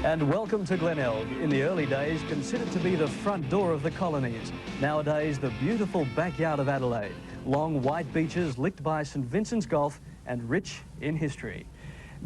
And welcome to Glenelg. In the early days, considered to be the front door of the colonies. Nowadays, the beautiful backyard of Adelaide. Long white beaches licked by St Vincent's Golf and rich in history.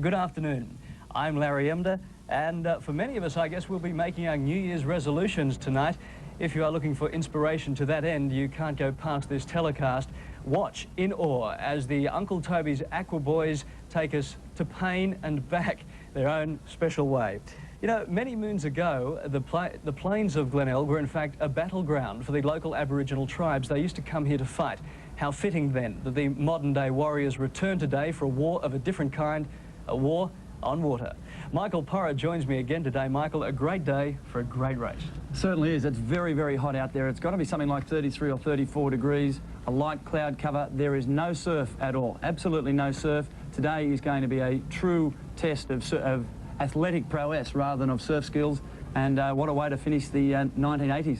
Good afternoon. I'm Larry Emder, and for many of us, I guess we'll be making our New Year's resolutions tonight. If you are looking for inspiration to that end, you can't go past this telecast. Watch in awe as the Uncle Toby's Aqua Boys take us to Payne and back their own special way. You know, many moons ago, the plains of Glenelg were in fact a battleground for the local Aboriginal tribes. They used to come here to fight. How fitting then that the modern-day warriors return today for a war of a different kind, a war on water. Michael Porra joins me again today. Michael, a great day for a great race. Certainly is. It's very, very hot out there. It's got to be something like 33 or 34 degrees, a light cloud cover. There is no surf at all, absolutely no surf. Today is going to be a true test of athletic prowess rather than of surf skills, and what a way to finish the 1980s.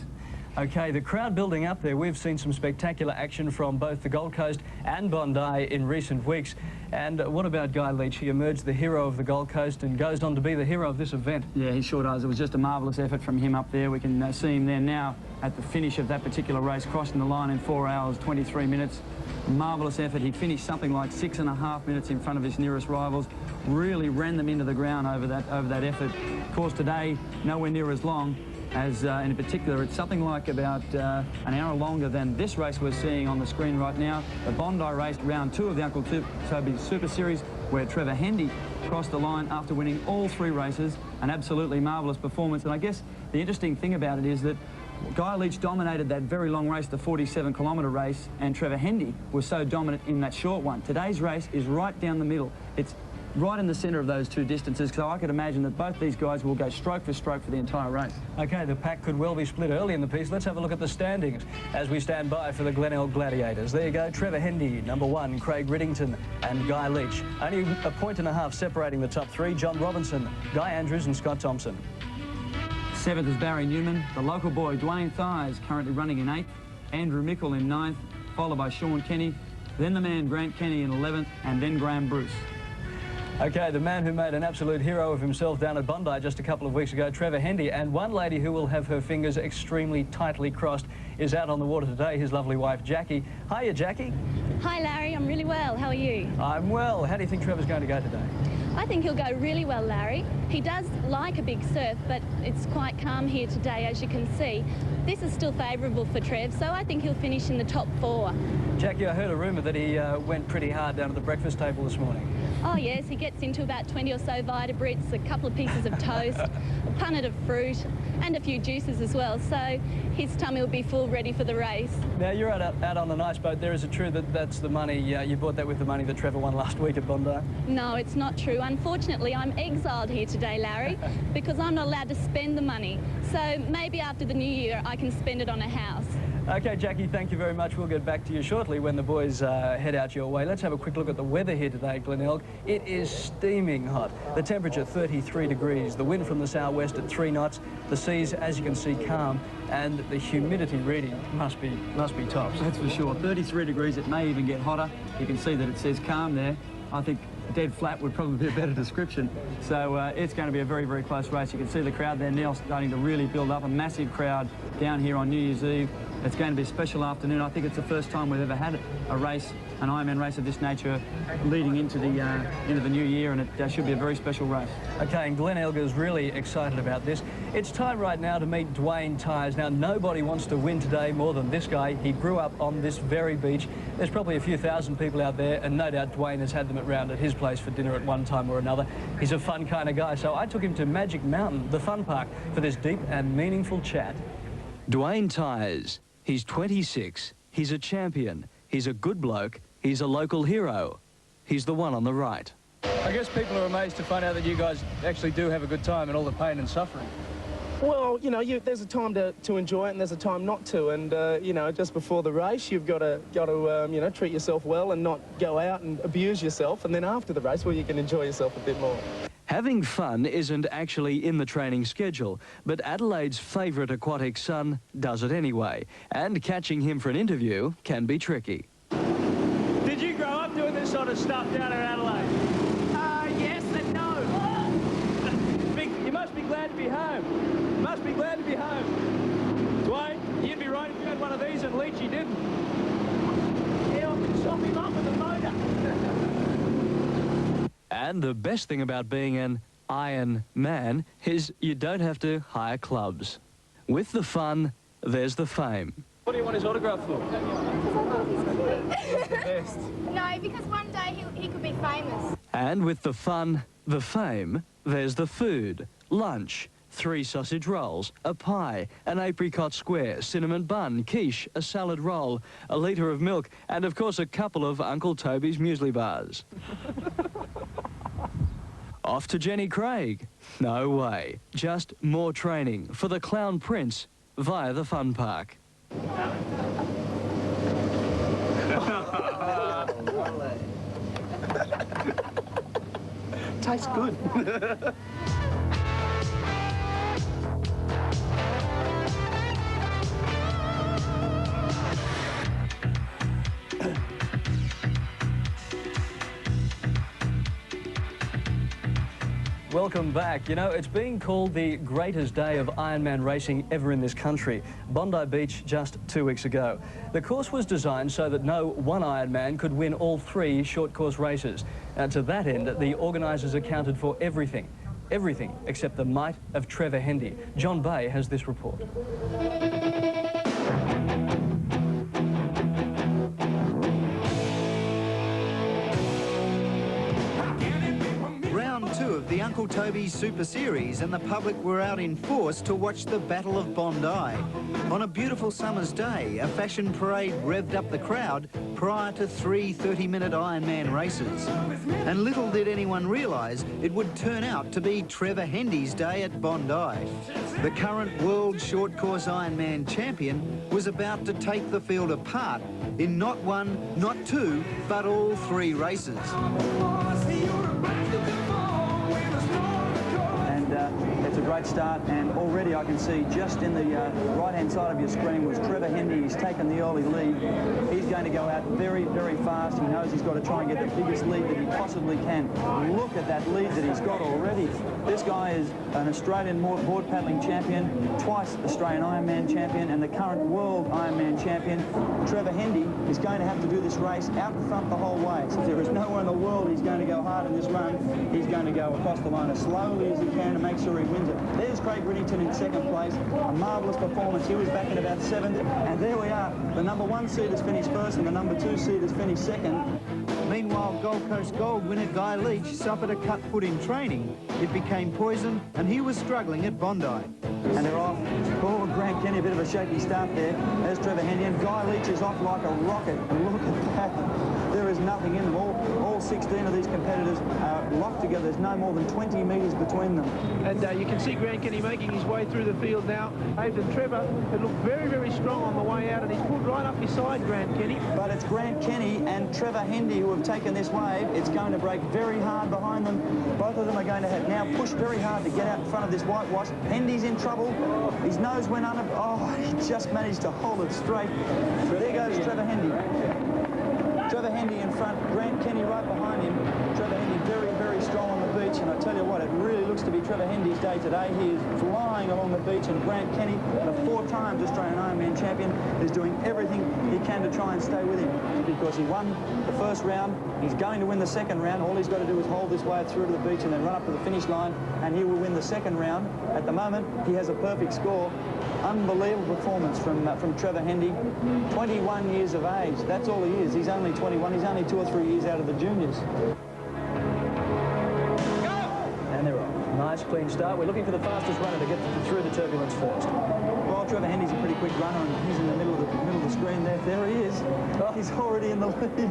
Okay, the crowd building up there. We've seen some spectacular action from both the Gold Coast and Bondi in recent weeks. And what about Guy Leach? He emerged the hero of the Gold Coast and goes on to be the hero of this event. Yeah, he sure does. It was just a marvellous effort from him up there. We can see him there now at the finish of that particular race, crossing the line in 4 hours, 23 minutes. Marvellous effort. He finished something like 6.5 minutes in front of his nearest rivals. Really ran them into the ground over that effort. Of course, today, nowhere near as long as in particular, it's something like about an hour longer than this race we're seeing on the screen right now. The Bondi race, round 2 of the Uncle Toby Super Series, where Trevor Hendy crossed the line after winning all 3 races. An absolutely marvellous performance. And I guess the interesting thing about it is that Guy Leach dominated that very long race, the 47-kilometre race, and Trevor Hendy was so dominant in that short one. Today's race is right down the middle. It's right in the centre of those 2 distances, so I could imagine that both these guys will go stroke for stroke for the entire race. Okay, the pack could well be split early in the piece. Let's have a look at the standings as we stand by for the Glenelg Gladiators. There you go, Trevor Hendy, number 1, Craig Riddington and Guy Leach. Only a point and a half separating the top 3, John Robinson, Guy Andrews and Scott Thompson. 7th is Barry Newman. The local boy, Dwayne Thies, currently running in 8th. Andrew Mickle in 9th, followed by Sean Kenny. Then the man, Grant Kenny, in 11th, and then Graham Bruce. Okay, the man who made an absolute hero of himself down at Bondi just a couple of weeks ago, Trevor Hendy, and one lady who will have her fingers extremely tightly crossed is out on the water today, his lovely wife, Jackie. Hiya, Jackie. Hi, Larry. I'm really well. How are you? I'm well. How do you think Trevor's going to go today? I think he'll go really well, Larry. He does like a big surf, but it's quite calm here today, as you can see. This is still favourable for Trev, so I think he'll finish in the top 4. Jackie, I heard a rumour that he went pretty hard down at the breakfast table this morning. Oh, yes. He gets into about 20 or so Vitabrits, a couple of pieces of toast, a punnet of fruit, and a few juices as well, so his tummy will be full, ready for the race. Now, you're out on the nice boat there. Is it true that that's the money, you bought that with the money that Trevor won last week at Bondi? No, it's not true. Unfortunately, I'm exiled here today, Larry, because I'm not allowed to spend the money. So maybe after the new year, I can spend it on a house. Okay, Jackie, thank you very much. We'll get back to you shortly when the boys head out your way. Let's have a quick look at the weather here today at Glenelg. It is steaming hot. The temperature 33 degrees, the wind from the southwest at 3 knots, the seas, as you can see, calm, and the humidity reading must be tops. That's for sure. 33 degrees, it may even get hotter. You can see that it says calm there. I think dead flat would probably be a better description. So it's going to be a very, very close race. You can see the crowd there now starting to really build up, a massive crowd down here on New Year's Eve. It's going to be a special afternoon. I think it's the first time we've ever had a race, an Ironman race of this nature, leading into the new year, and it should be a very special race. Okay, and Glenelg is really excited about this. It's time right now to meet Dwayne Thies. Now, nobody wants to win today more than this guy. He grew up on this very beach. There's probably a few thousand people out there, and no doubt Dwayne has had them around at his place for dinner at one time or another. He's a fun kind of guy, so I took him to Magic Mountain, the fun park, for this deep and meaningful chat. Dwayne Thies. He's 26, he's a champion, he's a good bloke, he's a local hero. He's the one on the right. I guess people are amazed to find out that you guys actually do have a good time and all the pain and suffering. Well, you know, there's a time to enjoy it and there's a time not to. And, you know, just before the race, you've got to you know, treat yourself well and not go out and abuse yourself. And then after the race, well, you can enjoy yourself a bit more. Having fun isn't actually in the training schedule, but Adelaide's favourite aquatic son does it anyway, and catching him for an interview can be tricky. Did you grow up doing this sort of stuff down in Adelaide? Yes and no. You must be glad And the best thing about being an Iron Man is you don't have to hire clubs. With the fun, there's the fame. What do you want his autograph for? He's the best. No, because one day he could be famous. And with the fun, the fame, there's the food. Lunch, 3 sausage rolls, a pie, an apricot square, cinnamon bun, quiche, a salad roll, a litre of milk, and of course a couple of Uncle Toby's muesli bars. Off to Jenny Craig. No way. Just more training for the Clown Prince via the fun park. Tastes good. Welcome back. You know, it's being called the greatest day of Ironman racing ever in this country. Bondi Beach just 2 weeks ago. The course was designed so that no one Ironman could win all 3 short course races. And to that end, the organisers accounted for everything. Everything except the might of Trevor Hendy. John Bay has this report. Round 2 of the Uncle Toby's Super Series, and the public were out in force to watch the Battle of Bondi. On a beautiful summer's day, a fashion parade revved up the crowd prior to 3 30-minute Ironman races. And little did anyone realise it would turn out to be Trevor Hendy's day at Bondi. The current world short course Ironman champion was about to take the field apart in not 1, not 2, but all 3 races. It's a great start, and already I can see just in the right-hand side of your screen was Trevor Hendy. He's taken the early lead. He's going to go out very, very fast. He knows he's got to try and get the biggest lead that he possibly can. Look at that lead that he's got already. This guy is an Australian board paddling champion, twice Australian Ironman champion, and the current world Ironman champion. Trevor Hendy is going to have to do this race out in front the whole way. So there is nowhere in the world he's going to go hard in this run. He's going to go across the line as slowly as he can to make sure he wins it. There's Craig Riddington in 2nd place. A marvellous performance. He was back in about 7th. And there we are. The number 1 seed has finished 1st and the number 2 seed has finished 2nd. Meanwhile, Gold Coast Gold winner Guy Leach suffered a cut foot in training. It became poison, and he was struggling at Bondi. And they're off. Oh, Grant Kenny, a bit of a shaky start there. There's Trevor Hendy, and Guy Leach is off like a rocket. And look at that. There is nothing in them. All 16 of these competitors are locked together. There's no more than 20 metres between them. And you can see Grant Kenny making his way through the field now. And Trevor, it looked very, very strong on the way out, and he's pulled right up beside Grant Kenny. But it's Grant Kenny and Trevor Hendy who have taken this wave. It's going to break very hard behind them. Both of them are going to have now push very hard to get out in front of this whitewash. Hendy's in trouble. His nose went under. Oh, he just managed to hold it straight. There goes Trevor Hendy. Trevor Hendy in front, Grant Kenny right behind him. Trevor Hendy very, very strong on the beach, and I tell you what, it really looks to be Trevor Hendy's day today. He is flying along the beach, and Grant Kenny, the 4 times Australian Ironman champion, is doing everything he can to try and stay with him, because he won the 1st round. He's going to win the 2nd round. All he's got to do is hold this wave through to the beach and then run up to the finish line, and he will win the 2nd round. At the moment, he has a perfect score. Unbelievable performance from Trevor Hendy. 21 years of age. That's all he is. He's only 21. He's only 2 or 3 years out of the juniors. And they're off. Nice clean start. We're looking for the fastest runner to get through the turbulence first. Well, Trevor Hendy's a pretty quick runner, and he's in the middle of the screen there. There he is. Oh, he's already in the lead.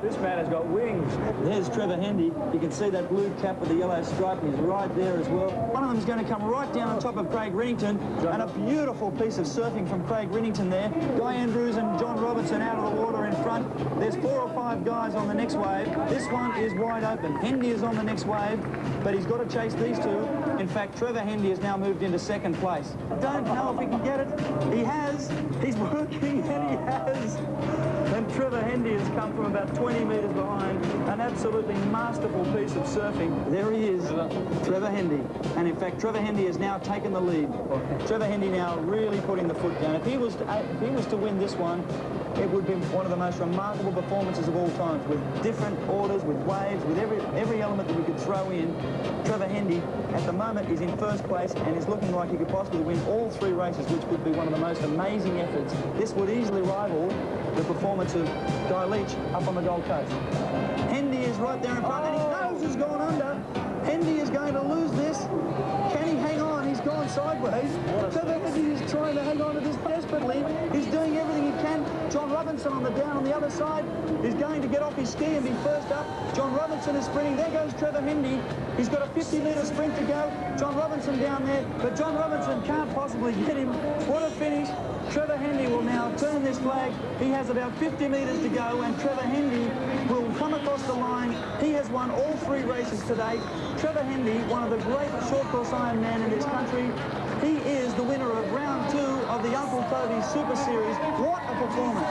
This man has got wings. There's Trevor Hendy. You can see that blue cap with the yellow stripe. He's right there as well. One of them is going to come right down on top of Craig Riddington, and a beautiful piece of surfing from Craig Riddington there. Guy Andrews and John Robertson out of the water in front. There's 4 or 5 guys on the next wave. This one is wide open. Hendy is on the next wave, but he's got to chase these 2. In fact, Trevor Hendy has now moved into 2nd place. I don't know if he can get it. He has. He's working, and he has. And Trevor Hendy has come from about 20 metres behind. An absolutely masterful piece of surfing. There he is, Trevor Hendy. And in fact, Trevor Hendy has now taken the lead. Trevor Hendy now really putting the foot down. If he was to win this one, it would be one of the most remarkable performances of all time, with different orders, with waves, with every element that we could throw in, Trevor Hendy at the moment is in first place and is looking like he could possibly win all 3 races, which would be one of the most amazing efforts. This would easily rival the performance of Guy Leach up on the Gold Coast. Hendy is right there in front, and his nose has gone under. Hendy is going to lose this. Can he hang on? He's gone sideways. Trevor Hendy is trying to hang on to this desperately. He's doing everything he can. John Robinson on the down on the other side is going to get off his ski and be first up. John Robinson is sprinting. There goes Trevor Hendy. He's got a 50-metre sprint to go. John Robinson down there, but John Robinson can't possibly get him. What a finish. Trevor Hendy will now turn this flag. He has about 50 metres to go, and Trevor Hendy will come across the line. He has won all 3 races today. Trevor Hendy, one of the great short course Ironman in this country. He is the winner of round 2 of the Uncle Toby Super Series. What a performance.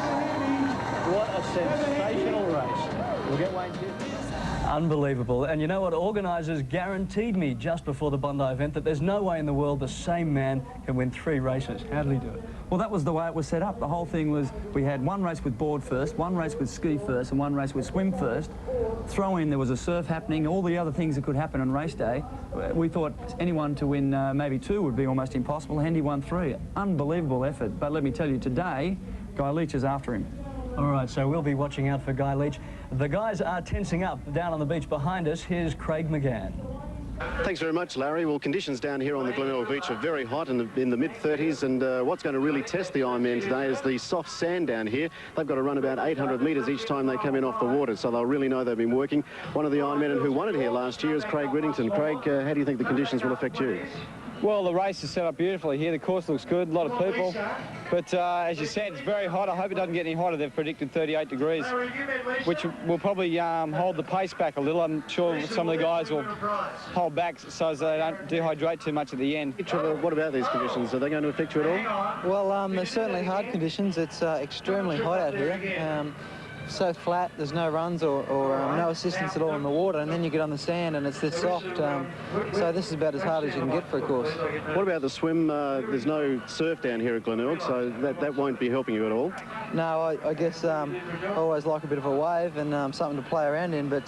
What a sensational race. We'll get Wayne here. Unbelievable. And you know what? Organisers guaranteed me just before the Bondi event that there's no way in the world the same man can win 3 races. How did he do it? Well, that was the way it was set up. The whole thing was we had 1 race with board first, 1 race with ski first, and 1 race with swim first. Throw in, there was a surf happening, all the other things that could happen on race day. We thought anyone to win maybe 2 would be almost impossible. Hendy won 3. Unbelievable effort. But let me tell you, today, Guy Leach is after him. All right, so we'll be watching out for Guy Leach. The guys are tensing up down on the beach behind us. Here's Craig McGann. Thanks very much, Larry. Well, conditions down here on the Glenelg beach are very hot in the mid-30s, and what's going to really test the Ironman today is the soft sand down here. They've got to run about 800 metres each time they come in off the water, so they'll really know they've been working. One of the Ironmen who won it here last year is Craig Whittington. Craig, how do you think the conditions will affect you? Well, the race is set up beautifully here. The course looks good, a lot of people. But as you said, it's very hot. I hope it doesn't get any hotter. They've predicted 38 degrees, which will probably hold the pace back a little. I'm sure some of the guys will hold back so they don't dehydrate too much at the end. What about these conditions? Are they going to affect you at all? Well, they're certainly hard conditions. It's extremely hot out here. So flat, there's no runs or no assistance at all in the water, and then you get on the sand and it's this soft. So this is about as hard as you can get for a course. What about the swim? There's no surf down here at Glenelg, so that won't be helping you at all. No, I guess I always like a bit of a wave and something to play around in, but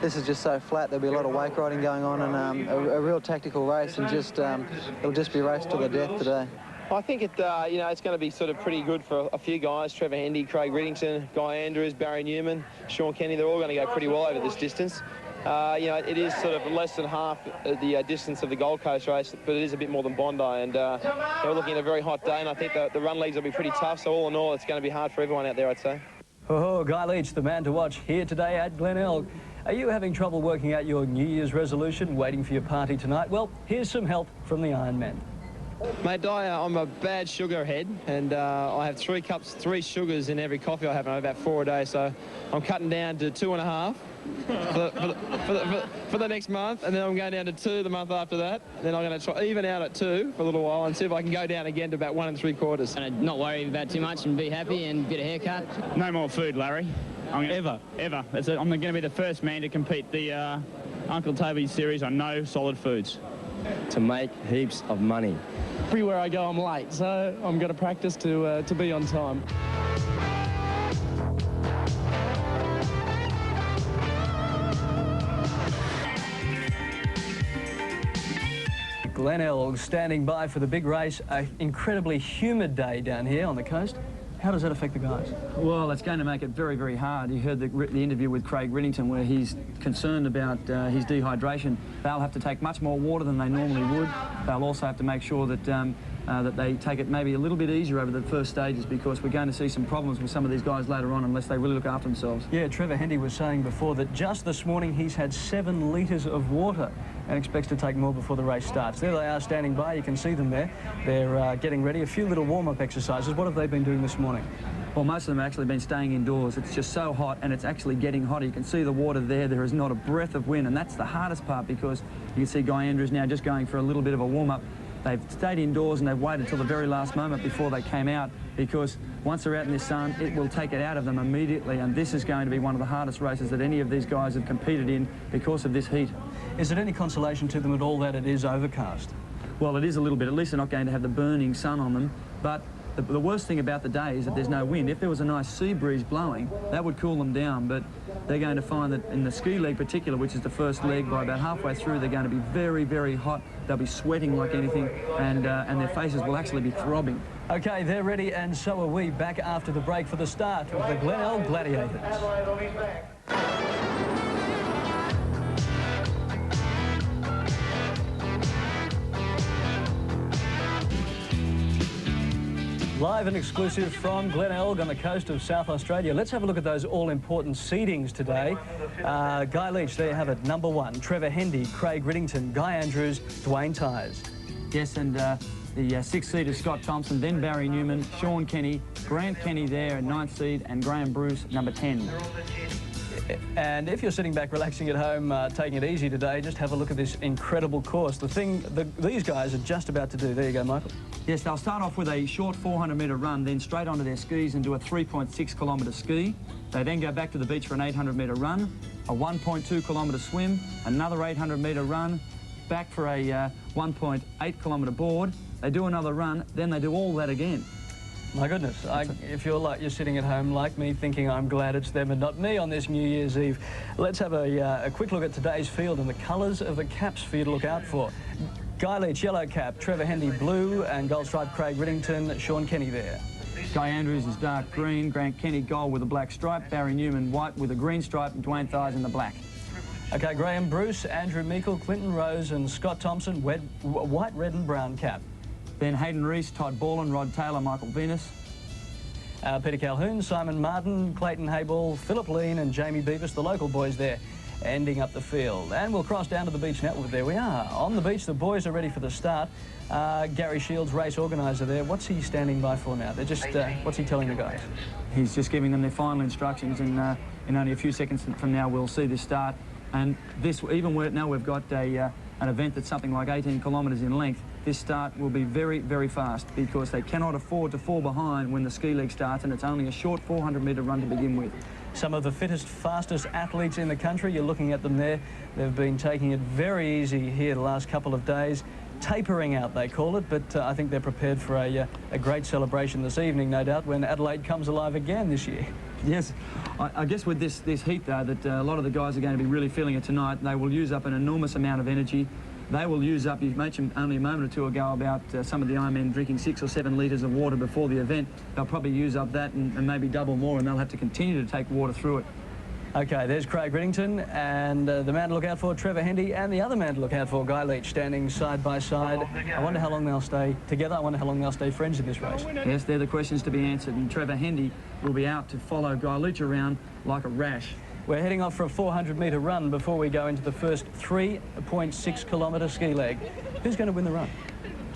this is just so flat. There'll be a lot of wake riding going on and a real tactical race, and just it'll just be raced to the death today. I think it's going to be sort of pretty good for a few guys. Trevor Hendy, Craig Whittington, Guy Andrews, Barry Newman, Sean Kenny. They're all going to go pretty well over this distance. It is sort of less than half the distance of the Gold Coast race, but it is a bit more than Bondi. And we're looking at a very hot day, and I think the run legs will be pretty tough. So all in all, it's going to be hard for everyone out there, I'd say. Oh, Guy Leach, the man to watch here today at Glenelg. Are you having trouble working out your New Year's resolution, waiting for your party tonight? Well, here's some help from the Ironman. Mate, I'm a bad sugar head, and I have 3 cups, 3 sugars in every coffee I have, and I have about 4 a day, so I'm cutting down to 2.5 for the next month, and then I'm going down to 2 the month after that. Then I'm going to try even out at 2 for a little while and see if I can go down again to about 1 3/4. And not worry about too much and be happy and get a haircut. No more food, Larry. Ever. I'm going to be the first man to compete the Uncle Toby series on no solid foods. To make heaps of money. Everywhere I go, I'm late, so I'm going to practice to be on time. Glenelg standing by for the big race. An incredibly humid day down here on the coast. How does that affect the guys? Well, it's going to make it very, very hard. You heard the interview with Craig Whittington where he's concerned about his dehydration. They'll have to take much more water than they normally would. They'll also have to make sure that that they take it maybe a little bit easier over the first stages, because we're going to see some problems with some of these guys later on unless they really look after themselves. Yeah, Trevor Hendy was saying before that just this morning he's had 7 litres of water and expects to take more before the race starts. There they are standing by. You can see them there. They're getting ready. A few little warm-up exercises. What have they been doing this morning? Well, most of them have actually been staying indoors. It's just so hot, and it's actually getting hotter. You can see the water there. There is not a breath of wind, and that's the hardest part, because you can see Guy Andrews now just going for a little bit of a warm-up. They've stayed indoors and they've waited till the very last moment before they came out, because once they're out in the sun, it will take it out of them immediately, and this is going to be one of the hardest races that any of these guys have competed in because of this heat. Is it any consolation to them at all that it is overcast? Well, it is a little bit. At least they're not going to have the burning sun on them, but The worst thing about the day is that there's no wind. If there was a nice sea breeze blowing, that would cool them down, but they're going to find that in the ski leg particular, which is the first leg, by about halfway through, they're going to be very, very hot. They'll be sweating like anything, and their faces will actually be throbbing. OK, they're ready, and so are we, back after the break for the start of the Glenelg Gladiators. Live and exclusive from Glenelg on the coast of South Australia. Let's have a look at those all-important seedings today. Guy Leach, there you have it, number 1. Trevor Hendy, Craig Riddington, Guy Andrews, Dwayne Tyers. Yes, and the 6th seed is Scott Thompson, then Barry Newman, Sean Kenny, Grant Kenny there at 9th seed, and Graham Bruce, number 10. And if you're sitting back relaxing at home, taking it easy today, just have a look at this incredible course. The thing these guys are just about to do. There you go, Michael. Yes, they'll start off with a short 400-metre run, then straight onto their skis and do a 3.6-kilometre ski. They then go back to the beach for an 800-metre run, a 1.2-kilometre swim, another 800-metre run, back for a 1.8-kilometre board. They do another run, then they do all that again. My goodness, if you're sitting at home like me thinking I'm glad it's them and not me on this New Year's Eve, let's have a quick look at today's field and the colours of the caps for you to look out for. Guy Leach, yellow cap, Trevor Hendy, blue, and gold stripe, Craig Riddington, Sean Kenny there. Guy Andrews is dark green, Grant Kenny gold with a black stripe, Barry Newman white with a green stripe, and Dwayne Tyers in the black. OK, Graham Bruce, Andrew Meikle, Clinton Rose, and Scott Thompson, white, red and brown cap. Then Hayden Reese, Todd Borland, Rod Taylor, Michael Venus. Peter Calhoun, Simon Martin, Clayton Hayball, Philip Lean and Jamie Beavis, the local boys there, ending up the field. And we'll cross down to the beach now. Well, there we are. On the beach, the boys are ready for the start. Gary Shields, race organiser there. What's he standing by for now? They're just, what's he telling the guys? He's just giving them their final instructions, and in only a few seconds from now, we'll see this start. And this, even now we've got an event that's something like 18 kilometres in length, this start will be very, very fast because they cannot afford to fall behind when the ski leg starts, and it's only a short 400-metre run to begin with. Some of the fittest, fastest athletes in the country, you're looking at them there. They've been taking it very easy here the last couple of days. Tapering out, they call it, but I think they're prepared for a great celebration this evening, no doubt, when Adelaide comes alive again this year. Yes, I guess with this heat, though, that a lot of the guys are going to be really feeling it tonight. They will use up an enormous amount of energy. They will use up, you mentioned only a moment or two ago about some of the Ironmen drinking 6 or 7 litres of water before the event. They'll probably use up that and maybe double more, and they'll have to continue to take water through it. OK, there's Craig Riddington, and the man to look out for, Trevor Hendy, and the other man to look out for, Guy Leach, standing side by side. I wonder how long they'll stay together. I wonder how long they'll stay friends in this race. Yes, they're the questions to be answered, and Trevor Hendy will be out to follow Guy Leach around like a rash. We're heading off for a 400-metre run before we go into the first 3.6-kilometre ski leg. Who's going to win the run?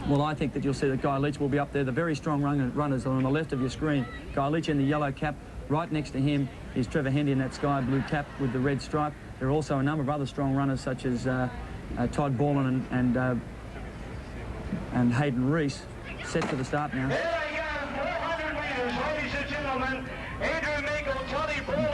Well, I think that you'll see that Guy Leach will be up there. The very strong runners are on the left of your screen. Guy Leach in the yellow cap. Right next to him is Trevor Hendy in that sky blue cap with the red stripe. There are also a number of other strong runners such as Todd Borland and Hayden Reese set for the start now.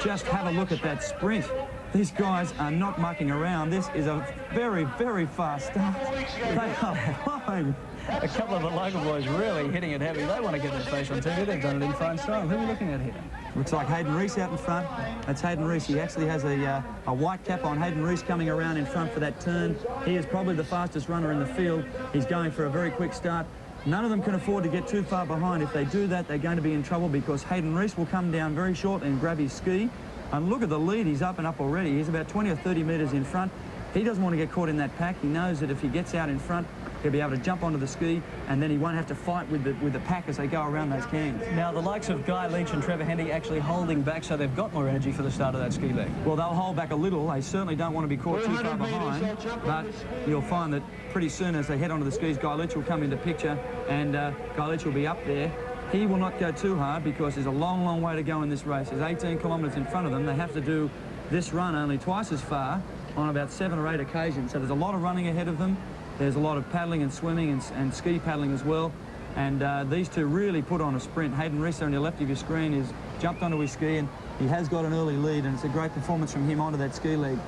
Just have a look at that sprint. These guys are not mucking around. This is a very, very fast start. They are flying. A couple of the local boys really hitting it heavy. They want to get their face on TV. They've done it in fine style. Who are we looking at here? Looks like Hayden Reese out in front. That's Hayden Reese. He actually has a white cap on. Hayden Reese coming around in front for that turn. He is probably the fastest runner in the field. He's going for a very quick start. None of them can afford to get too far behind. If they do that, they're going to be in trouble because Hayden Reese will come down very short and grab his ski. And look at the lead. He's up and up already. He's about 20 or 30 metres in front. He doesn't want to get caught in that pack. He knows that if he gets out in front, he'll be able to jump onto the ski, and then he won't have to fight with the pack as they go around those cans. Now, the likes of Guy Leach and Trevor Hendy actually holding back so they've got more energy for the start of that ski leg. Well, they'll hold back a little. They certainly don't want to be caught too far behind, but you'll find that pretty soon as they head onto the skis, Guy Leach will come into picture, and Guy Leach will be up there. He will not go too hard because there's a long, long way to go in this race. There's 18 kilometres in front of them. They have to do this run only twice as far on about 7 or 8 occasions. So there's a lot of running ahead of them. There's a lot of paddling and swimming and ski paddling as well. And these two really put on a sprint. Hayden Reese on your left of your screen has jumped onto his ski, and he has got an early lead, and it's a great performance from him onto that ski leg.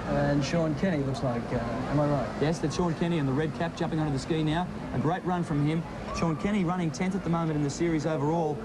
and Sean Kenny looks like, am I right? Yes, that's Sean Kenny in the red cap jumping onto the ski now. A great run from him. Sean Kenny running 10th at the moment in the series overall.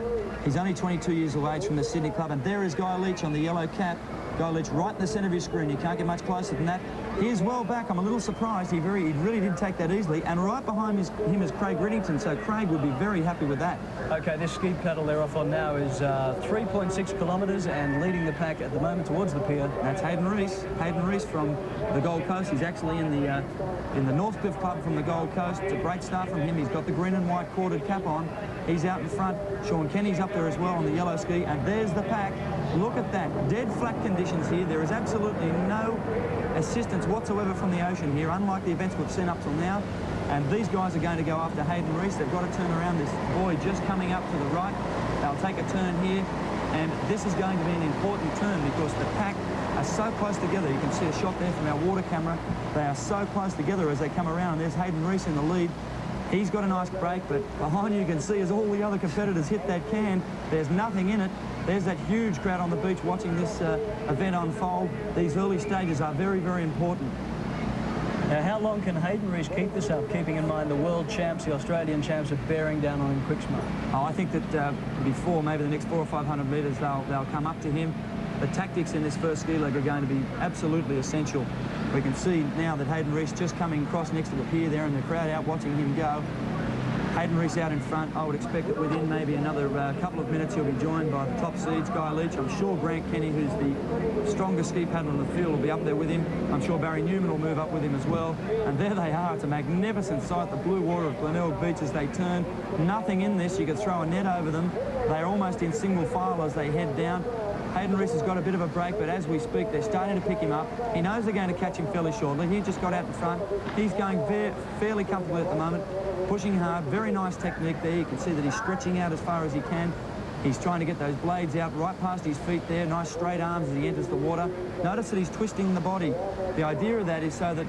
He's only 22 years of age from the Sydney club, and there is Guy Leach on the yellow cap. Guy Leach right in the centre of your screen. You can't get much closer than that. He is well back. I'm a little surprised. He really did take that easily. And right behind him is Craig Riddington, so Craig would be very happy with that. Okay, this ski paddle they're off on now is 3.6 kilometres and leading the pack at the moment towards the pier. That's Hayden Reese. Hayden Reese from the Gold Coast. He's actually in the North Cliff Club from the Gold Coast. It's a great start from him. He's got the green and white corded cap on. He's out in front. Sean Kenny's up there as well on the yellow ski. And there's the pack. Look at that. Dead flat conditions here. There is absolutely no assistance whatsoever from the ocean here, unlike the events we've seen up till now. And these guys are going to go after Hayden Reese. They've got to turn around this boy just coming up to the right. They'll take a turn here. And this is going to be an important turn because the pack are so close together. You can see a shot there from our water camera. They are so close together as they come around. There's Hayden Reese in the lead. He's got a nice break, but behind you can see as all the other competitors hit that can, there's nothing in it. There's that huge crowd on the beach watching this event unfold. These early stages are very, very important. Now, how long can Hayden Reese keep this up, keeping in mind the world champs, the Australian champs are bearing down on him quick smart? Oh, I think that before maybe the next 400 or 500 metres, they'll come up to him. The tactics in this first ski leg are going to be absolutely essential. We can see now that Hayden Reese just coming across next to the pier there and the crowd out watching him go. Hayden Reese out in front. I would expect that within maybe another couple of minutes he'll be joined by the top seeds, Guy Leach. I'm sure Grant Kenny, who's the strongest ski paddler in the field, will be up there with him. I'm sure Barry Newman will move up with him as well. And there they are. It's a magnificent sight, the blue water of Glenelg Beach as they turn. Nothing in this. You could throw a net over them. They're almost in single file as they head down. Hayden Reese has got a bit of a break, but as we speak, they're starting to pick him up. He knows they're going to catch him fairly shortly. He just got out in front. He's going fairly comfortably at the moment, pushing hard. Very nice technique there. You can see that he's stretching out as far as he can. He's trying to get those blades out right past his feet there. Nice straight arms as he enters the water. Notice that he's twisting the body. The idea of that is so that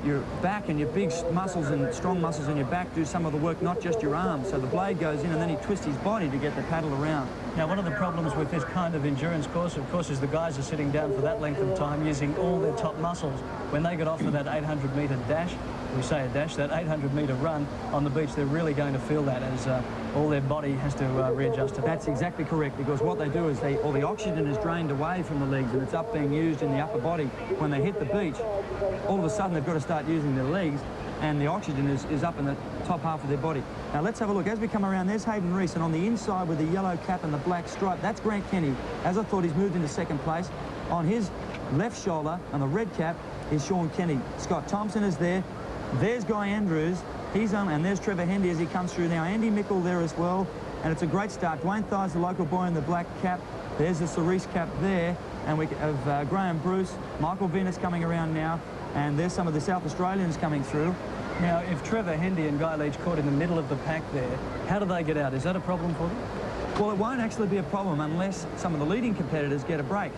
your back and your big muscles and strong muscles in your back do some of the work, not just your arms. So the blade goes in and then he twists his body to get the paddle around. Now, one of the problems with this kind of endurance course, of course, is the guys are sitting down for that length of time using all their top muscles. When they get off for that 800-metre dash, we say a dash, that 800-metre run on the beach, they're really going to feel that as all their body has to readjust to that. That's exactly correct, because what they do is all the oxygen is drained away from the legs and it's up being used in the upper body. When they hit the beach, all of a sudden they've got to start using their legs, and the oxygen is up in the top half of their body. Now let's have a look. As we come around, there's Hayden Reese, and on the inside with the yellow cap and the black stripe, that's Grant Kenny. As I thought, he's moved into second place. On his left shoulder and the red cap is Sean Kenny. Scott Thompson is there. There's Guy Andrews. He's on, and there's Trevor Hendy as he comes through now. Andy Mickle there as well, and it's a great start. Dwayne Thies, the local boy in the black cap. There's the Cerise cap there, and we have Graham Bruce, Michael Venus coming around now, and there's some of the South Australians coming through. Now, if Trevor Hendy and Guy Leach caught in the middle of the pack there, how do they get out? Is that a problem for them? Well, it won't actually be a problem unless some of the leading competitors get a break.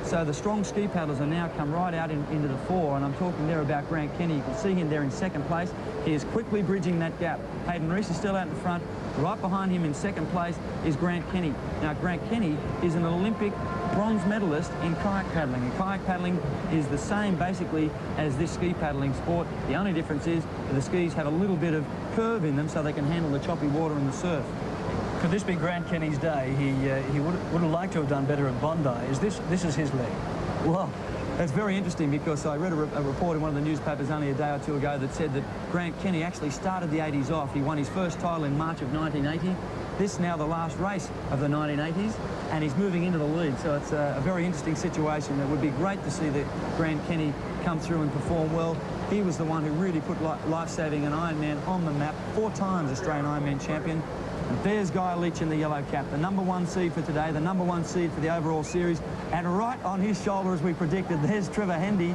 So the strong ski paddlers are now come right out into the fore, and I'm talking there about Grant Kenny. You can see him there in second place. He is quickly bridging that gap. Hayden Reese is still out in front. Right behind him in second place is Grant Kenny. Now, Grant Kenny is an Olympic bronze medalist in kayak paddling. And kayak paddling is the same, basically, as this ski paddling sport. The only difference is that the skis have a little bit of curve in them so they can handle the choppy water and the surf. Could this be Grant Kenny's day? He would have liked to have done better at Bondi. This is his leg? Well, that's very interesting, because I read a report in one of the newspapers only a day or two ago that said that Grant Kenny actually started the 80s off. He won his first title in March of 1980. This is now the last race of the 1980s, and he's moving into the lead. So it's a very interesting situation. It would be great to see that Grant Kenny come through and perform well. He was the one who really put life-saving and Ironman on the map. 4 times Australian Ironman champion. And there's Guy Leach in the yellow cap, the #1 seed for today, the #1 seed for the overall series. And right on his shoulder, as we predicted, there's Trevor Hendy.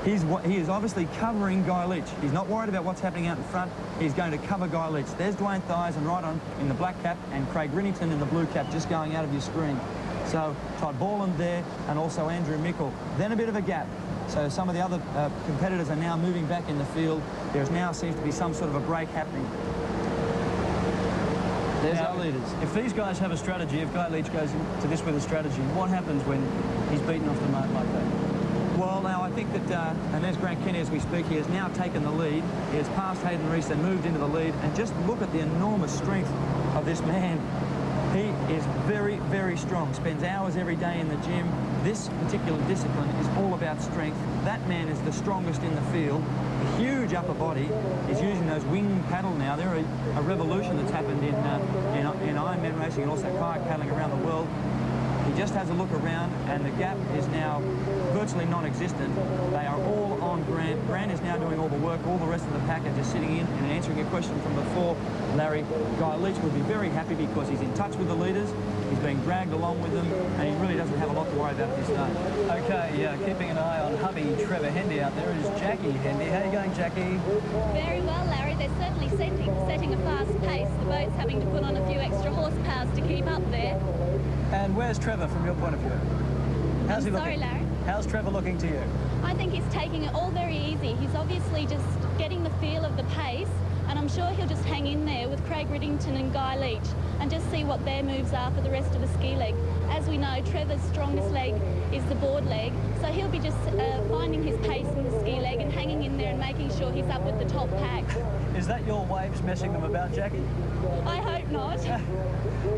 He is obviously covering Guy Leach. He's not worried about what's happening out in front. He's going to cover Guy Leach. There's Dwayne Thies, and right on in the black cap, and Craig Riddington in the blue cap, just going out of your screen. So Todd Borland there, and also Andrew Mickle. Then a bit of a gap. So some of the other competitors are now moving back in the field. There now seems to be some sort of a break happening. There's our leaders. If these guys have a strategy, if Guy Leach goes into this with a strategy, what happens when he's beaten off the mark like that? Well, now I think that, and there's Grant Kenny as we speak, he has now taken the lead. He has passed Hayden Reese and moved into the lead. And just look at the enormous strength of this man. He is very, very strong, spends hours every day in the gym. This particular discipline is all about strength. That man is the strongest in the field. A huge upper body. He's using those wing paddle now. They're a revolution that's happened in Ironman racing and also kayak paddling around the world. He just has a look around, and the gap is now virtually non-existent. They are all on Grant. Grant is now doing all the work. All the rest of the pack are just sitting in and answering a question from before. Larry, Guy Leach would be very happy because he's in touch with the leaders. He's being dragged along with them, and he really doesn't have a lot to worry about at this stage. Okay, keeping an eye on hubby Trevor Hendy out there is Jackie Hendy. How are you going, Jackie? Very well, Larry. They're certainly setting a fast pace. The boat's having to put on a few extra horsepowers to keep up there. And where's Trevor from your point of view? How's he looking? Sorry, Larry. How's Trevor looking to you? I think he's taking it all very easy. He's obviously just getting the feel of the pace, and I'm sure he'll just hang in there with Craig Riddington and Guy Leach and just see what their moves are for the rest of the ski leg. As we know, Trevor's strongest leg is the board leg, so he'll be just finding his pace in the ski leg and hanging in there and making sure he's up with the top pack. Is that your waves messing them about, Jackie? I hope not.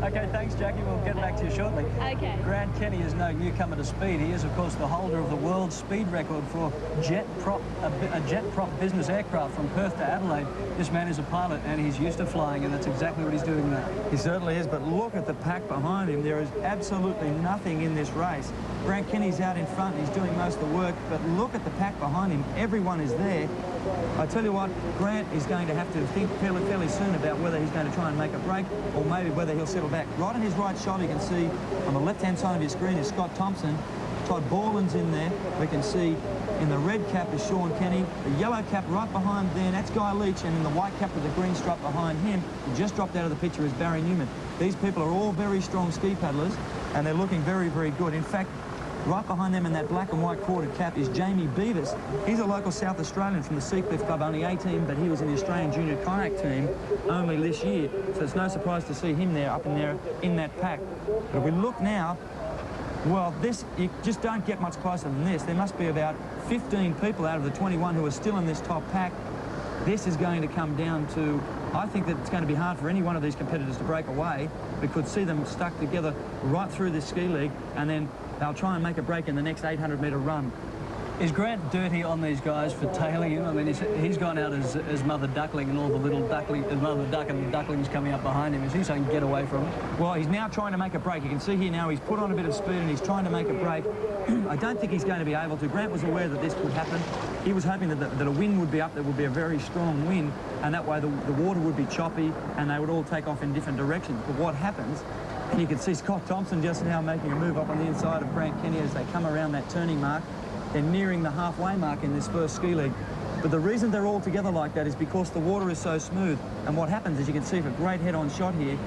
Okay, thanks, Jackie. We'll get back to you shortly. Okay. Grant Kenny is no newcomer to speed. He is, of course, the holder of the world speed record for a jet prop business aircraft from Perth to Adelaide. This man is a pilot, and he's used to flying, and that's exactly what he's doing now. He certainly is, but look at the pack behind him. There is absolutely nothing in this race. Grant Kenny's out in front. He's doing most of the work, but look at the pack behind him. Everyone is there. I tell you what, Grant is going to have to think fairly soon about whether he's going to try and make a break or maybe whether he'll settle back. Right on his right shoulder, you can see on the left-hand side of your screen is Scott Thompson. Todd Borland's in there. We can see in the red cap is Sean Kenny. The yellow cap right behind there, that's Guy Leach, and in the white cap with the green stripe behind him, who just dropped out of the picture, is Barry Newman. These people are all very strong ski paddlers, and they're looking very, very good. In fact, right behind them in that black and white quartered cap is Jamie Beavis. He's a local South Australian from the Seacliff Club, only 18, but he was in the Australian Junior Kayak team only this year. So it's no surprise to see him there, up in there, in that pack. But if we look now, well, this, you just don't get much closer than this. There must be about 15 people out of the 21 who are still in this top pack. This is going to come down to, I think that it's going to be hard for any one of these competitors to break away. We could see them stuck together right through this ski leg, and then they'll try and make a break in the next 800-metre run. Is Grant dirty on these guys for tailing him? I mean, he's gone out as Mother Duckling, and all the little Mother Duck and the ducklings coming up behind him. Is he saying get away from him? Well, he's now trying to make a break. You can see here now he's put on a bit of speed and he's trying to make a break. I don't think he's going to be able to. Grant was aware that this would happen. He was hoping that a wind would be up, there would be a very strong wind, and that way the water would be choppy and they would all take off in different directions. But what happens, and you can see Scott Thompson just now making a move up on the inside of Grant Kenny as they come around that turning mark. They're nearing the halfway mark in this first ski leg. But the reason they're all together like that is because the water is so smooth. And what happens is, you can see a great head-on shot here,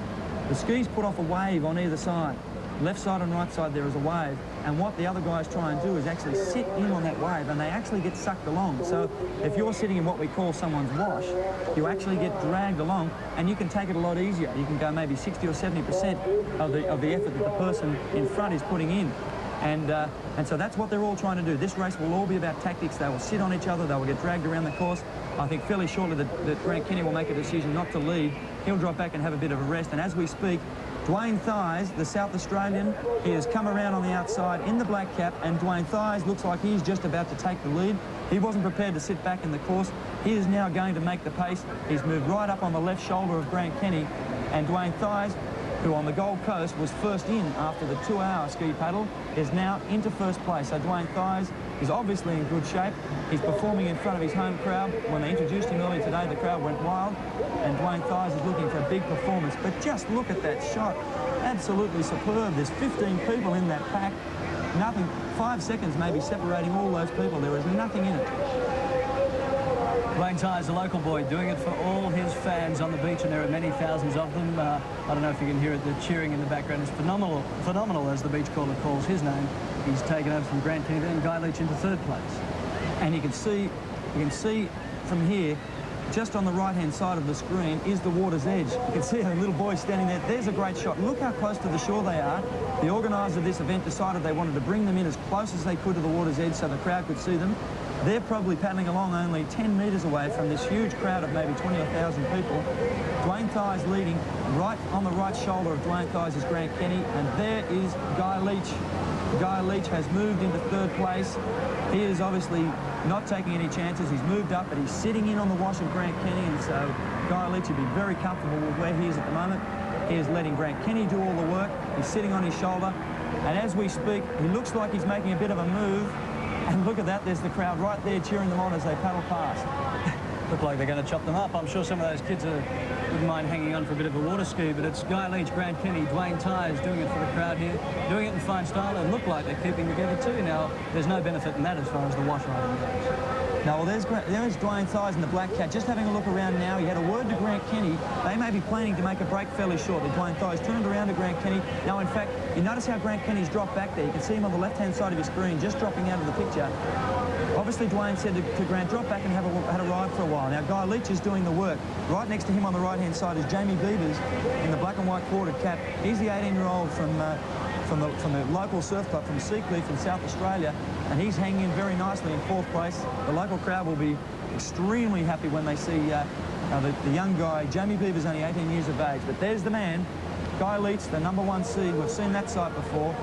the skis put off a wave on either side. Left side and right side there is a wave. And what the other guys try and do is actually sit in on that wave, and they actually get sucked along. So if you're sitting in what we call someone's wash, you actually get dragged along, and you can take it a lot easier. You can go maybe 60 or 70% of the effort that the person in front is putting in. And so that's what they're all trying to do. This race will all be about tactics. They will sit on each other. They will get dragged around the course. I think fairly shortly that Grant Kenny will make a decision not to lead. He'll drop back and have a bit of a rest. And as we speak, Dwayne Thies, the South Australian, he has come around on the outside in the black cap, and Dwayne Thies looks like he's just about to take the lead. He wasn't prepared to sit back in the course. He is now going to make the pace. He's moved right up on the left shoulder of Grant Kenny, and Dwayne Thies, who on the Gold Coast was first in after the 2-hour ski paddle, is now into first place. So Dwayne Thies is obviously in good shape. He's performing in front of his home crowd. When they introduced him earlier today, the crowd went wild, and Dwayne Thies is looking for a big performance. But just look at that shot. Absolutely superb. There's 15 people in that pack. Nothing, 5 seconds maybe separating all those people. There is nothing in it. Dwayne Thies, a local boy, doing it for all his fans on the beach, and there are many thousands of them. I don't know if you can hear it, the cheering in the background is phenomenal as the beach caller calls his name. He's taken over from Grant Kenny, then Guy Leach into third place. And you can see from here, just on the right-hand side of the screen is the water's edge. You can see a little boy standing there. There's a great shot. Look how close to the shore they are. The organisers of this event decided they wanted to bring them in as close as they could to the water's edge so the crowd could see them. They're probably paddling along only 10 metres away from this huge crowd of maybe 20 or 1,000 people. Dwayne Thies leading. Right on the right shoulder of Dwayne Thies is Grant Kenny, and there is Guy Leach. Guy Leach has moved into third place. He is obviously not taking any chances. He's moved up, but he's sitting in on the wash of Grant Kenny, and so Guy Leach would be very comfortable with where he is at the moment. He is letting Grant Kenny do all the work. He's sitting on his shoulder, and as we speak, he looks like he's making a bit of a move. And look at that, there's the crowd right there cheering them on as they paddle past. Look like they're going to chop them up. I'm sure some of those kids wouldn't mind hanging on for a bit of a water ski, but it's Guy Leach, Grant Kenny, Dwayne Thies doing it for the crowd here, doing it in fine style, and look like they're keeping together too. Now, there's no benefit in that as far as the wash riding goes. Now, well, there's Dwayne Thies and the Black Cat just having a look around now. He had a word to Grant Kenny. They may be planning to make a break fairly shortly. Dwayne Thies turned around to Grant Kenny. Now, in fact, you notice how Grant Kenny's dropped back there. You can see him on the left-hand side of your screen, just dropping out of the picture. Obviously, Dwayne said to Grant, drop back and have a ride for a while. Now, Guy Leach is doing the work. Right next to him on the right-hand side is Jamie Beavers in the black and white quartered cap. He's the 18-year-old from the local surf club from Seacliff in South Australia, and he's hanging in very nicely in fourth place. The local crowd will be extremely happy when they see the young guy. Jamie Beavers only 18 years of age, but there's the man, Guy Leach, the #1 seed. We've seen that sight before.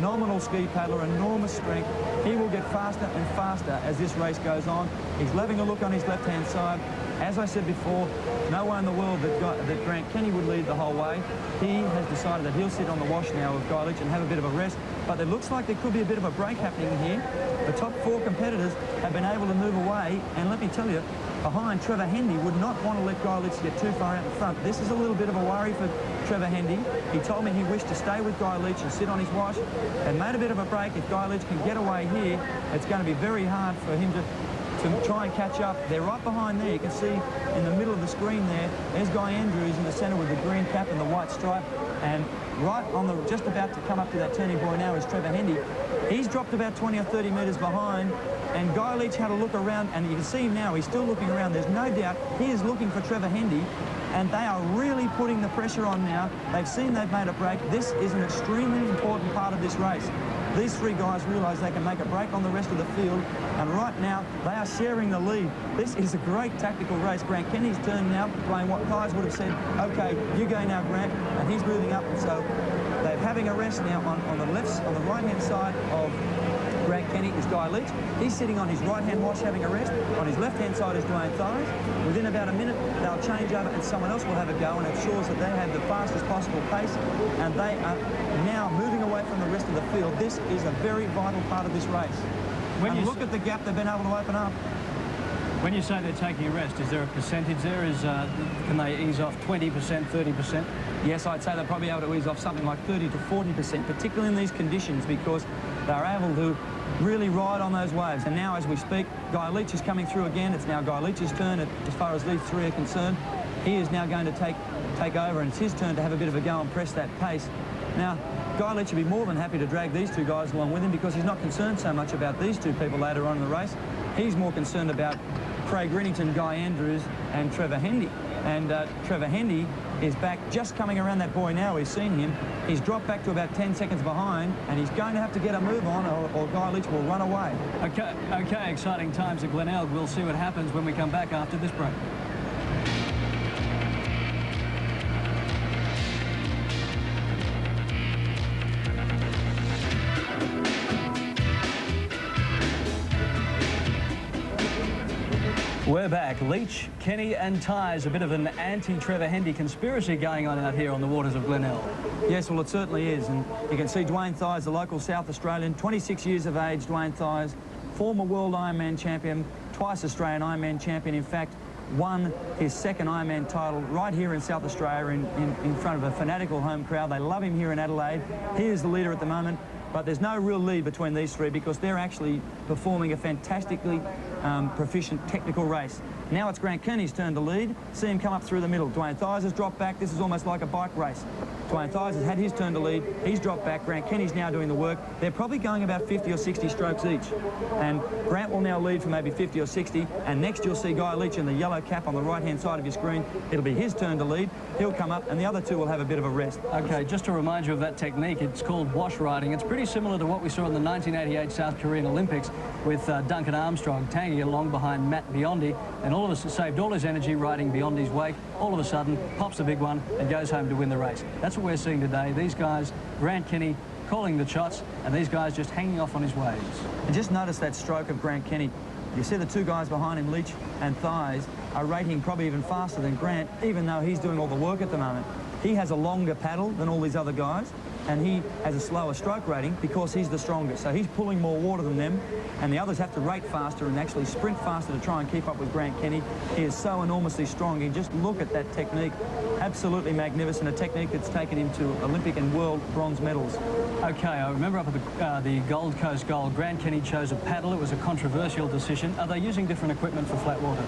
Nominal ski paddler, enormous strength. He will get faster and faster as this race goes on. He's having a look on his left-hand side. As I said before, no one in the world that Grant Kenny would lead the whole way. He has decided that he'll sit on the wash now with Guy Leach and have a bit of a rest. But it looks like there could be a bit of a break happening here. The top 4 competitors have been able to move away, and let me tell you, behind Trevor Hendy would not want to let Guy Leach get too far out in front. This is a little bit of a worry for Trevor Hendy. He told me he wished to stay with Guy Leach and sit on his wash, and made a bit of a break. If Guy Leach can get away here, it's going to be very hard for him to try and catch up. They're right behind there. You can see in the middle of the screen there's Guy Andrews in the centre with the green cap and the white stripe, and right on the, just about to come up to that turning point now is Trevor Hendy. He's dropped about 20 or 30 metres behind, and Guy Leach had a look around, and you can see him now, he's still looking around. There's no doubt he is looking for Trevor Hendy, and they are really putting the pressure on now. They've seen they've made a break. This is an extremely important part of this race. These 3 guys realise they can make a break on the rest of the field, and right now they are sharing the lead. This is a great tactical race. Grant Kenny's turn now, playing what Thies would have said, okay, you go now, Grant, and he's moving up, and so they're having a rest now on the right-hand side of Grant Kenny is Guy Leach. He's sitting on his right-hand wash having a rest. On his left-hand side is Dwayne Thies. Within about a minute, they'll change over and someone else will have a go, and it ensures that they have the fastest possible pace, and they are now moving away from the rest of the field. This is a very vital part of this race. When you look at the gap they've been able to open up. When you say they're taking a rest, is there a percentage there? Can they ease off 20%, 30%? Yes, I'd say they'll probably be able to ease off something like 30 to 40%, particularly in these conditions, because they're able to really ride on those waves. And now, as we speak, Guy Leach is coming through again. It's now Guy Leach's turn as far as these 3 are concerned. He is now going to take over, and it's his turn to have a bit of a go and press that pace. Now, Guy Leach would be more than happy to drag these 2 guys along with him, because he's not concerned so much about these 2 people later on in the race. He's more concerned about Craig Riddington, Guy Andrews and Trevor Hendy. And Trevor Hendy is back, just coming around that buoy now. We've seen him. He's dropped back to about 10 seconds behind, and he's going to have to get a move on, or Guy Leach will run away. Okay, exciting times at Glenelg. We'll see what happens when we come back after this break. We're back. Leach, Kenny and Thies, a bit of an anti-Trevor Hendy conspiracy going on out here on the waters of Glenelg. Yes, well, it certainly is. And you can see Dwayne Thies, the local South Australian, 26 years of age, Dwayne Thies, former world Ironman champion, twice Australian Ironman champion. In fact, won his 2nd Ironman title right here in South Australia in front of a fanatical home crowd. They love him here in Adelaide. He is the leader at the moment. But there's no real lead between these 3, because they're actually performing a fantastically proficient technical race. Now it's Grant Kenny's turn to lead. See him come up through the middle. Dwayne Thies has dropped back. This is almost like a bike race. Dwayne Thies has had his turn to lead. He's dropped back. Grant Kenny's now doing the work. They're probably going about 50 or 60 strokes each. And Grant will now lead for maybe 50 or 60. And next you'll see Guy Leach in the yellow cap on the right-hand side of your screen. It'll be his turn to lead. He'll come up, and the other two will have a bit of a rest. Okay, just to remind you of that technique, it's called wash riding. It's pretty similar to what we saw in the 1988 South Korean Olympics with Duncan Armstrong tagging along behind Matt Biondi, and all of us saved all his energy riding Biondi's wake. All of a sudden, pops the big one and goes home to win the race. That's what we're seeing today. These guys, Grant Kenny, calling the shots, and these guys just hanging off on his waves. And just notice that stroke of Grant Kenny. You see the two guys behind him, Leach and Thies, are rating probably even faster than Grant, even though he's doing all the work at the moment. He has a longer paddle than all these other guys, and he has a slower stroke rating because he's the strongest. So he's pulling more water than them, and the others have to rate faster and actually sprint faster to try and keep up with Grant Kenny. He is so enormously strong. You just look at that technique. Absolutely magnificent, a technique that's taken him to Olympic and world bronze medals. Okay, I remember up at the Gold Coast Gold, Grant Kenny chose a paddle. It was a controversial decision. Are they using different equipment for flat water?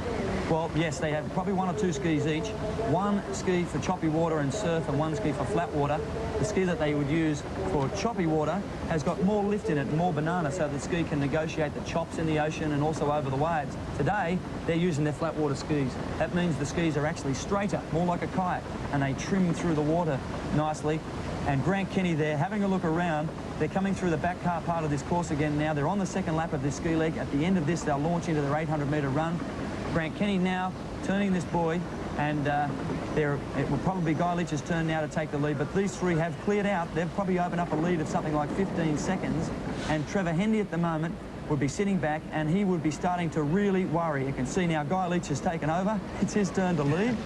Well, yes, they have probably one or two skis each. One ski for choppy water and surf, and one ski for flat water. The ski that they would use for choppy water has got more lift in it, more banana, so the ski can negotiate the chops in the ocean and also over the waves. Today, they're using their flat water skis. That means the skis are actually straighter, more like a kayak, and they trim through the water nicely. And Grant Kenny there, having a look around, they're coming through the back car part of this course again now. They're on the second lap of this ski leg. At the end of this, they'll launch into their 800-metre run. Grant Kenny now turning this buoy, and it will probably be Guy Leach's turn now to take the lead, but these three have cleared out. They've probably opened up a lead of something like 15 seconds, and Trevor Hendy at the moment would be sitting back, and he would be starting to really worry. You can see now Guy Leach has taken over. It's his turn to lead,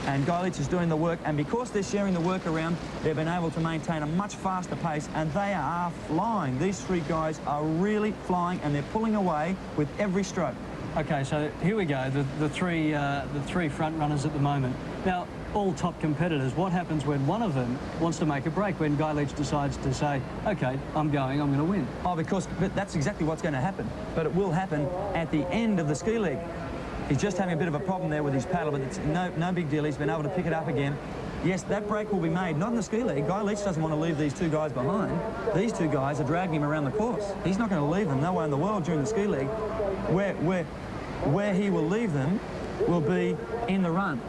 and Guy Leach is doing the work, and because they're sharing the work around, they've been able to maintain a much faster pace, and they are flying. These three guys are really flying, and they're pulling away with every stroke. Okay, so here we go, the three front runners at the moment. Now, all top competitors, what happens when one of them wants to make a break, when Guy Leach decides to say, okay, I'm going to win? Oh, but that's exactly what's going to happen. But it will happen at the end of the ski leg. He's just having a bit of a problem there with his paddle, but it's no big deal. He's been able to pick it up again. Yes, that break will be made, not in the ski leg. Guy Leach doesn't want to leave these two guys behind. These two guys are dragging him around the course. He's not going to leave them nowhere in the world during the ski leg. Where he will leave them will be in the run.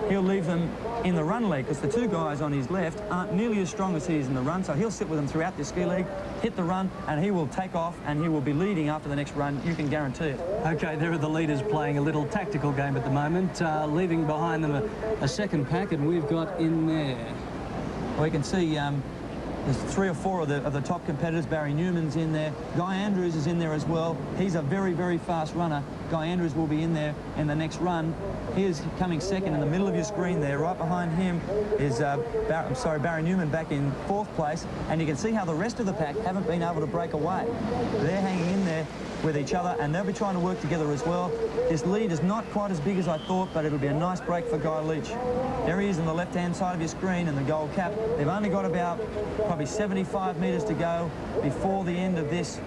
He'll leave them in the run leg because the two guys on his left aren't nearly as strong as he is in the run, so he'll sit with them throughout this ski leg, hit the run, and he will take off, and he will be leading after the next run. You can guarantee it. Okay, there are the leaders playing a little tactical game at the moment, leaving behind them a second pack, and we've got in there. Well, you can see there's three or four of the top competitors. Barry Newman's in there. Guy Andrews is in there as well. He's a very, very fast runner. Guy Andrews will be in there in the next run. He is coming second in the middle of your screen there. Right behind him is Barry Newman back in fourth place. And you can see how the rest of the pack haven't been able to break away. They're hanging in there with each other, and they'll be trying to work together as well. This lead is not quite as big as I thought, but it'll be a nice break for Guy Leach. There he is on the left-hand side of your screen in the gold cap. They've only got about probably 75 metres to go before the end of this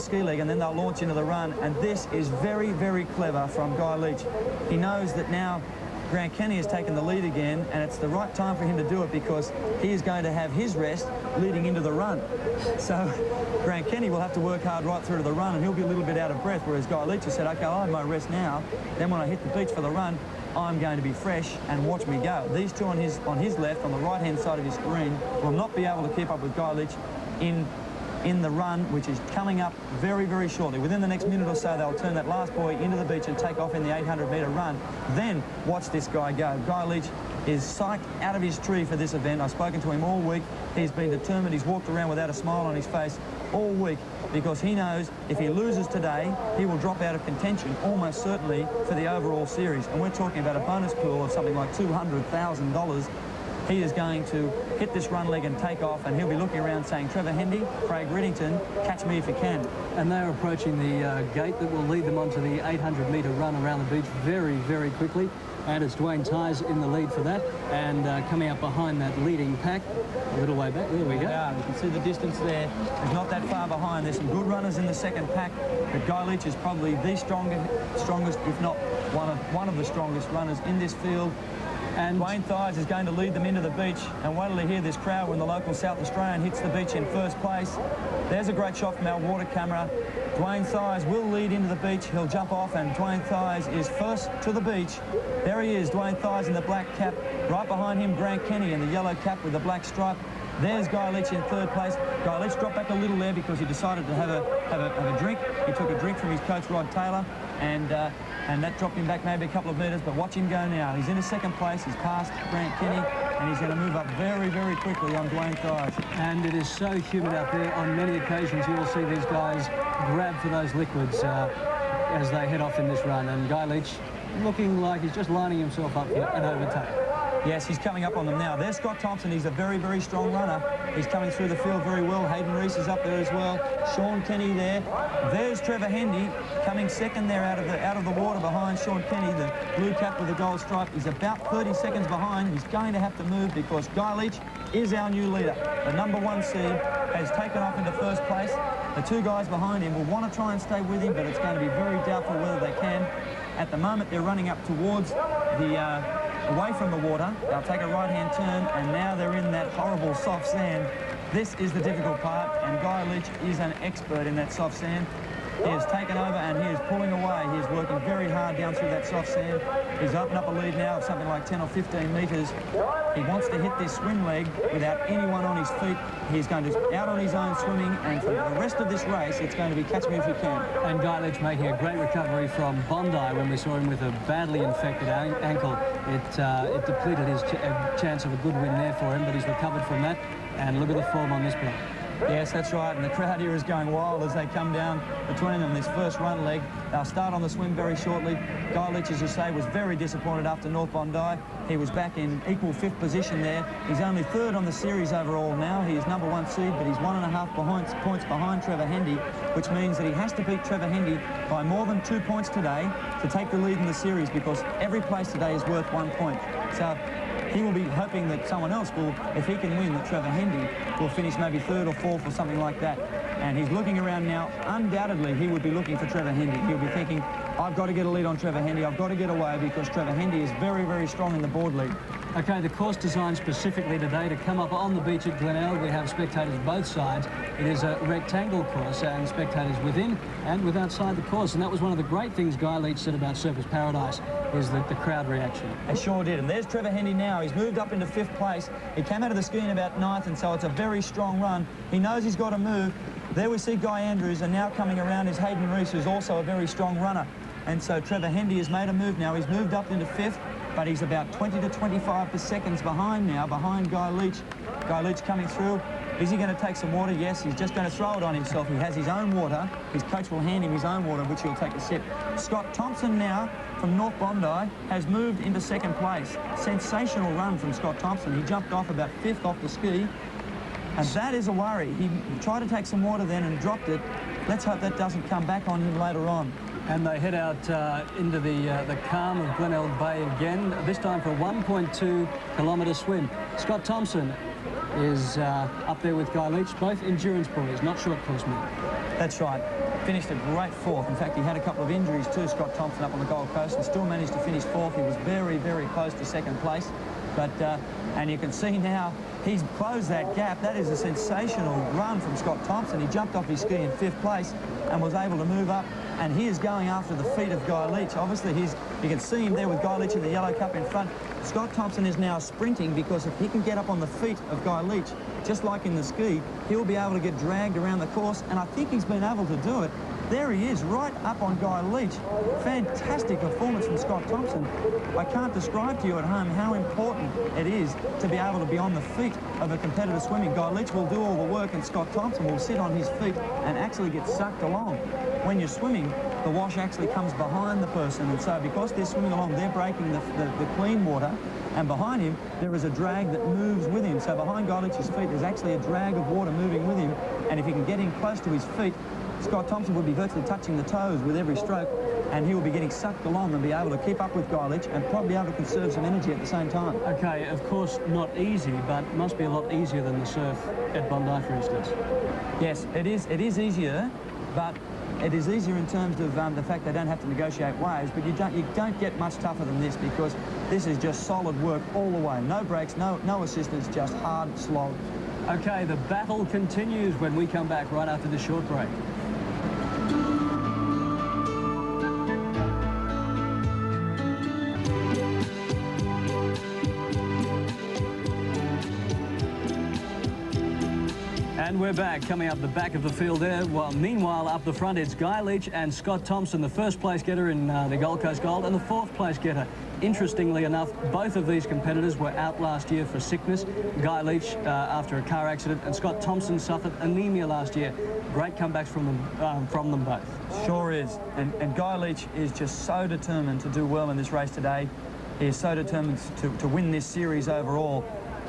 ski leg, and then they'll launch into the run. And this is very, very clever from Guy Leach. He knows that now Grant Kenny has taken the lead again, and it's the right time for him to do it because he is going to have his rest leading into the run. So Grant Kenny will have to work hard right through to the run, and he'll be a little bit out of breath, whereas Guy Leach has said, okay, I'll have my rest now. Then when I hit the beach for the run, I'm going to be fresh, and watch me go. These two on his left, on the right-hand side of your screen, will not be able to keep up with Guy Leach in the run, which is coming up very, very shortly. Within the next minute or so, they'll turn that last buoy into the beach and take off in the 800-metre run. Then watch this guy go. Guy Leach is psyched out of his tree for this event. I've spoken to him all week. He's been determined. He's walked around without a smile on his face all week because he knows if he loses today, he will drop out of contention almost certainly for the overall series. And we're talking about a bonus pool of something like $200,000. He is going to hit this run leg and take off, and he'll be looking around saying, Trevor Hendy, Craig Riddington, catch me if you can. And they're approaching the gate that will lead them onto the 800-metre run around the beach very, very quickly. And it's Dwayne Thies in the lead for that, and coming up behind that leading pack, a little way back. There we go. Yeah, you can see the distance there. It's not that far behind. There's some good runners in the second pack, but Guy Leach is probably the strongest, if not one of the strongest runners in this field. And Dwayne Thies is going to lead them into the beach, and wait till you hear this crowd when the local South Australian hits the beach in first place. There's a great shot from our water camera. Dwayne Thies will lead into the beach. He'll jump off, and Dwayne Thies is first to the beach. There he is, Dwayne Thies in the black cap. Right behind him, Grant Kenny in the yellow cap with the black stripe. There's Guy Leach in third place. Guy Leach dropped back a little there because he decided to have a drink. He took a drink from his coach, Rod Taylor, and that dropped him back maybe a couple of metres, but watch him go now. He's into second place. He's past Grant Kenny, and he's going to move up very, very quickly on Dwayne Thies. And it is so humid out there. On many occasions, you will see these guys grab for those liquids as they head off in this run. And Guy Leach looking like he's just lining himself up for an overtake. Yes, he's coming up on them now. There's Scott Thompson. He's a very, very strong runner. He's coming through the field very well. Hayden Reese is up there as well. Sean Kenny there. There's Trevor Hendy coming second there out of the water behind Sean Kenny, the blue cap with the gold stripe. He's about 30 seconds behind. He's going to have to move because Guy Leach is our new leader. The #1 seed has taken off into first place. The two guys behind him will want to try and stay with him, but it's going to be very doubtful whether they can. At the moment, they're running up towards the away from the water. They'll take a right-hand turn, and now they're in that horrible soft sand. This is the difficult part, and Guy Leach is an expert in that soft sand. He has taken over, and he is pulling away. He is working very hard down through that soft sand. He's opened up a lead now of something like 10 or 15 metres. He wants to hit this swim leg without anyone on his feet. He's going to out on his own swimming, and for the rest of this race, it's going to be catch me if you can. And Guy Leach making a great recovery from Bondi when we saw him with a badly infected ankle. It depleted his chance of a good win there for him, but he's recovered from that. And look at the form on this bloke. Yes, that's right, and the crowd here is going wild as they come down between them this first run leg. They'll start on the swim very shortly. Guy Leach, as you say, was very disappointed after North Bondi. He was back in equal 5th position there. He's only 3rd on the series overall now. He is #1 seed, but he's 1.5 points behind Trevor Hendy, which means that he has to beat Trevor Hendy by more than 2 points today to take the lead in the series, because every place today is worth 1 point. So he will be hoping that someone else will, if he can win, that Trevor Hendy will finish maybe 3rd or 4th or something like that. And he's looking around now. Undoubtedly, he would be looking for Trevor Hendy. He'll be thinking, I've got to get a lead on Trevor Hendy. I've got to get away, because Trevor Hendy is very, very strong in the board lead. Okay, the course designed specifically today to come up on the beach at Glenelg. We have spectators both sides. It is a rectangle course, and spectators within and with outside the course. And that was one of the great things Guy Leach said about Surfers Paradise, is the crowd reaction. It sure did. And there's Trevor Hendy now. He's moved up into 5th place. He came out of the ski in about 9th, and so it's a very strong run. He knows he's got to move. There we see Guy Andrews, and now coming around is Hayden Reese, who's also a very strong runner. And so Trevor Hendy has made a move now. He's moved up into 5th, but he's about 20 to 25 seconds behind now, behind Guy Leach. Guy Leach coming through. Is he going to take some water? Yes, he's just going to throw it on himself. He has his own water. His coach will hand him his own water, which he'll take a sip. Scott Thompson now from North Bondi has moved into 2nd place. Sensational run from Scott Thompson. He jumped off about 5th off the ski, and that is a worry. He tried to take some water then and dropped it. Let's hope that doesn't come back on him later on. And they head out into the calm of Glenelg Bay again, this time for a 1.2-kilometre swim. Scott Thompson is up there with Guy Leach, both endurance boys, not short course men. That's right. Finished a great 4th. In fact, he had a couple of injuries too, Scott Thompson, up on the Gold Coast, and still managed to finish 4th. He was very, very close to 2nd place. But, and you can see now, he's closed that gap. That is a sensational run from Scott Thompson. He jumped off his ski in 5th place and was able to move up. And he is going after the feet of Guy Leach. Obviously, you can see him there with Guy Leach in the yellow cup in front. Scott Thompson is now sprinting, because if he can get up on the feet of Guy Leach, just like in the ski, he'll be able to get dragged around the course, and I think he's been able to do it. There he is, right up on Guy Leach. Fantastic performance from Scott Thompson. I can't describe to you at home how important it is to be able to be on the feet of a competitor swimming. Guy Leach will do all the work, and Scott Thompson will sit on his feet and actually get sucked along. When you're swimming, the wash actually comes behind the person, and so because they're swimming along, they're breaking the clean water, and behind him there is a drag that moves with him. So behind Guy Leach's feet there's actually a drag of water moving with him, and if he can get in close to his feet, Scott Thompson would be virtually touching the toes with every stroke, and he will be getting sucked along and be able to keep up with Guy Leach and probably be able to conserve some energy at the same time. Okay, of course not easy, but must be a lot easier than the surf at Bondi, for instance. Yes, it is easier, but it is easier in terms of the fact they don't have to negotiate waves, but you don't get much tougher than this, because this is just solid work all the way. No breaks, no assistance, just hard slog. Okay, the battle continues when we come back right after this short break. And we're back, coming up the back of the field there. Well, meanwhile, up the front, it's Guy Leach and Scott Thompson, the first place getter in the Gold Coast Gold, and the fourth place getter. Interestingly enough, both of these competitors were out last year for sickness. Guy Leach after a car accident, and Scott Thompson suffered anemia last year. Great comebacks from them both. Sure is. And Guy Leach is just so determined to do well in this race today. He is so determined to win this series overall.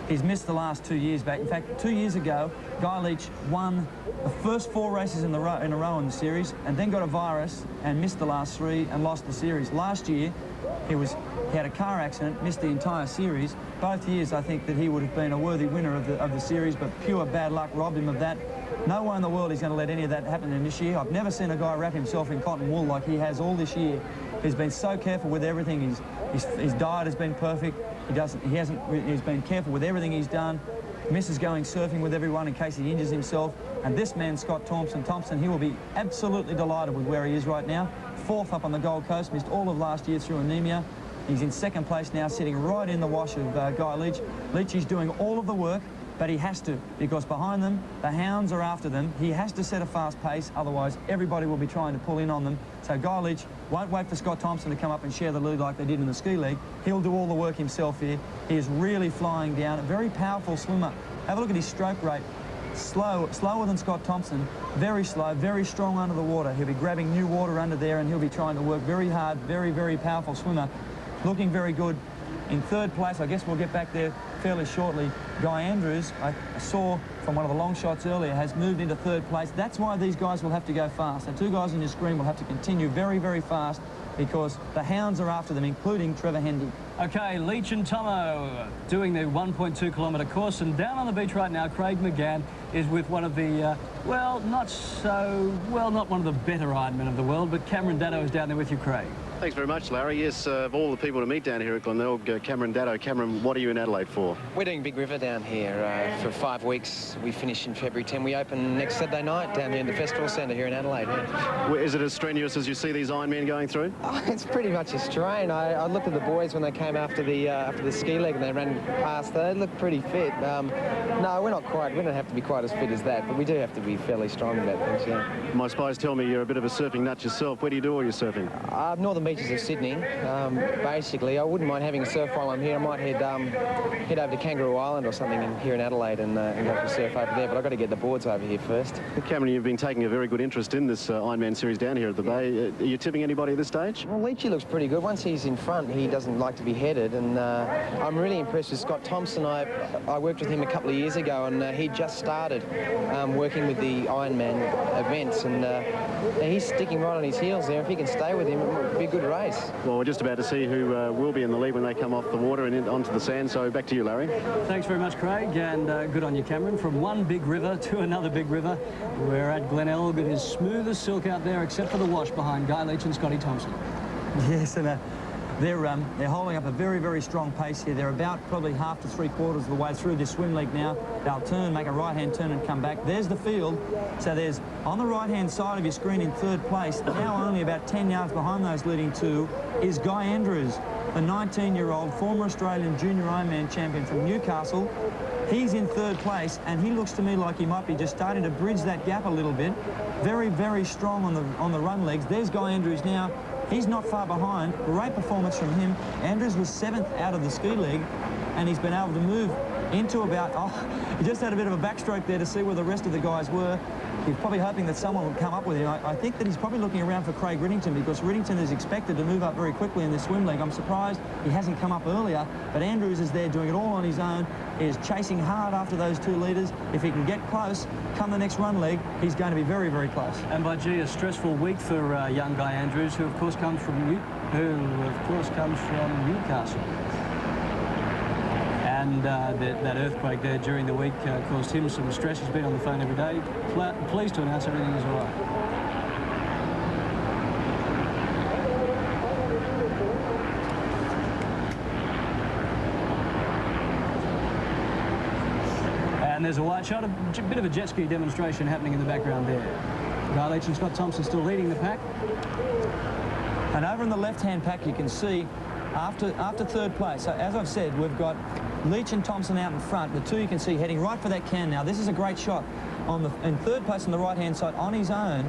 He's missed the last 2 years back. In fact, 2 years ago, Guy Leach won the first 4 races in a row in the series, and then got a virus and missed the last 3 and lost the series. Last year, he had a car accident, missed the entire series. Both years, I think that he would have been a worthy winner of the series, but pure bad luck robbed him of that. No one in the world is going to let any of that happen in this year. I've never seen a guy wrap himself in cotton wool like he has all this year. He's been so careful with everything. His diet has been perfect. He's been careful with everything he's done. Misses going surfing with everyone in case he injures himself. And this man, Scott Thompson, he will be absolutely delighted with where he is right now. 4th up on the Gold Coast, missed all of last year through anemia. He's in 2nd place now, sitting right in the wash of Guy Leach. Leach is doing all of the work, but he has to, because behind them, the hounds are after them. He has to set a fast pace, otherwise everybody will be trying to pull in on them. So Guy Leach won't wait for Scott Thompson to come up and share the lead like they did in the ski league. He'll do all the work himself here. He is really flying down, a very powerful swimmer. Have a look at his stroke rate. Slower than Scott Thompson, very slow, very strong under the water. He'll be grabbing new water under there, and he'll be trying to work very hard, very, very powerful swimmer. Looking very good. In 3rd place, I guess we'll get back there fairly shortly. Guy Andrews, I saw from one of the long shots earlier, has moved into 3rd place. That's why these guys will have to go fast. The 2 guys on your screen will have to continue very, very fast, because the hounds are after them, including Trevor Hendy. Okay, Leach and Tomo doing the 1.2 kilometre course, and down on the beach right now, Craig McGann is with one of the, not one of the better Ironmen of the world, but Cameron Datto is down there with you, Craig. Thanks very much, Larry. Yes, of all the people to meet down here at Glenelg, Cameron Datto. Cameron, what are you in Adelaide for? We're doing Big River down here for 5 weeks. We finish in February 10. We open next Saturday night down here in the Festival Centre here in Adelaide. Yeah. Is it as strenuous as you see these Ironmen going through? Oh, it's pretty much a strain. I looked at the boys when they came after the ski leg and they ran past. They looked pretty fit. No, we're not quite. We don't have to be quite as fit as that, but we do have to be fairly strong about things. Yeah. My spies tell me you're a bit of a surfing nut yourself. Where do you do all your surfing? Northern beaches of Sydney. Basically, I wouldn't mind having a surf while I'm here. I might head over to Kangaroo Island or something here in Adelaide and go for a surf over there, but I've got to get the boards over here first. Cameron, you've been taking a very good interest in this Ironman series down here at the Bay. Are you tipping anybody at this stage? Well, Leachy looks pretty good. Once he's in front, he doesn't like to be headed, and I'm really impressed with Scott Thompson. I worked with him a couple of years ago, and he just started working with the Ironman events, and he's sticking right on his heels there. If he can stay with him, it'll be a good race. Well, we're just about to see who will be in the lead when they come off the water and onto the sand, so back to you, Larry. Thanks very much, Craig, and good on you, Cameron. From one big river to another big river, we're at Glenelg. It is smooth as silk out there, except for the wash behind Guy Leach and Scotty Thompson. Yes, and they're holding up a very, very strong pace here. They're about probably half to 3/4 of the way through this swim league now. They'll turn, make a right-hand turn and come back. There's the field. So there's, on the right-hand side of your screen in 3rd place, now only about 10 yards behind those leading 2, is Guy Andrews, the 19-year-old former Australian junior Ironman champion from Newcastle. He's in 3rd place, and he looks to me like he might be just starting to bridge that gap a little bit. Very, very strong on the run legs. There's Guy Andrews now. He's not far behind. Great performance from him. Andrews was 7th out of the ski league, and he's been able to move into about, he just had a bit of a backstroke there to see where the rest of the guys were. He's probably hoping that someone would come up with him. I think that he's probably looking around for Craig Riddington, because Riddington is expected to move up very quickly in this swim league. I'm surprised he hasn't come up earlier, but Andrews is there doing it all on his own. He is chasing hard after those 2 leaders. If he can get close, come the next run leg, he's going to be very, very close. And by gee, a stressful week for young Guy Andrews, who of course comes from Newcastle. And that earthquake there during the week caused him some stress. He's been on the phone every day. Pleased to announce everything is all right. And there's a wide shot, a bit of a jet ski demonstration happening in the background there. Guy Leach and Scott Thompson still leading the pack. And over in the left-hand pack, you can see after third place. So as I've said, we've got Leach and Thompson out in front. The two you can see heading right for that can now. This is a great shot. In third place on the right-hand side on his own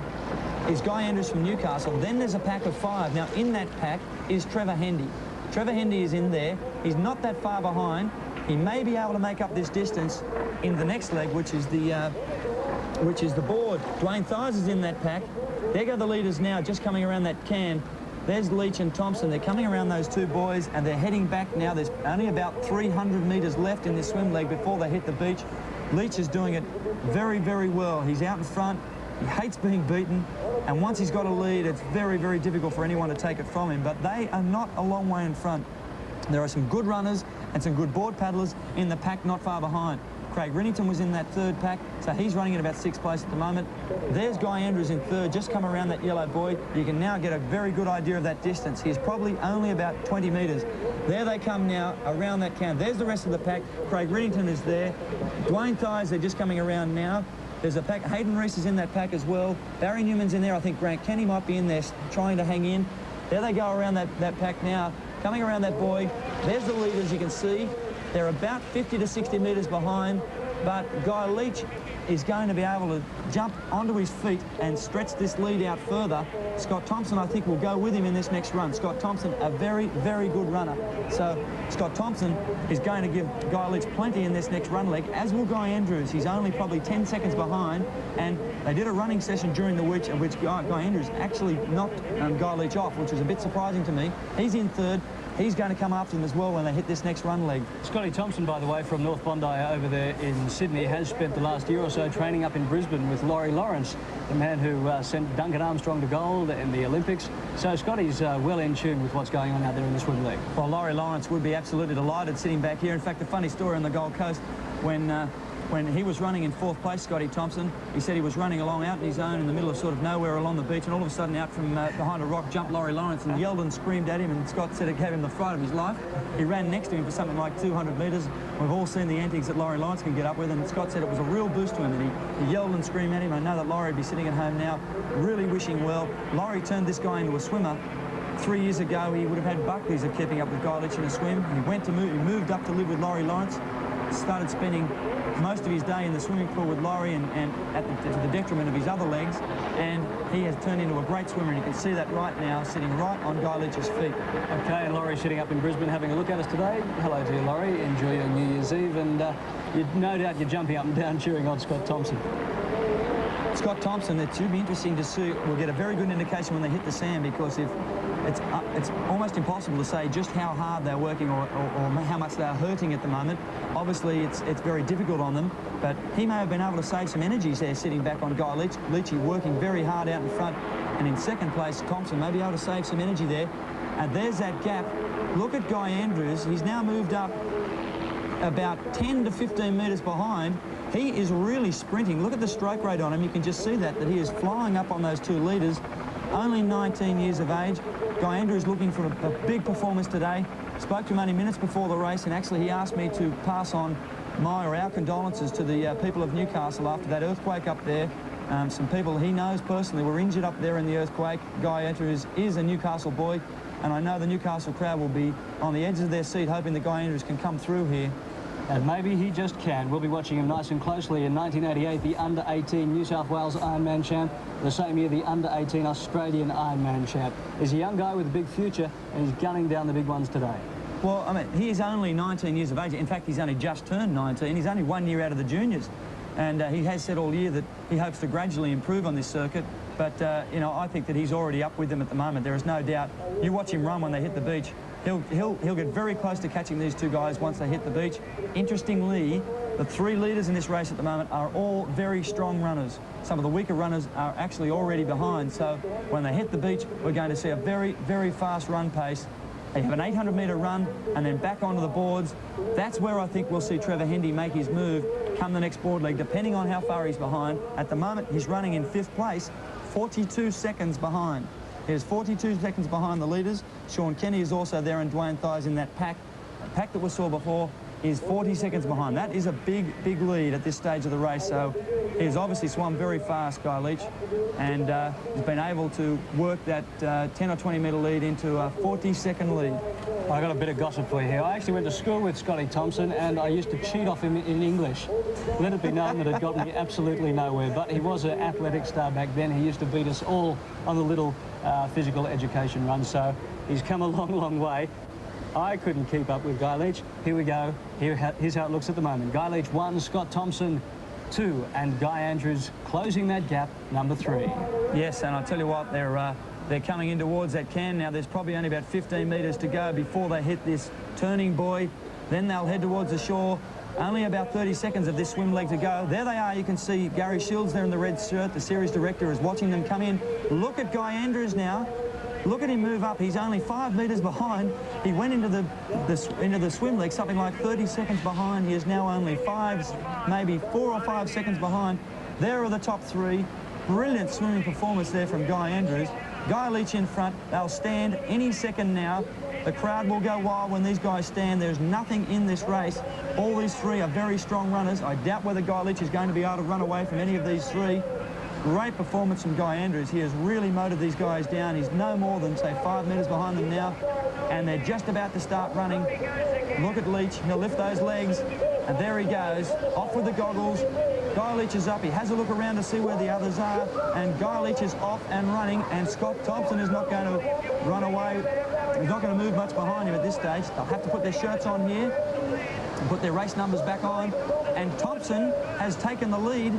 is Guy Andrews from Newcastle. Then there's a pack of 5. Now in that pack is Trevor Hendy. Trevor Hendy is in there. He's not that far behind. He may be able to make up this distance in the next leg, which is the board. Dwayne Thies is in that pack. There go the leaders now, just coming around that can. There's Leach and Thompson. They're coming around those two boys, and they're heading back now. There's only about 300 metres left in this swim leg before they hit the beach. Leach is doing it very, very well. He's out in front. He hates being beaten, and once he's got a lead, it's very, very difficult for anyone to take it from him. But they are not a long way in front. There are some good runners and some good board paddlers in the pack not far behind. Craig Riddington was in that third pack, so he's running in about 6th place at the moment. There's Guy Andrews in third, just come around that yellow buoy. You can now get a very good idea of that distance. He's probably only about 20 metres. There they come now around that can. There's the rest of the pack. Craig Riddington is there. Dwayne Thies, they're just coming around now. There's a pack. Hayden Reese is in that pack as well. Barry Newman's in there. I think Grant Kenny might be in there trying to hang in. There they go around that pack now. Coming around that buoy. There's the leaders you can see. They're about 50 to 60 metres behind, but Guy Leach is going to be able to jump onto his feet and stretch this lead out further. Scott Thompson, I think, will go with him in this next run. Scott Thompson, a very, very good runner. So Scott Thompson is going to give Guy Leach plenty in this next run leg, as will Guy Andrews. He's only probably 10 seconds behind, and they did a running session during the week in which Guy Andrews actually knocked Guy Leach off, which was a bit surprising to me. He's in third. He's going to come after them as well when they hit this next run leg. Scotty Thompson, by the way, from North Bondi over there in Sydney, has spent the last year or so training up in Brisbane with Laurie Lawrence, the man who sent Duncan Armstrong to gold in the Olympics. So Scotty's well in tune with what's going on out there in the swim leg. Well, Laurie Lawrence would be absolutely delighted sitting back here. In fact, a funny story on the Gold Coast, when he was running in 4th place, Scotty Thompson, he said he was running along out in his own in the middle of sort of nowhere along the beach, and all of a sudden out from behind a rock jumped Laurie Lawrence and yelled and screamed at him, and Scott said it gave him the fright of his life. He ran next to him for something like 200 metres. We've all seen the antics that Laurie Lawrence can get up with, and Scott said it was a real boost to him, and he yelled and screamed at him. I know that Laurie would be sitting at home now really wishing well. Laurie turned this guy into a swimmer. 3 years ago, he would have had Buckley's of keeping up with Guy Leach in a swim. He moved up to live with Laurie Lawrence, started spending most of his day in the swimming pool with Laurie and to the detriment of his other legs, and he has turned into a great swimmer, and you can see that right now, sitting right on Guy Leach's feet. Okay, and Laurie's sitting up in Brisbane having a look at us today. Hello to you, Laurie. Enjoy your New Year's Eve, and no doubt you're jumping up and down cheering on Scott Thompson. Scott Thompson, it should be interesting to see. We'll get a very good indication when they hit the sand, because if it's almost impossible to say just how hard they're working or how much they're hurting at the moment. Obviously, it's very difficult on them, but he may have been able to save some energies there sitting back on Guy Leach. Leachy working very hard out in front, and in 2nd place, Thompson may be able to save some energy there. And there's that gap. Look at Guy Andrews. He's now moved up about 10 to 15 metres behind. He is really sprinting. Look at the stroke rate on him. You can just see that he is flying up on those two leaders. Only 19 years of age. Guy Andrews looking for a big performance today. Spoke to him only minutes before the race, and actually he asked me to pass on our condolences to the people of Newcastle after that earthquake up there. Some people he knows personally were injured up there in the earthquake. Guy Andrews is a Newcastle boy, and I know the Newcastle crowd will be on the edge of their seat hoping that Guy Andrews can come through here. And maybe he just can. We'll be watching him nice and closely. In 1988, the under-18 New South Wales Ironman champ. The same year, the under-18 Australian Ironman champ. He's a young guy with a big future, and he's gunning down the big ones today. Well, I mean, he is only 19 years of age. In fact, he's only just turned 19. He's only 1 year out of the juniors. And he has said all year that he hopes to gradually improve on this circuit. But, you know, I think that he's already up with them at the moment. There is no doubt. You watch him run when they hit the beach. He'll get very close to catching these two guys once they hit the beach. Interestingly, the 3 leaders in this race at the moment are all very strong runners. Some of the weaker runners are actually already behind. So when they hit the beach, we're going to see a very, very fast run pace. They have an 800-metre run and then back onto the boards. That's where I think we'll see Trevor Hendy make his move come the next board leg, depending on how far he's behind. At the moment, he's running in 5th place, 42 seconds behind. He's 42 seconds behind the leaders. Sean Kenny is also there, and Dwayne Thies in that pack. A pack that we saw before. is 40 seconds behind. That is a big, big lead at this stage of the race. So he's obviously swum very fast, Guy Leach, and has been able to work that 10 or 20 metre lead into a 40-second lead. I got a bit of gossip for you here. I actually went to school with Scotty Thompson, and I used to cheat off him in English. Let it be known that it got me absolutely nowhere. But he was an athletic star back then. He used to beat us all on the little physical education run. So he's come a long, long way. I couldn't keep up with Guy Leach. Here we go. Here's how it looks at the moment. Guy Leach 1, Scott Thompson 2, and Guy Andrews closing that gap, number 3. Yes, and I'll tell you what, they're coming in towards that can now. There's probably only about 15 metres to go before they hit this turning buoy. Then they'll head towards the shore. Only about 30 seconds of this swim leg to go. There they are. You can see Gary Shields there in the red shirt. The series director is watching them come in. Look at Guy Andrews now. Look at him move up. He's only 5 metres behind. He went into the swim leg something like 30 seconds behind. He is now only maybe 4 or 5 seconds behind. There are the top 3. Brilliant swimming performance there from Guy Andrews. Guy Leach in front. They'll stand any second now. The crowd will go wild when these guys stand. There's nothing in this race. All these 3 are very strong runners. I doubt whether Guy Leach is going to be able to run away from any of these 3. Great performance from Guy Andrews. He has really motored these guys down. He's no more than, say, 5 metres behind them now, and they're just about to start running. Look at Leach. He'll lift those legs, and there he goes, off with the goggles. Guy Leach is up. He has a look around to see where the others are, and Guy Leach is off and running, and Scott Thompson is not going to run away. He's not going to move much behind him at this stage. They'll have to put their shirts on here and put their race numbers back on, and Thompson has taken the lead.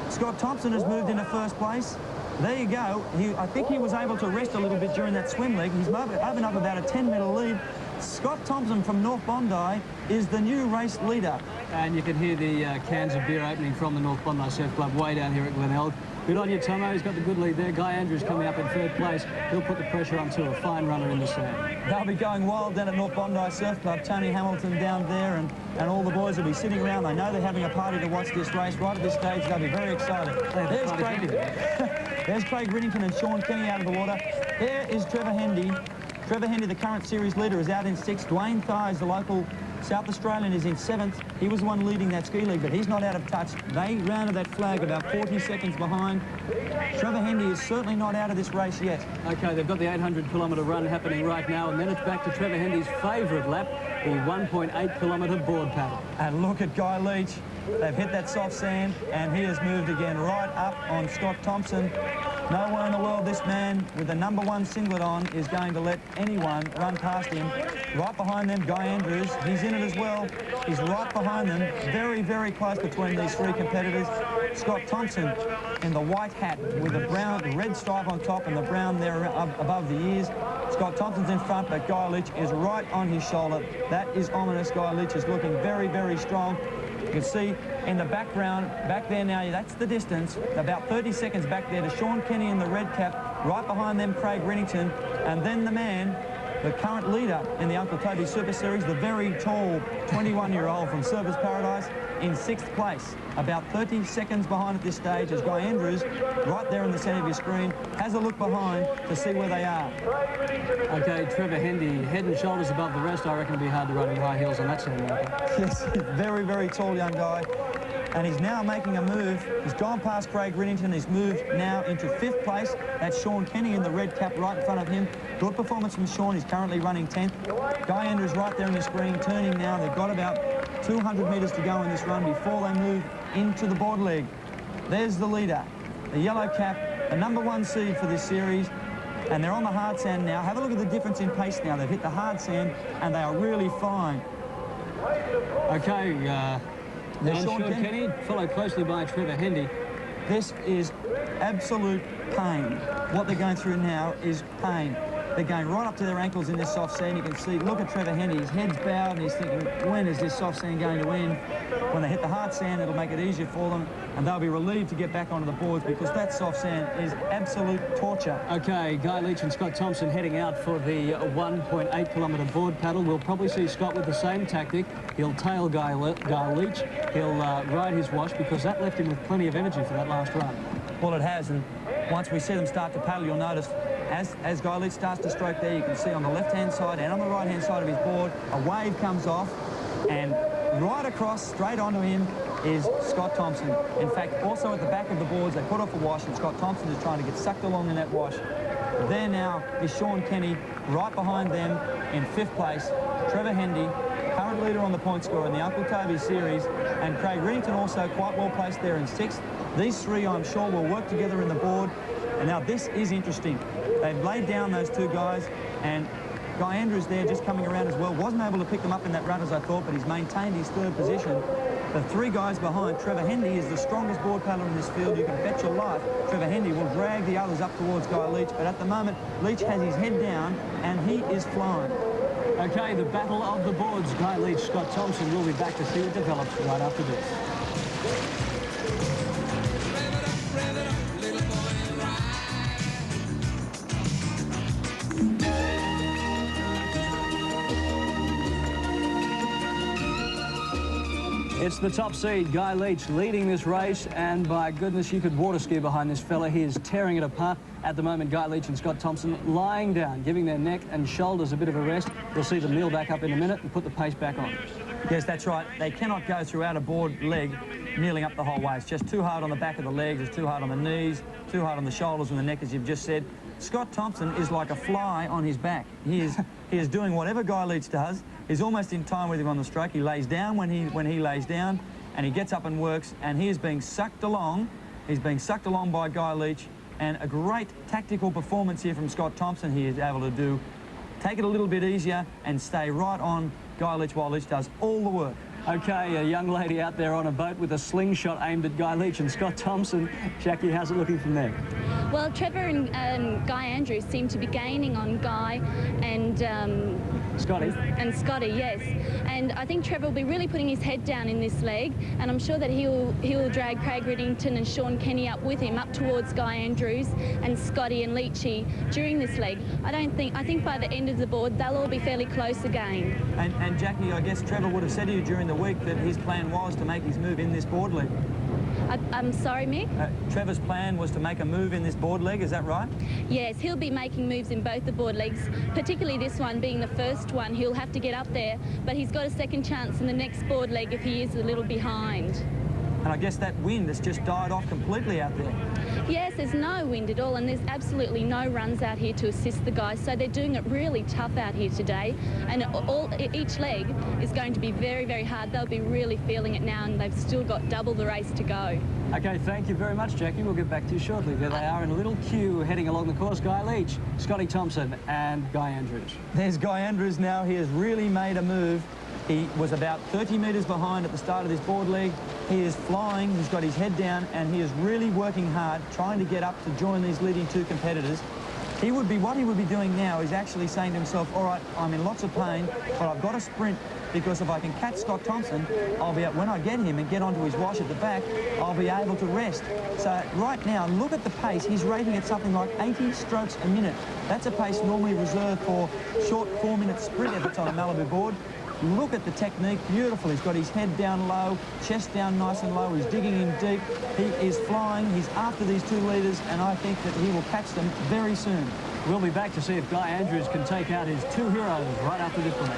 Scott Thompson has moved into first place. There you go. I think he was able to rest a little bit during that swim leg. He's opened up about a 10-metre lead. Scott Thompson from North Bondi is the new race leader. And you can hear the cans of beer opening from the North Bondi Surf Club way down here at Glenelg. Good on you, Tomo. He's got the good lead there. Guy Andrews coming up in 3rd place. He'll put the pressure onto a fine runner in the sand. They'll be going wild down at North Bondi Surf Club. Tony Hamilton down there, and all the boys will be sitting around. They know they're having a party to watch this race. Right at this stage, they'll be very excited. There's Craig Riddington and Sean Kenny out of the water. There is Trevor Hendy. Trevor Hendy, the current series leader, is out in 6th. Dwayne Thies, the local South Australian, is in 7th. He was the one leading that ski league, but he's not out of touch. They rounded that flag about 40 seconds behind. Trevor Hendy is certainly not out of this race yet. OK, they've got the 800-kilometre run happening right now, and then it's back to Trevor Hendy's favourite lap, the 1.8-kilometre board paddle. And look at Guy Leach. They've hit that soft sand, and he has moved again right up on Scott Thompson. Nowhere in the world this man with the #1 singlet on is going to let anyone run past him. Right behind them, Guy Andrews. He's in it as well. He's right behind them. Very, very close between these 3 competitors. Scott Thompson in the white hat with the red stripe on top and the brown there above the ears. Scott Thompson's in front, but Guy Leach is right on his shoulder. That is ominous. Guy Leach is looking very, very strong. You can see in the background, back there now, that's the distance, about 30 seconds back there to Sean Kenny in the red cap, right behind them Craig Riddington, and then the man, the current leader in the Uncle Toby Super Series, the very tall 21-year-old from Surfers Paradise, in 6th place. About 30 seconds behind at this stage is Guy Andrews, right there in the centre of your screen, has a look behind to see where they are. OK, Trevor Hendy, head and shoulders above the rest. I reckon it'd be hard to run in high heels on that sand. Yes, very, very tall young guy. And he's now making a move. He's gone past Craig Riddington. He's moved now into 5th place. That's Sean Kenny in the red cap right in front of him. Good performance from Sean. He's currently running 10th. Guy Andrews right there in the screen, turning now. They've got about 200 metres to go in this run before they move into the board leg. There's the leader, the yellow cap, the #1 seed for this series. And they're on the hard sand now. Have a look at the difference in pace now. They've hit the hard sand, and they are really fine. OK, Sean Kenny, followed closely by Trevor Hendy. This is absolute pain. What they're going through now is pain. They're going right up to their ankles in this soft sand. You can see, look at Trevor Hendy. His head's bowed, and he's thinking, when is this soft sand going to end? When they hit the hard sand, it'll make it easier for them, and they'll be relieved to get back onto the boards because that soft sand is absolute torture. OK, Guy Leach and Scott Thompson heading out for the 1.8-kilometre board paddle. We'll probably see Scott with the same tactic. He'll tail Guy Leach. He'll ride his wash because that left him with plenty of energy for that last run. Well, it has, and once we see them start to paddle, you'll notice as Guy Leach starts to stroke there, you can see on the left-hand side and on the right-hand side of his board, a wave comes off, and right across, straight onto him, is Scott Thompson. In fact, also at the back of the boards, they put off a wash, and Scott Thompson is trying to get sucked along in that wash. There now is Sean Kenny, right behind them in 5th place. Trevor Hendy, current leader on the point score in the Uncle Toby series, and Craig Riddington also quite well placed there in 6th. These three, I'm sure, will work together in the board. And now this is interesting. They've laid down those two guys, and Guy Andrews there just coming around as well. Wasn't able to pick them up in that run as I thought, but he's maintained his 3rd position. The 3 guys behind, Trevor Hendy is the strongest board paddler in this field. You can bet your life Trevor Hendy will drag the others up towards Guy Leach, but at the moment, Leach has his head down, and he is flying. Okay, the battle of the boards. Guy Leach, Scott Thompson. We'll be back to see it develops right after this. It's the top seed, Guy Leach, leading this race, and by goodness, you could water ski behind this fella. He is tearing it apart. At the moment, Guy Leach and Scott Thompson lying down, giving their neck and shoulders a bit of a rest. You'll see them kneel back up in a minute and put the pace back on. Yes, that's right. They cannot go throughout a board leg kneeling up the whole way. It's just too hard on the back of the legs, it's too hard on the knees, too hard on the shoulders and the neck, as you've just said. Scott Thompson is like a fly on his back. He is doing whatever Guy Leach does. He's almost in time with him on the stroke. He lays down when he lays down, and he gets up and works, and he is being sucked along. He's being sucked along by Guy Leach, and a great tactical performance here from Scott Thompson. He is able to take it a little bit easier and stay right on Guy Leach while Leach does all the work. Okay, a young lady out there on a boat with a slingshot aimed at Guy Leach and Scott Thompson. Jackie, how's it looking from there? Well, Trevor and Guy Andrews seem to be gaining on Guy and Scotty. And Scotty, yes. And I think Trevor will be really putting his head down in this leg, and I'm sure that he'll drag Craig Riddington and Sean Kenny up with him, up towards Guy Andrews and Scotty and Leachy during this leg. I think by the end of the board, they'll all be fairly close again. And Jackie, I guess Trevor would have said to you during the week that his plan was to make his move in this board leg. I'm sorry, Mick? Trevor's plan was to make a move in this board leg, is that right? Yes, he'll be making moves in both the board legs, particularly this one being the first one. He'll have to get up there, but he's got a second chance in the next board leg if he is a little behind. And I guess that wind has just died off completely out there. Yes, there's no wind at all, and there's absolutely no runs out here to assist the guys, so they're doing it really tough out here today, and each leg is going to be very, very hard. They'll be really feeling it now, and they've still got double the race to go. Okay, thank you very much, Jackie. We'll get back to you shortly. There they are in a little queue heading along the course. Guy Leach, Scotty Thompson and Guy Andrews. There's Guy Andrews now. He has really made a move. He was about 30 metres behind at the start of this board leg. He is flying, he's got his head down, and he is really working hard, trying to get up to join these leading 2 competitors. What he would be doing now is actually saying to himself, all right, I'm in lots of pain, but I've got to sprint, because if I can catch Scott Thompson, I'll be able, when I get him and get onto his wash at the back, I'll be able to rest. So right now, look at the pace. He's rating at something like 80 strokes a minute. That's a pace normally reserved for short 4-minute sprint efforts on a Malibu board. Look at the technique, beautiful. He's got his head down low, chest down nice and low. He's digging in deep. He is flying. He's after these 2 leaders, and I think that he will catch them very soon. We'll be back to see if Guy Andrews can take out his 2 heroes right after this break.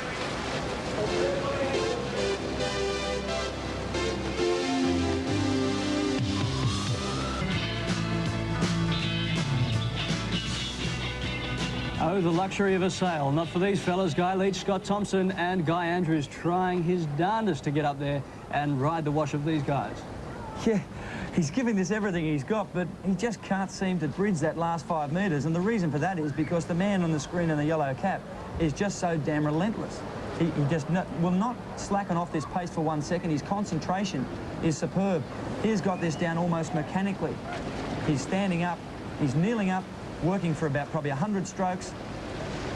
Oh, the luxury of a sail. Not for these fellas. Guy Leach, Scott Thompson and Guy Andrews trying his darndest to get up there and ride the wash of these guys. Yeah, he's giving this everything he's got, but he just can't seem to bridge that last 5 metres. And the reason for that is because the man on the screen in the yellow cap is just so damn relentless. He just will not slacken off this pace for 1 second. His concentration is superb. He's got this down almost mechanically. He's standing up, he's kneeling up, working for about probably 100 strokes,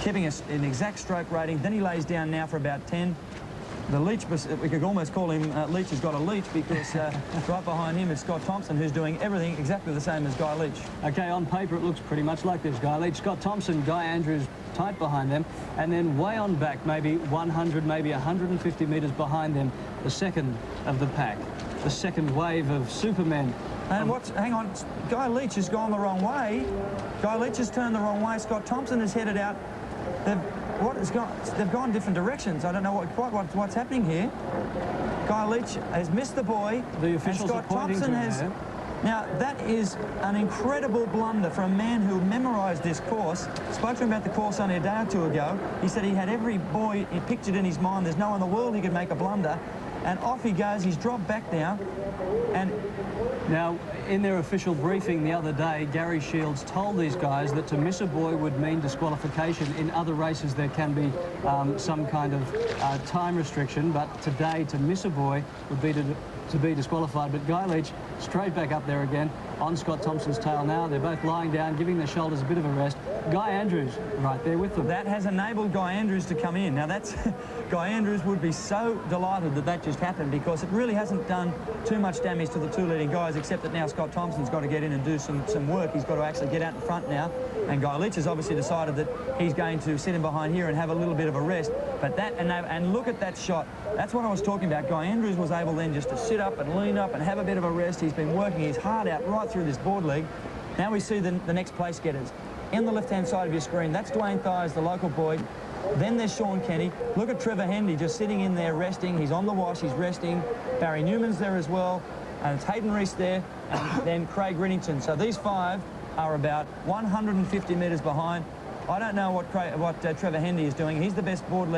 keeping an exact stroke rating. Then he lays down now for about 10. The Leach, we could almost call him Leach has got a leech, because right behind him is Scott Thompson, who's doing everything exactly the same as Guy Leach. Okay, on paper it looks pretty much like this. Guy Leach, Scott Thompson, Guy Andrews tight behind them, and then way on back, maybe 100, maybe 150 metres behind them, the second of the pack, the second wave of supermen. And hang on, Guy Leach has gone the wrong way. Guy Leach has turned the wrong way. Scott Thompson is headed out. they've gone different directions. I don't know what's happening here. Guy Leach has missed the buoy. The officials and Scott are pointing Thompson to has. him Now, that is an incredible blunder for a man who memorised this course. Spoke to him about the course only a day or two ago. He said he had every buoy, he pictured in his mind, there's no one in the world he could make a blunder. And off he goes, he's dropped back now. And now, in their official briefing the other day, Gary Shields told these guys that to miss a buoy would mean disqualification. In other races, there can be some kind of time restriction, but today, to miss a buoy would be to be disqualified. But Guy Leach straight back up there again on Scott Thompson's tail now. They're both lying down, giving their shoulders a bit of a rest. Guy Andrews right there with them. That has enabled Guy Andrews to come in. Now that's Guy Andrews would be so delighted that that just happened, because it really hasn't done too much damage to the two leading guys, except that now Scott Thompson's got to get in and do some work. He's got to actually get out in front now, and Guy Leach has obviously decided that he's going to sit in behind here and have a little bit of a rest. But that, and look at that shot. That's what I was talking about. Guy Andrews was able then just to sit up and lean up and have a bit of a rest. He's been working his heart out right through this board leg. Now we see the next place getters. In the left-hand side of your screen, that's Dwayne Thies, the local boy. Then there's Sean Kenny. Look at Trevor Hendy just sitting in there resting. He's on the wash, he's resting. Barry Newman's there as well. And it's Hayden Reese there, and then Craig Riddington. So these five are about 150 metres behind. I don't know what Trevor Hendy is doing. He's the best board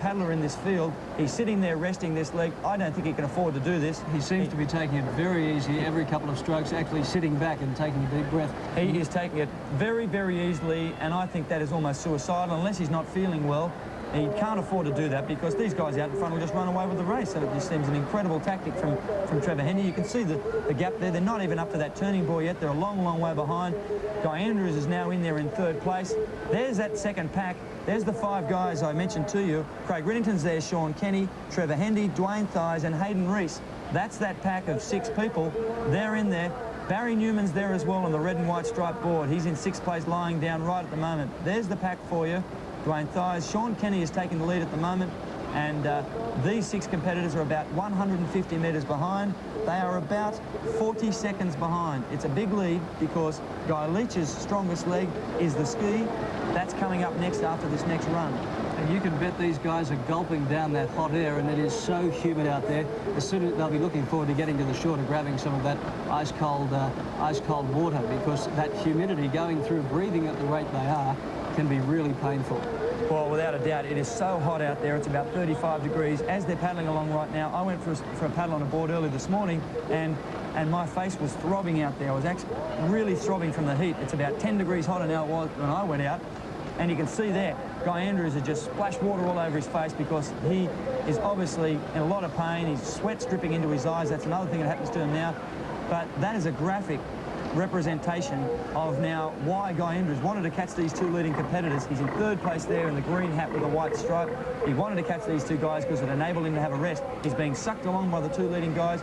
paddler in this field. He's sitting there resting this leg. I don't think he can afford to do this. He seems to be taking it very easy every couple of strokes, actually sitting back and taking a deep breath. He is taking it very, very easily, and I think that is almost suicidal unless he's not feeling well. He can't afford to do that, because these guys out in front will just run away with the race. And it just seems an incredible tactic from Trevor Hendy. You can see the gap there. They're not even up to that turning buoy yet. They're a long, long way behind. Guy Andrews is now in there in third place. There's that second pack. There's the five guys I mentioned to you. Craig Riddington's there, Sean Kenny, Trevor Hendy, Dwayne Thies and Hayden Reese. That's that pack of 6 people. They're in there. Barry Newman's there as well on the red and white striped board. He's in 6th place, lying down right at the moment. There's the pack for you. Dwayne Thies. Sean Kenny is taking the lead at the moment, and these 6 competitors are about 150 metres behind. They are about 40 seconds behind. It's a big lead, because Guy Leach's strongest leg is the ski. That's coming up next after this next run. And you can bet these guys are gulping down that hot air, and it is so humid out there. As soon as they'll be looking forward to getting to the shore to grabbing some of that ice cold water, because that humidity going through, breathing at the rate they are, can be really painful. Well, without a doubt, it is so hot out there. It's about 35 degrees as they're paddling along right now. I went for a paddle on a board early this morning, and my face was throbbing out there. I was actually really throbbing from the heat. It's about 10 degrees hotter now than it was when I went out. And you can see there, Guy Andrews has just splashed water all over his face, because he is obviously in a lot of pain. His sweat's dripping into his eyes. That's another thing that happens to him now. But that is a graphic representation of now why Guy Andrews wanted to catch these 2 leading competitors. He's in 3rd place there in the green hat with a white stripe. He wanted to catch these 2 guys because it enabled him to have a rest. He's being sucked along by the 2 leading guys.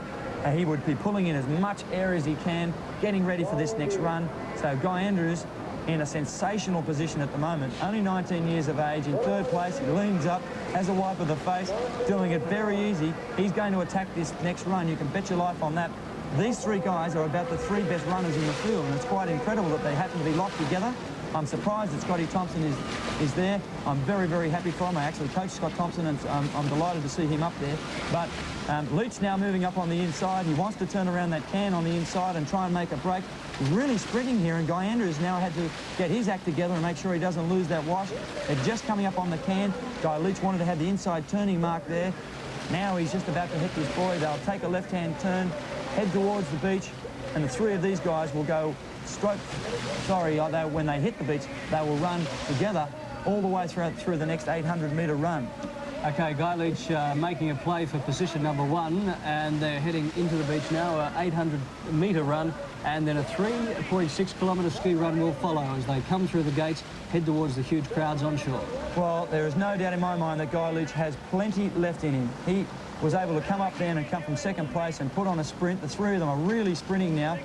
He would be pulling in as much air as he can, getting ready for this next run. So Guy Andrews in a sensational position at the moment. Only 19 years of age, in 3rd place. He leans up, has a wipe of the face, doing it very easy. He's going to attack this next run. You can bet your life on that. These 3 guys are about the 3 best runners in the field, and it's quite incredible that they happen to be locked together. I'm surprised that Scotty Thompson is there. I'm very, very happy for him. I actually coached Scott Thompson, and I'm delighted to see him up there. But Leach now moving up on the inside. He wants to turn around that can on the inside and try and make a break. He's really sprinting here, and Guy Andrews now had to get his act together and make sure he doesn't lose that wash. They're just coming up on the can. Guy Leach wanted to have the inside turning mark there. Now he's just about to hit this buoy. They'll take a left-hand turn, head towards the beach, and the 3 of these guys will go when they hit the beach, they will run together all the way through the next 800-metre run. Okay, Guy Leach making a play for position number 1, and they're heading into the beach now. An 800-metre run, and then a 3.6-kilometre ski run will follow as they come through the gates, head towards the huge crowds on shore. Well, there is no doubt in my mind that Guy Leach has plenty left in him. He was able to come up there and come from 2nd place and put on a sprint. The 3 of them are really sprinting now.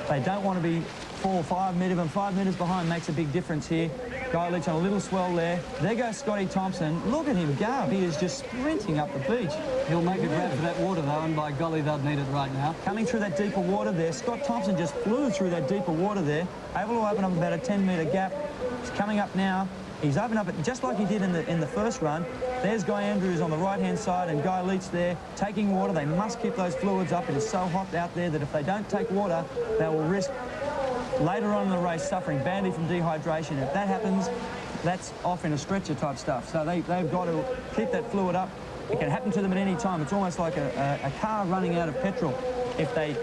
They don't want to be 4 or 5 metres, and 5 metres behind makes a big difference here. Guy Leach on a little swell there. There goes Scotty Thompson. Look at him go. He is just sprinting up the beach. He'll make a grab for that water, though, and by golly, they'll need it right now. Coming through that deeper water there. Scott Thompson just flew through that deeper water there, able to open up about a 10-metre gap. He's coming up now. He's opened up, just like he did in the first run. There's Guy Andrews on the right-hand side and Guy Leach there taking water. They must keep those fluids up. It is so hot out there that if they don't take water, they will risk later on in the race suffering badly from dehydration. If that happens, that's off in a stretcher type stuff. So they've got to keep that fluid up. It can happen to them at any time. It's almost like a car running out of petrol. If they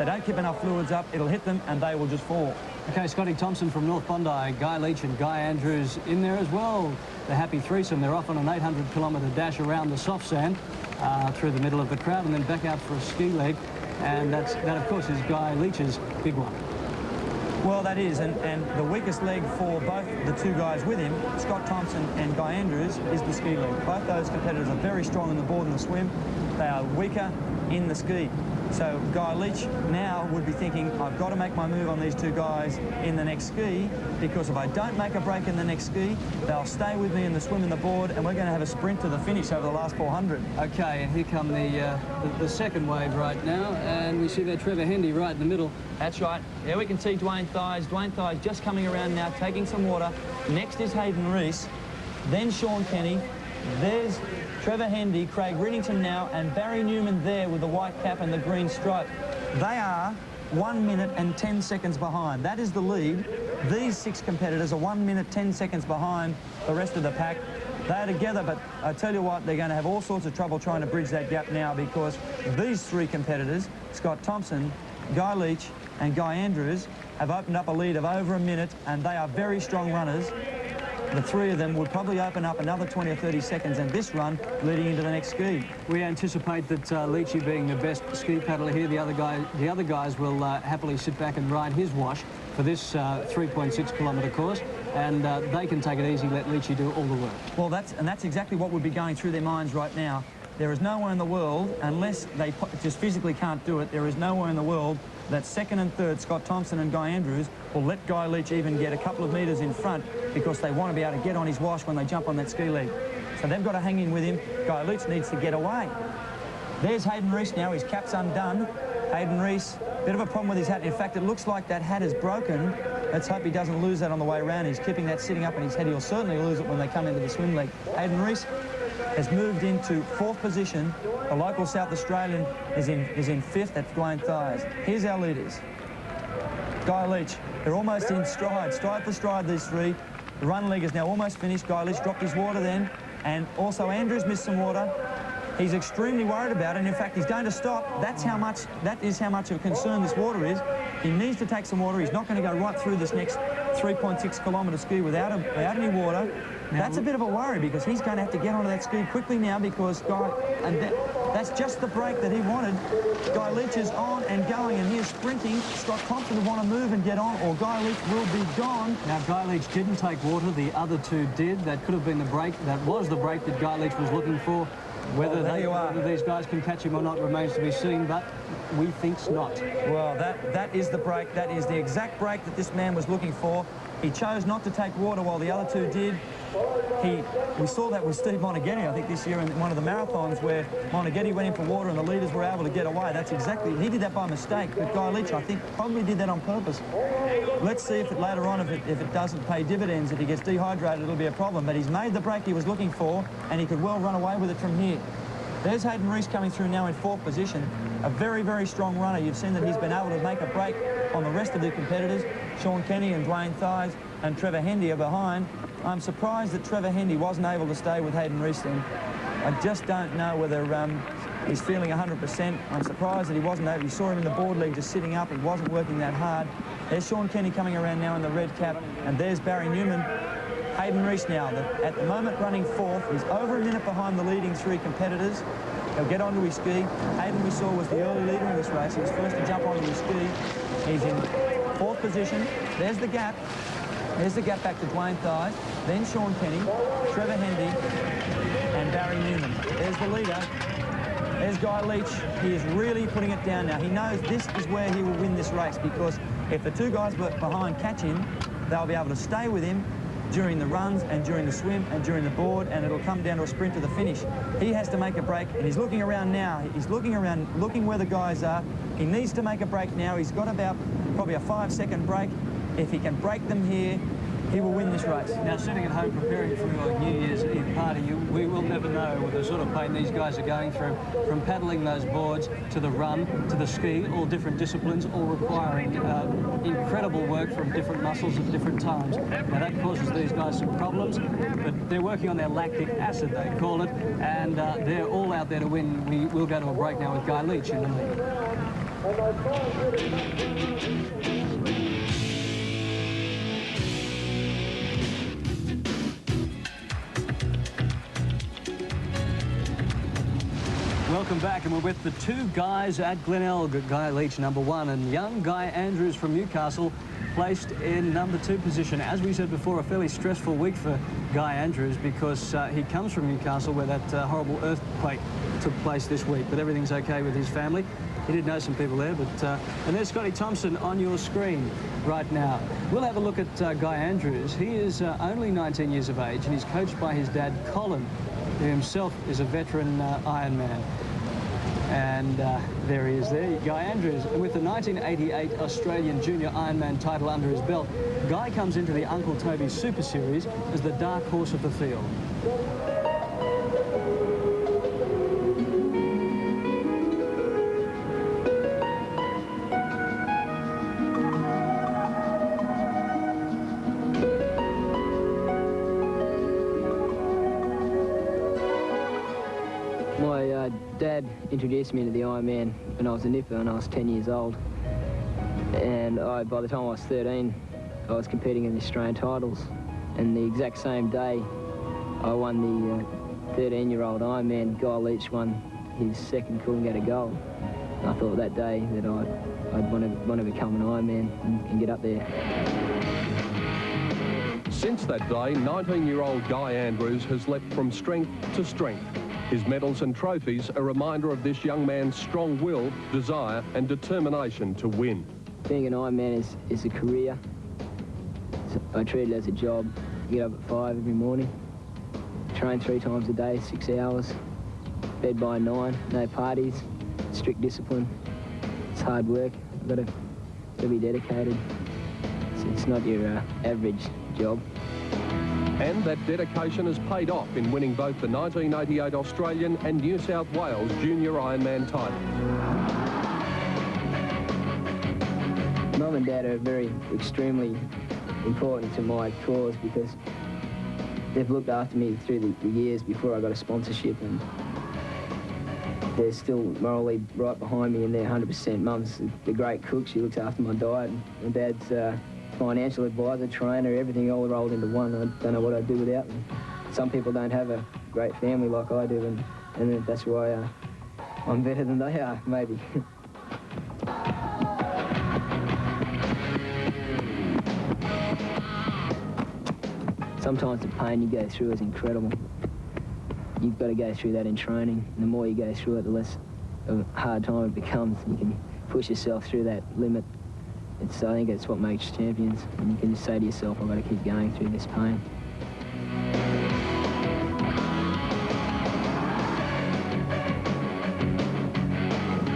don't keep enough fluids up, it'll hit them and they will just fall. Okay, Scotty Thompson from North Bondi, Guy Leach and Guy Andrews in there as well. The happy threesome. They're off on an 800-kilometre dash around the soft sand through the middle of the crowd and then back out for a ski leg. And that, of course, is Guy Leach's big one. Well, that is, and the weakest leg for both the two guys with him, Scott Thompson and Guy Andrews, is the ski leg. Both those competitors are very strong in the board and the swim. They are weaker in the ski. So Guy Leach now would be thinking, I've got to make my move on these two guys in the next ski, because if I don't make a break in the next ski, they'll stay with me in the swim and the board, and we're going to have a sprint to the finish over the last 400. Okay, and here come the second wave right now, and we see there Trevor Hendy right in the middle. That's right. There we can see Dwayne Thies. Dwayne Thies just coming around now, taking some water. Next is Hayden Reese, then Sean Kenny. There's Trevor Hendy, Craig Riddington now, and Barry Newman there with the white cap and the green stripe. They are 1 minute and 10 seconds behind. That is the lead. These 6 competitors are 1 minute 10 seconds behind the rest of the pack. They're together, but I tell you what, they're going to have all sorts of trouble trying to bridge that gap now, because these 3 competitors, Scott Thompson, Guy Leach and Guy Andrews, have opened up a lead of over a minute, and they are very strong runners. The 3 of them would probably open up another 20 or 30 seconds in this run leading into the next ski. We anticipate that Leachy being the best ski paddler here, the other guys will happily sit back and ride his wash for this 3.6 kilometre course, and they can take it easy, let Leachy do all the work. Well, that's exactly what would be going through their minds right now. There is nowhere in the world, unless they just physically can't do it, there is nowhere in the world that second and third, Scott Thompson and Guy Andrews, will let Guy Leach even get a couple of metres in front, because they want to be able to get on his wash when they jump on that ski leg. So they've got to hang in with him. Guy Leach needs to get away. There's Hayden Reese now. His cap's undone. Hayden Reese, bit of a problem with his hat. In fact, it looks like that hat is broken. Let's hope he doesn't lose that on the way around. He's keeping that sitting up in his head. He'll certainly lose it when they come into the swim leg. Hayden Reese has moved into 4th position. The local South Australian is in 5th at Dwayne Thies. Here's our leaders. Guy Leach, they're almost in stride for stride, these 3. The run leg is now almost finished. Guy Leach dropped his water then, and also Andrews missed some water. He's extremely worried about it, and in fact he's going to stop. That is how much of a concern this water is. He needs to take some water. He's not going to go right through this next 3.6 kilometre ski without any water. That's a bit of a worry, because he's going to have to get onto that ski quickly now, because that's just the break that he wanted. Guy Leach is on and going, and he is sprinting. Scott Thompson will want to move and get on, or Guy Leach will be gone. Now, Guy Leach didn't take water. The other 2 did. That could have been the break. That was the break that Guy Leach was looking for. Whether these guys can catch him or not remains to be seen, but we think's not. Well, that is the break. That is the exact break that this man was looking for. He chose not to take water while the other 2 did. We saw that with Steve Monaghetti, I think, this year in one of the marathons, where Monaghetti went in for water and the leaders were able to get away. That's exactly, he did that by mistake, but Guy Leach, I think, probably did that on purpose. Let's see if later on, if it doesn't pay dividends, if he gets dehydrated, it'll be a problem. But he's made the break he was looking for, and he could well run away with it from here. There's Hayden Reese coming through now in 4th position. A very, very strong runner. You've seen that he's been able to make a break on the rest of the competitors. Sean Kenny and Dwayne Thies and Trevor Hendy are behind. I'm surprised that Trevor Hendy wasn't able to stay with Hayden Reese then. I just don't know whether he's feeling 100%. I'm surprised that he wasn't able. You saw him in the board league just sitting up. He wasn't working that hard. There's Sean Kenny coming around now in the red cap, and there's Barry Newman. Hayden Reese now, at the moment running 4th. He's over a minute behind the leading 3 competitors. He'll get onto his ski. Hayden, we saw, was the early leader in this race. He was first to jump onto his ski. He's in 4th position. There's the gap. There's the gap back to Dwayne Thies. Then Sean Kenny, Trevor Hendy, and Barry Newman. There's the leader. There's Guy Leach. He is really putting it down now. He knows this is where he will win this race, because if the 2 guys behind catch him, they'll be able to stay with him during the runs and during the swim and during the board, and it'll come down to a sprint to the finish. He has to make a break, and he's looking around now. He's looking around, looking where the guys are. He needs to make a break now. He's got about probably a 5-second break. If he can break them here, he will win this race. Now, sitting at home preparing for your New Year's Eve party, we will never know the sort of pain these guys are going through, from paddling those boards to the run to the ski, all different disciplines, all requiring incredible work from different muscles at different times. Now, that causes these guys some problems, but they're working on their lactic acid, they call it, and they're all out there to win. We will go to a break now with Guy Leach in the lead. Welcome back, and we're with the two guys at Glenelg, Guy Leach, number 1, and young Guy Andrews from Newcastle, placed in number 2 position. As we said before, a fairly stressful week for Guy Andrews because he comes from Newcastle where that horrible earthquake took place this week, but everything's okay with his family. He did know some people there, but and there's Scotty Thompson on your screen right now. We'll have a look at Guy Andrews. He is only 19 years of age, and he's coached by his dad, Colin, who himself is a veteran Ironman. And there he is there, Guy Andrews. And with the 1988 Australian Junior Ironman title under his belt, Guy comes into the Uncle Toby Super Series as the dark horse of the field. My dad introduced me to the Ironman when I was a nipper and I was 10 years old. And by the time I was 13, I was competing in the Australian titles. And the exact same day, I won the 13-year-old Ironman. Guy Leach won his second Coolangatta gold. And I thought that day that I'd want to become an Ironman and get up there. Since that day, 19-year-old Guy Andrews has leapt from strength to strength. His medals and trophies are a reminder of this young man's strong will, desire and determination to win. Being an Ironman is a career. So I treat it as a job. Get up at 5 every morning, train 3 times a day, 6 hours, bed by 9, no parties, strict discipline. It's hard work. I've got to be dedicated. It's not your average job. And that dedication has paid off in winning both the 1988 Australian and New South Wales Junior Ironman titles. Mum and Dad are extremely important to my cause because they've looked after me through the years before I got a sponsorship, and they're still morally right behind me and they're 100%. Mum's the great cook, she looks after my diet, and Dad's financial advisor, trainer, everything all rolled into one. I don't know what I'd do without them. Some people don't have a great family like I do, and that's why I'm better than they are, maybe. Sometimes the pain you go through is incredible. You've got to go through that in training, and the more you go through it, the less of a hard time it becomes. You can push yourself through that limit. I think it's what makes champions, and you can just say to yourself, I've got to keep going through this pain.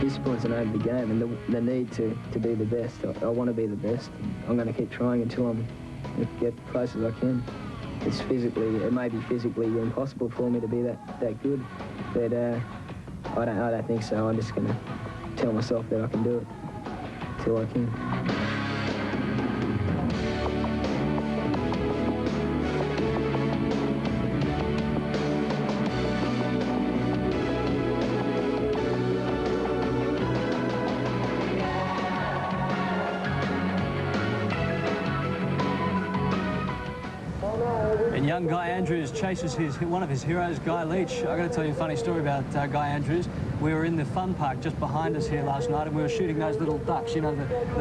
Discipline's an over the game, and the need to be the best. I want to be the best. I'm going to keep trying until I'm get close as I can. It may be physically impossible for me to be that good, but I don't think so. I'm just going to tell myself that I can do it till I can. And young Guy Andrews chases one of his heroes, Guy Leach. I've got to tell you a funny story about Guy Andrews. We were in the fun park just behind us here last night, and we were shooting those little ducks, you know,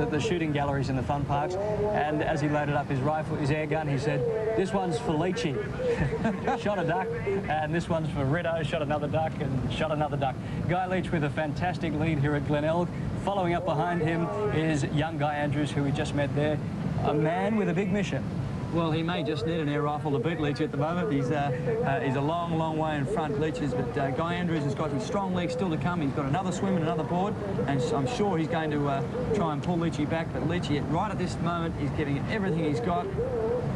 the shooting galleries in the fun parks. And as he loaded up his rifle, his air gun, he said, "This one's for Leachy." Shot a duck, and this one's for Rideau, shot another duck, and shot another duck. Guy Leach with a fantastic lead here at Glenelg. Following up behind him is young Guy Andrews, who we just met there, a man with a big mission. Well, he may just need an air rifle to beat Leach at the moment. He's a long, long way in front, Leach's, but Guy Andrews has got his strong legs still to come. He's got another swim and another board, and I'm sure he's going to try and pull Leachy back, but Leachy, right at this moment, is getting everything he's got.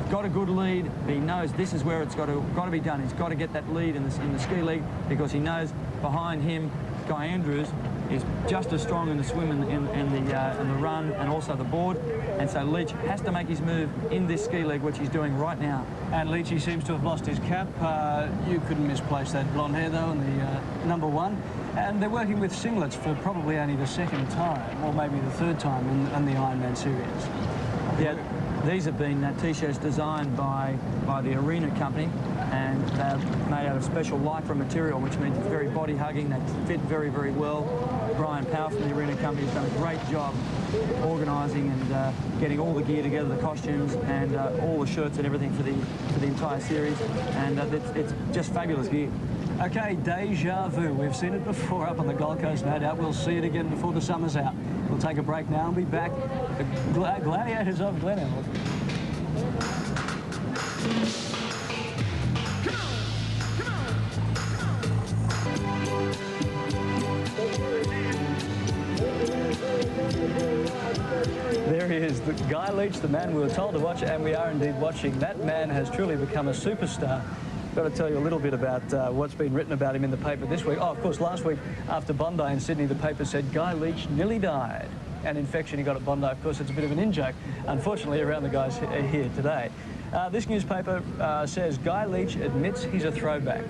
got a good lead. He knows this is where it's got to be done. He's got to get that lead in the ski league, because he knows behind him, Guy Andrews is just as strong in the swim and the run and also the board. And so Leach has to make his move in this ski league, which he's doing right now. And Leach, he seems to have lost his cap. You couldn't misplace that blonde hair, though, in the number one. And they're working with singlets for probably only the second time, or maybe the third time in the Ironman series. Yeah, these have been T-shirts designed by the Arena company, and they're made out of special lycra material, which means it's very body-hugging. They fit very, very well. Brian Powell from the Arena company has done a great job organising and getting all the gear together, the costumes and all the shirts and everything for the entire series, and it's just fabulous gear. Okay, deja vu. We've seen it before up on the Gold Coast, no doubt. We'll see it again before the summer's out. We'll take a break now and be back. The Gladiators of Glenelg. There he is, the Guy Leach, the man we were told to watch, and we are indeed watching. That man has truly become a superstar. Got to tell you a little bit about what's been written about him in the paper this week. Oh, of course, last week after Bondi in Sydney, the paper said Guy Leach nearly died. An infection he got at Bondi. Of course, it's a bit of an in-joke, unfortunately, around the guys here today. This newspaper says Guy Leach admits he's a throwback.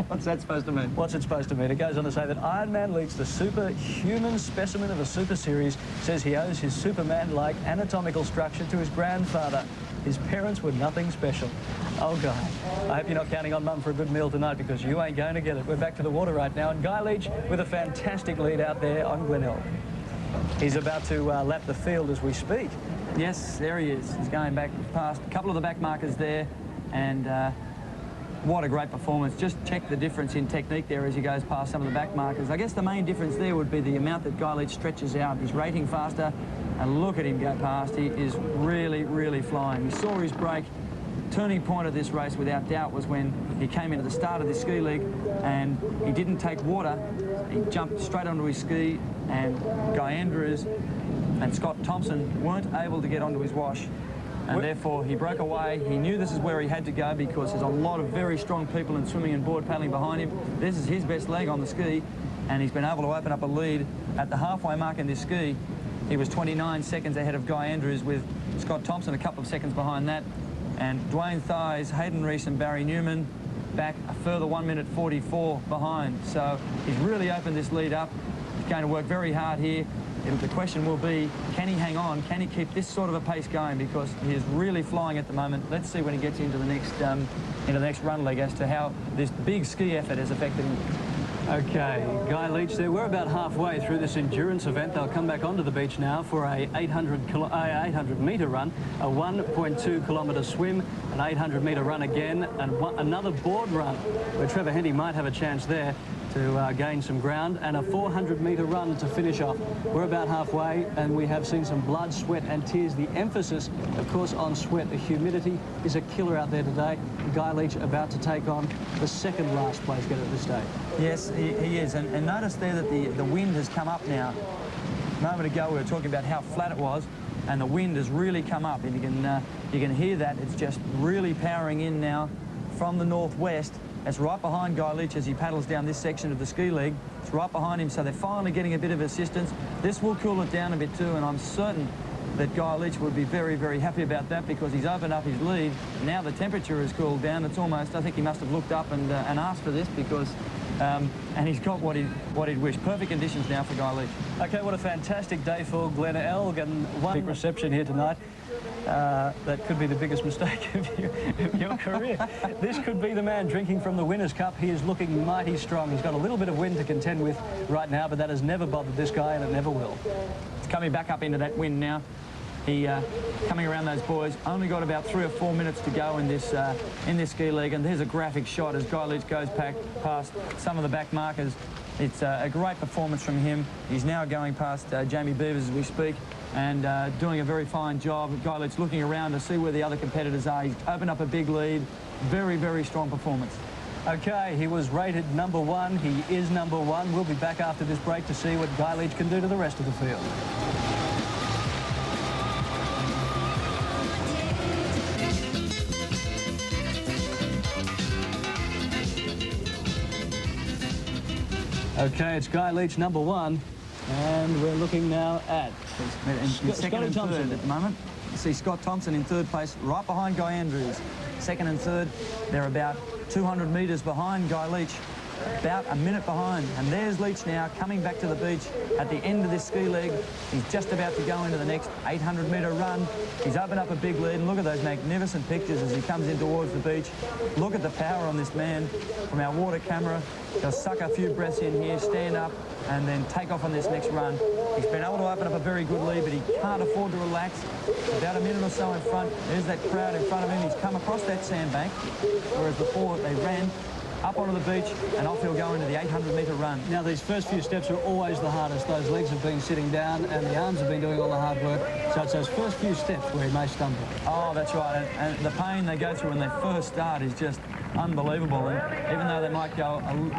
What's that supposed to mean? What's it supposed to mean? It goes on to say that Ironman Leach, the superhuman specimen of a super series, says he owes his Superman-like anatomical structure to his grandfather. His parents were nothing special. Oh, Guy, I hope you're not counting on Mum for a good meal tonight, because you ain't going to get it. We're back to the water right now, and Guy Leach with a fantastic lead out there on Glenelg. He's about to lap the field as we speak. Yes, there he is. He's going back past a couple of the back markers there, and what a great performance. Just check the difference in technique there as he goes past some of the back markers. I guess the main difference there would be the amount that Guy Leach stretches out. He's rating faster, and look at him go past. He is really, really flying. We saw his break. Turning point of this race, without doubt, was when he came into the start of this ski league and he didn't take water. He jumped straight onto his ski, and Guy Andrews and Scott Thompson weren't able to get onto his wash, and therefore he broke away. He knew this is where he had to go, because there's a lot of very strong people in swimming and board paddling behind him. This is his best leg on the ski, and he's been able to open up a lead at the halfway mark in this ski. He was 29 seconds ahead of Guy Andrews, with Scott Thompson a couple of seconds behind that, and Dwayne Thies, Hayden Reese and Barry Newman back a further 1 minute 44 behind. So he's really opened this lead up. He's going to work very hard here. The question will be, can he hang on? Can he keep this sort of a pace going? Because he is really flying at the moment. Let's see when he gets into the next run leg as to how this big ski effort has affected him. Okay, Guy Leach there. We're about halfway through this endurance event. They'll come back onto the beach now for a 800-metre run, a 1.2-kilometre swim, an 800-metre run again, and another board run where Trevor Hendy might have a chance there to gain some ground, and a 400-metre run to finish off. We're about halfway, and we have seen some blood, sweat and tears. The emphasis, of course, on sweat. The humidity is a killer out there today. Guy Leach about to take on the second last place getter at this stage. Yes, he is. And notice there that the wind has come up now. A moment ago we were talking about how flat it was, and the wind has really come up, and you can hear that. It's just really powering in now from the northwest. It's right behind Guy Leach as he paddles down this section of the ski league. It's right behind him, so they're finally getting a bit of assistance. This will cool it down a bit too, and I'm certain that Guy Leach would be very, very happy about that, because he's opened up his lead. Now the temperature has cooled down. It's almost, I think he must have looked up and asked for this, because and he's got what he'd wished. Perfect conditions now for Guy Leach. Okay, what a fantastic day for Glenelg, and one big reception here tonight. That could be the biggest mistake of your career. This could be the man drinking from the winner's cup. He is looking mighty strong. He's got a little bit of wind to contend with right now, but that has never bothered this guy, and it never will. It's coming back up into that wind now. He coming around those buoys. Only got about 3 or 4 minutes to go in this ski league, and there's a graphic shot as Guy Leach goes past some of the back markers. It's a great performance from him. He's now going past Jamie Beavers as we speak, and doing a very fine job. Guy Leach looking around to see where the other competitors are. He's opened up a big lead. Very, very strong performance. Okay, he was rated #1. He is #1. We'll be back after this break to see what Guy Leach can do to the rest of the field. Okay, it's Guy Leach, number 1. And we're looking now at second and third at the moment. You see Scott Thompson in third place, right behind Guy Andrews. Second and third, they're about 200 metres behind Guy Leach, about a minute behind. And there's Leach now coming back to the beach at the end of this ski leg. He's just about to go into the next 800-metre run. He's opened up a big lead, and look at those magnificent pictures as he comes in towards the beach. Look at the power on this man from our water camera. He'll suck a few breaths in here, stand up, and then take off on this next run. He's been able to open up a very good lead, but he can't afford to relax. About a minute or so in front, there's that crowd in front of him. He's come across that sandbank, whereas before they ran up onto the beach, and off he'll go into the 800-metre run. Now, these first few steps are always the hardest. Those legs have been sitting down, and the arms have been doing all the hard work. So it's those first few steps where he may stumble. Oh, that's right. And the pain they go through when they first start is just unbelievable. And even though they might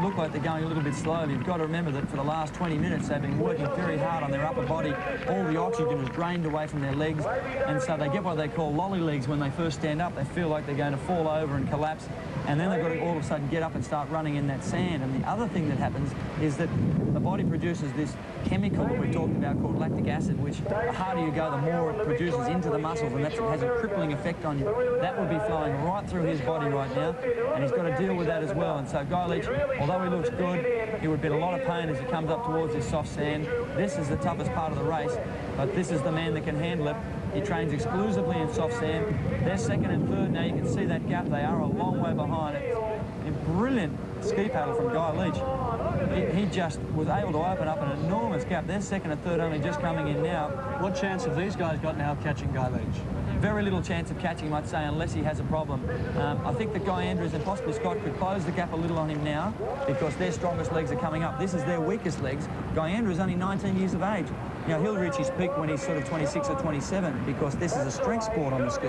look like they're going a little bit slowly, you've got to remember that for the last 20 minutes they've been working very hard on their upper body. All the oxygen is drained away from their legs, and so they get what they call lolly legs when they first stand up. They feel like they're going to fall over and collapse, and then they've got to all of a sudden get up and start running in that sand. And the other thing that happens is that the body produces this chemical that we talked about called lactic acid, which the harder you go, the more it produces into the muscles, and that has a crippling effect on you. That would be flowing right through his body right now, and he's got to deal with that as well. And so Guy Leach, although he looks good, he would be in a lot of pain as he comes up towards this soft sand. This is the toughest part of the race, but this is the man that can handle it. He trains exclusively in soft sand. They're second and third now. You can see that gap. They are a long way behind. It's a brilliant ski paddle from Guy Leach. He just was able to open up an enormous gap. They're second and third only just coming in now. What chance have these guys got now of catching Guy Leach? Very little chance of catching him, I'd say, unless he has a problem. I think that Guy Andrews and possibly Scott could close the gap a little on him now because their strongest legs are coming up. This is their weakest legs. Guy Andrews is only 19 years of age. Now, he'll reach his peak when he's sort of 26 or 27 because this is a strength sport on the ski.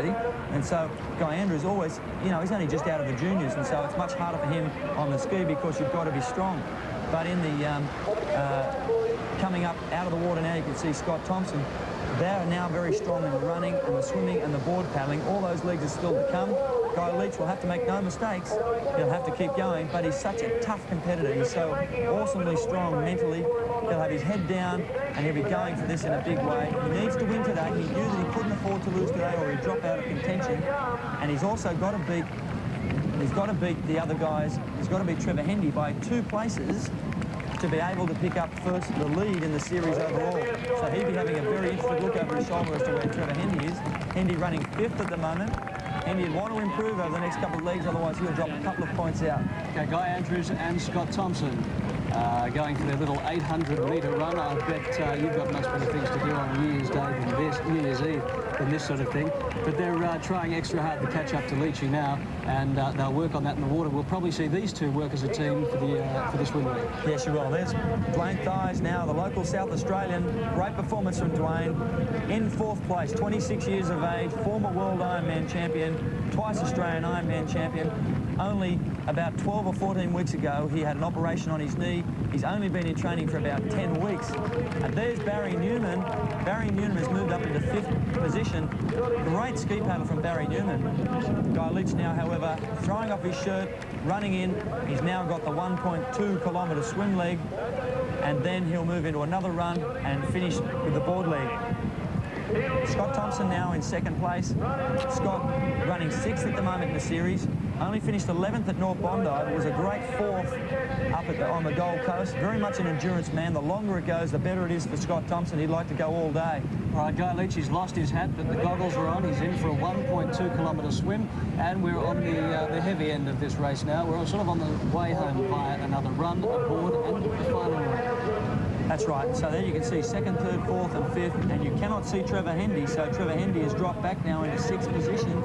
And so Guy Andrews always, he's only just out of the juniors, and so it's much harder for him on the ski because you've got to be strong. But in the coming up out of the water now, you can see Scott Thompson. They're now very strong in the running and the swimming and the board paddling. All those legs are still to come. Guy Leach will have to make no mistakes. He'll have to keep going, but he's such a tough competitor. He's so awesomely strong mentally. He'll have his head down, and he'll be going for this in a big way. He needs to win today. He knew that he couldn't afford to lose today or he'd drop out of contention. And he's also got to beat, the other guys. He's got to beat Trevor Hendy by 2 places to be able to pick up first the lead in the series overall. So he'd be having a very interesting look over his shoulder as to where Trevor Hendy is. Hendy running 5th at the moment. Hendy'd want to improve over the next couple of legs, otherwise he'll drop a couple of points out. Okay, Guy Andrews and Scott Thompson going for their little 800-metre run. I bet you've got much better things to do on New Year's Day than this, New Year's Eve, than this sort of thing. But they're trying extra hard to catch up to Leachy now, and they'll work on that in the water. We'll probably see these two work as a team for this win rate. Yes, you will. There's Dwayne Thies now, the local South Australian. Great performance from Dwayne. In 4th place, 26 years of age, former World Ironman champion, twice Australian Ironman champion. Only about 12 or 14 weeks ago, he had an operation on his knee. He's only been in training for about 10 weeks. And there's Barry Newman. Barry Newman has moved up into 5th position. Great ski paddle from Barry Newman. Guy Leach now, however, throwing off his shirt, running in. He's now got the 1.2 kilometre swim leg, and then he'll move into another run and finish with the board leg. Scott Thompson now in 2nd place. Scott running 6th at the moment in the series. Only finished 11th at North Bondi. It was a great 4th up on the Gold Coast. Very much an endurance man. The longer it goes, the better it is for Scott Thompson. He'd like to go all day. All right, Guy Leach, he's lost his hat, but the goggles are on. He's in for a 1.2 kilometre swim, and we're on the heavy end of this race now. We're sort of on the way home via another run, a board, and the final run. That's right. So there you can see 2nd, 3rd, 4th and 5th, and you cannot see Trevor Hendy. So Trevor Hendy has dropped back now into 6th position.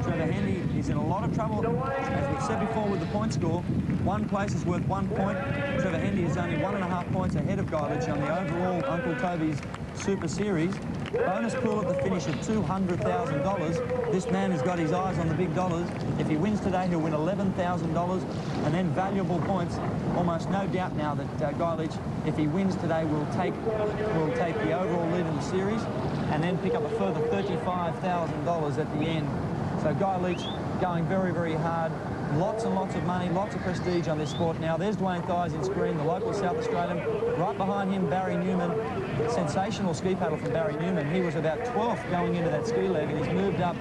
Trevor Hendy is in a lot of trouble. As we've said before with the point score, 1 place is worth 1 point. Trevor Hendy is only 1.5 points ahead of Guy Leach on the overall Uncle Toby's Super Series. Bonus pool at the finish of $200,000. This man has got his eyes on the big dollars. If he wins today, he'll win $11,000 and then valuable points. Almost no doubt now that Guy Leach, if he wins today, will take the overall lead in the series and then pick up a further $35,000 at the end. So Guy Leach going very, very hard. Lots and lots of money, lots of prestige on this sport. Now, there's Dwayne Thies in screen, the local South Australian. Right behind him, Barry Newman. Sensational ski paddle from Barry Newman. He was about 12th going into that ski leg, and he's moved up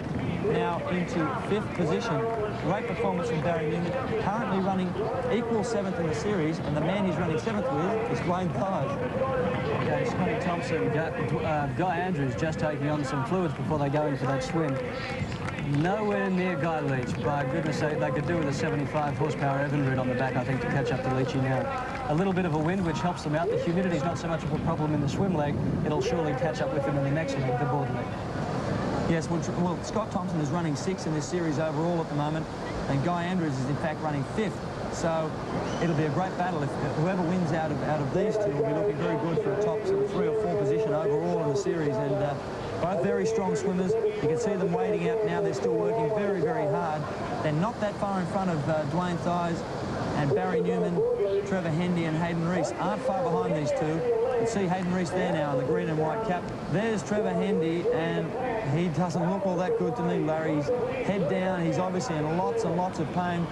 now into 5th position. Great performance from Barry Newman. Currently running equal 7th in the series, and the man he's running 7th with is Dwayne Thies. Okay, Scotty Thompson, Guy Andrews just taking on some fluids before they go in for that swim. Nowhere near Guy Leach. By goodness sake, they could do with a 75 horsepower Evinrude on the back, I think, to catch up to Leachy now. A little bit of a wind, which helps them out. The humidity's not so much of a problem in the swim leg. It'll surely catch up with them in the next leg, the board leg. Yes, well, Scott Thompson is running 6th in this series overall at the moment, and Guy Andrews is in fact running 5th. So it'll be a great battle. If whoever wins out of these two will be looking very good for a top sort of 3 or 4 position overall in the series. And both very strong swimmers. You can see them wading out now. They're still working very, very hard. They're not that far in front of Dwayne Thies, and Barry Newman, Trevor Hendy and Hayden Reese aren't far behind these two. You can see Hayden Reese there now in the green and white cap. There's Trevor Hendy, and he doesn't look all that good to me, Larry. He's head down. He's obviously in lots and lots of pain.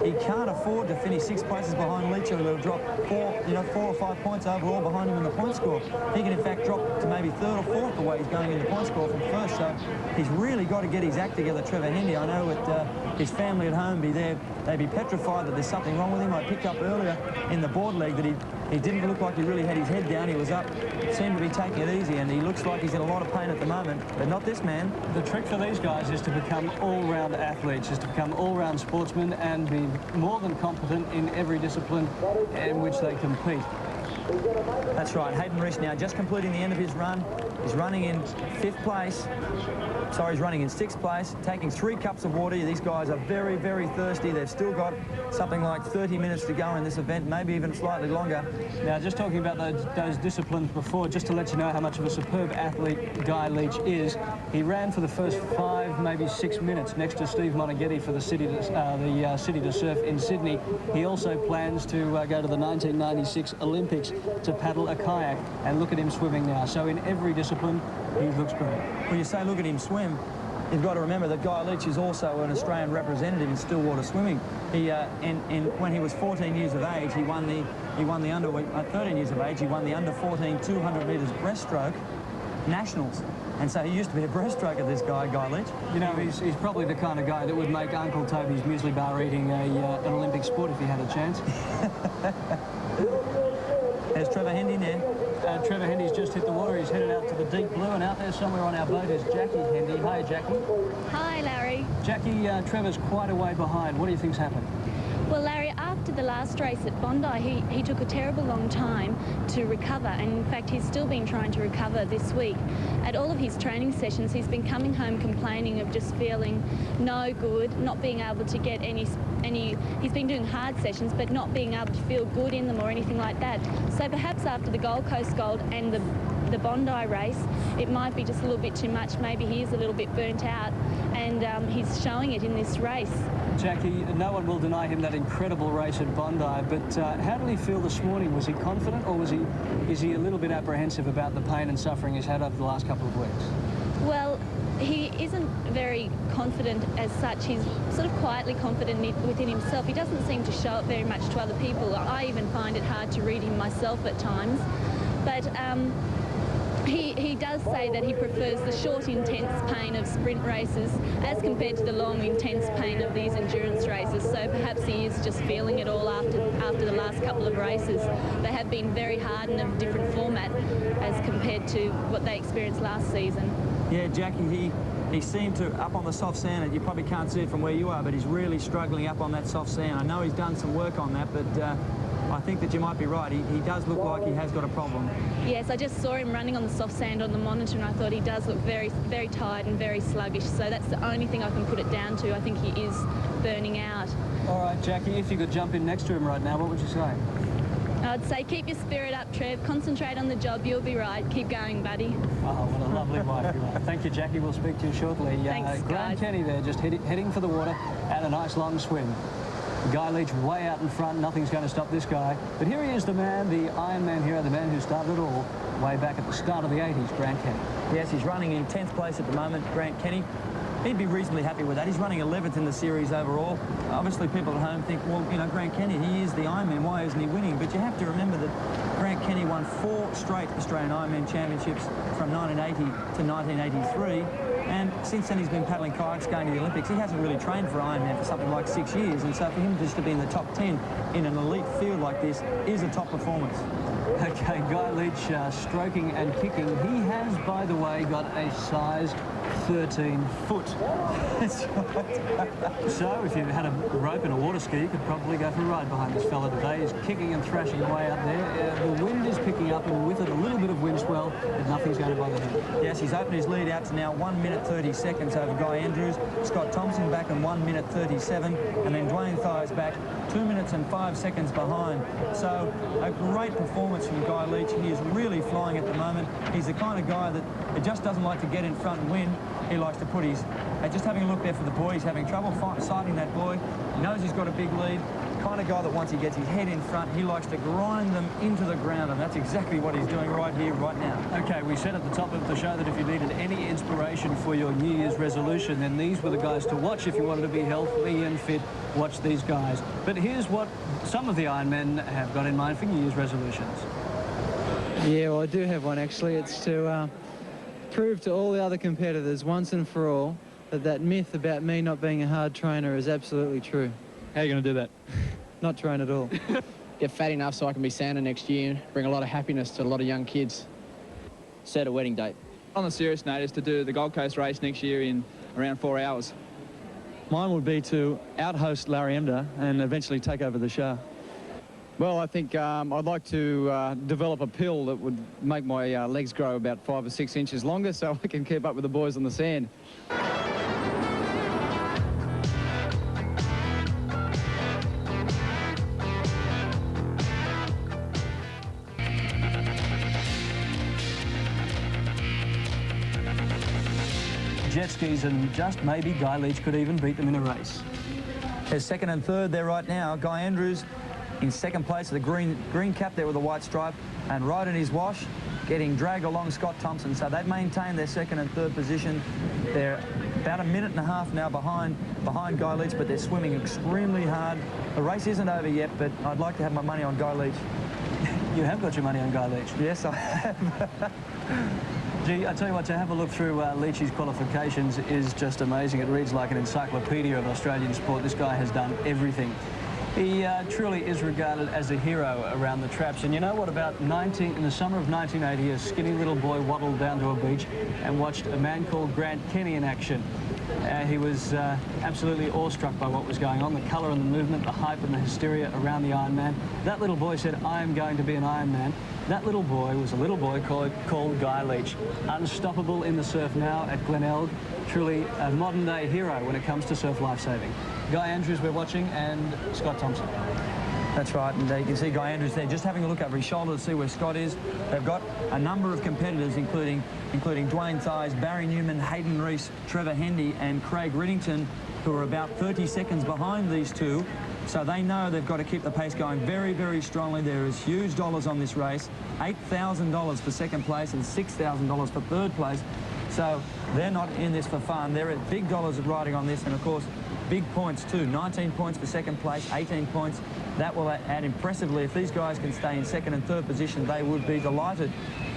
He can't afford to finish 6 places behind Leach, or he'll drop 4 or 5 points overall behind him in the point score. He can in fact drop to maybe 3rd or 4th the way he's going in the point score from 1st. So he's really got to get his act together, Trevor Hendy. I know with his family at home they'd be petrified that there's something wrong with him. I picked up earlier in the board leg that he didn't look like he really had his head down. He was up, seemed to be taking it easy, and he looks like he's in a lot of pain at the moment, but not this man. The trick for these guys is to become all-round athletes, is to become all-round sportsmen and be more than competent in every discipline in which they compete. That's right. Hayden Reese now just completing the end of his run. He's running in 5th place. Sorry, he's running in 6th place, taking 3 cups of water. These guys are very, very thirsty. They've still got something like 30 minutes to go in this event, maybe even slightly longer. Now, just talking about those disciplines before, just to let you know how much of a superb athlete Guy Leach is, he ran for the first 5, maybe 6 minutes next to Steve Monaghetti for the City to Surf in Sydney. He also plans to go to the 1996 Olympics to paddle a kayak, and look at him swimming now. So in every discipline, he looks great. When you say look at him swim, you've got to remember that Guy Leach is also an Australian representative in stillwater swimming. He, when he was 14 years of age, he won the under 13 years of age. He won the under 14 200 metres breaststroke nationals. And so he used to be a breaststroker, this guy, Guy Leach. You know, he's probably the kind of guy that would make Uncle Toby's muesli bar eating an Olympic sport if he had a chance. There's Trevor Hendy now. Trevor Hendy's just hit the water. He's headed out to the deep blue, and out there somewhere on our boat is Jackie Hendy. Hi, Jackie. Hi, Larry. Jackie, Trevor's quite a way behind. What do you think's happened? Well, Larry, after the last race at Bondi, he took a terrible long time to recover, and in fact he's still been trying to recover this week. At all of his training sessions, he's been coming home complaining of just feeling no good, not being able to get any. He's been doing hard sessions, but not being able to feel good in them or anything like that. So perhaps after the Gold Coast Gold and the Bondi race, it might be just a little bit too much. Maybe he is a little bit burnt out, and he's showing it in this race. Jackie, no one will deny him that incredible race at Bondi, but how did he feel this morning? Was he confident, or is he a little bit apprehensive about the pain and suffering he's had over the last couple of weeks? Well, he isn't very confident as such. He's sort of quietly confident within himself. He doesn't seem to show it very much to other people. I even find it hard to read him myself at times. But he does say that he prefers the short, intense pain of sprint races as compared to the long, intense pain of these endurance races. So perhaps he is just feeling it all after the last couple of races. They have been very hard and of a different format as compared to what they experienced last season. Yeah, Jackie, he seemed to, up on the soft sand, and you probably can't see it from where you are, but he's really struggling up on that soft sand. I know he's done some work on that, but I think that you might be right. He does look like he has got a problem. Yes, I just saw him running on the soft sand on the monitor, and I thought he does look very, very tired and very sluggish. So that's the only thing I can put it down to. I think he is burning out. All right, Jackie, if you could jump in next to him right now, what would you say? I'd say keep your spirit up, Trev. Concentrate on the job. You'll be right. Keep going, buddy. Oh, what a lovely wife you are. Thank you, Jackie. We'll speak to you shortly. Thanks, Graham guys. Kenny there, just heading for the water and a nice long swim. Guy Leach way out in front. Nothing's going to stop this guy. But here he is, the man, the Ironman hero, the man who started it all way back at the start of the 80s, Grant Kenny. Yes, he's running in 10th place at the moment, Grant Kenny. he'd be reasonably happy with that. He's running 11th in the series overall. Obviously, people at home think, well, you know, Grant Kenny, he is the Ironman. Why isn't he winning? But you have to remember that Grant Kenny won 4 straight Australian Ironman championships from 1980 to 1983. And since then, he's been paddling kayaks, going to the Olympics. He hasn't really trained for Ironman for something like 6 years. And so for him just to be in the top 10 in an elite field like this is a top performance. Okay, Guy Leach stroking and kicking. He has, by the way, got a size 13 foot. That's right. So if you had a rope and a water ski, you could probably go for a ride behind this fella today. He's kicking and thrashing away up there. The wind is picking up, and with it a little bit of wind swell, but nothing's going to bother him. Yes, he's opened his lead out to now 1 minute 30 seconds over Guy Andrews. Scott Thompson back in 1 minute 37, and then Dwayne Thies back 2 minutes and 5 seconds behind. So a great performance from Guy Leach. He is really flying at the moment. He's the kind of guy that it just doesn't like to get in front and win. He likes to put his... just having a look there for the boy. He's having trouble sighting that boy. He knows he's got a big lead. The kind of guy that once he gets his head in front, he likes to grind them into the ground, and that's exactly what he's doing right here, right now. Okay, we said at the top of the show that if you needed any inspiration for your New Year's resolution, then these were the guys to watch. If you wanted to be healthy and fit, watch these guys. But here's what some of the Ironmen have got in mind for New Year's resolutions. Yeah, well, I do have one, actually. It's to prove to all the other competitors once and for all that that myth about me not being a hard trainer is absolutely true. How are you going to do that? Not train at all. Get fat enough so I can be Santa next year, bring a lot of happiness to a lot of young kids. Set a wedding date. On the serious note is to do the Gold Coast race next year in around 4 hours. Mine would be to out-host Larry Emder and eventually take over the show. Well, I think I'd like to develop a pill that would make my legs grow about 5 or 6 inches longer so I can keep up with the boys on the sand. Jet skis, and just maybe Guy Leach could even beat them in a race. There's second and third there right now. Guy Andrews in second place, the green cap there with the white stripe, and right in his wash, getting dragged along Scott Thompson. So they've maintained their second and third position. They're about a minute and a half now behind Guy Leach, but they're swimming extremely hard. The race isn't over yet, but I'd like to have my money on Guy Leach. You have got your money on Guy Leach? Yes, I have. Gee, I tell you what, to have a look through Leach's qualifications is just amazing. It reads like an encyclopedia of Australian sport. This guy has done everything. He truly is regarded as a hero around the traps. And you know what, in the summer of 1980, a skinny little boy waddled down to a beach and watched a man called Grant Kenny in action. He was absolutely awestruck by what was going on, the colour and the movement, the hype and the hysteria around the Ironman. That little boy said, I am going to be an Ironman. That little boy was a little boy called Guy Leach. Unstoppable in the surf now at Glenelg. Truly a modern-day hero when it comes to surf lifesaving. Guy Andrews we're watching, and Scott Thompson. That's right, and you can see Guy Andrews there just having a look over his shoulder to see where Scott is. They've got a number of competitors, including Dwayne Thies, Barry Newman, Hayden Reese, Trevor Hendy and Craig Riddington, who are about 30 seconds behind these two. So they know they've got to keep the pace going very, very strongly. There is huge dollars on this race, $8,000 for second place and $6,000 for third place. So they're not in this for fun. They're at big dollars riding on this, and of course, big points too. 19 points for second place, 18 points. That will add impressively. If these guys can stay in second and third position, they would be delighted.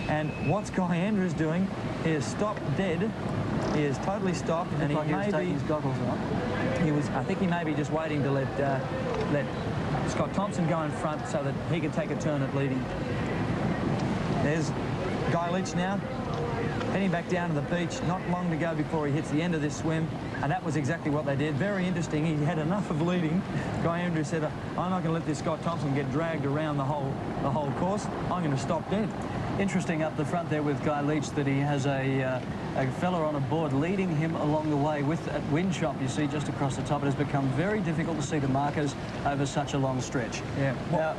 And what's Guy Andrews doing? He is stopped dead. He is totally stopped, and he may be his goggles off. I think he may be just waiting to let Scott Thompson go in front so that he can take a turn at leading. There's Guy Leach now, heading back down to the beach. Not long to go before he hits the end of this swim, and that was exactly what they did. Very interesting. He had enough of leading. Guy Andrews said, I'm not going to let this Scott Thompson get dragged around the whole course. I'm going to stop dead. Interesting up the front there with Guy Leach that he has a fella on a board leading him along the way with that wind chop you see just across the top. It has become very difficult to see the markers over such a long stretch. Yeah. Now,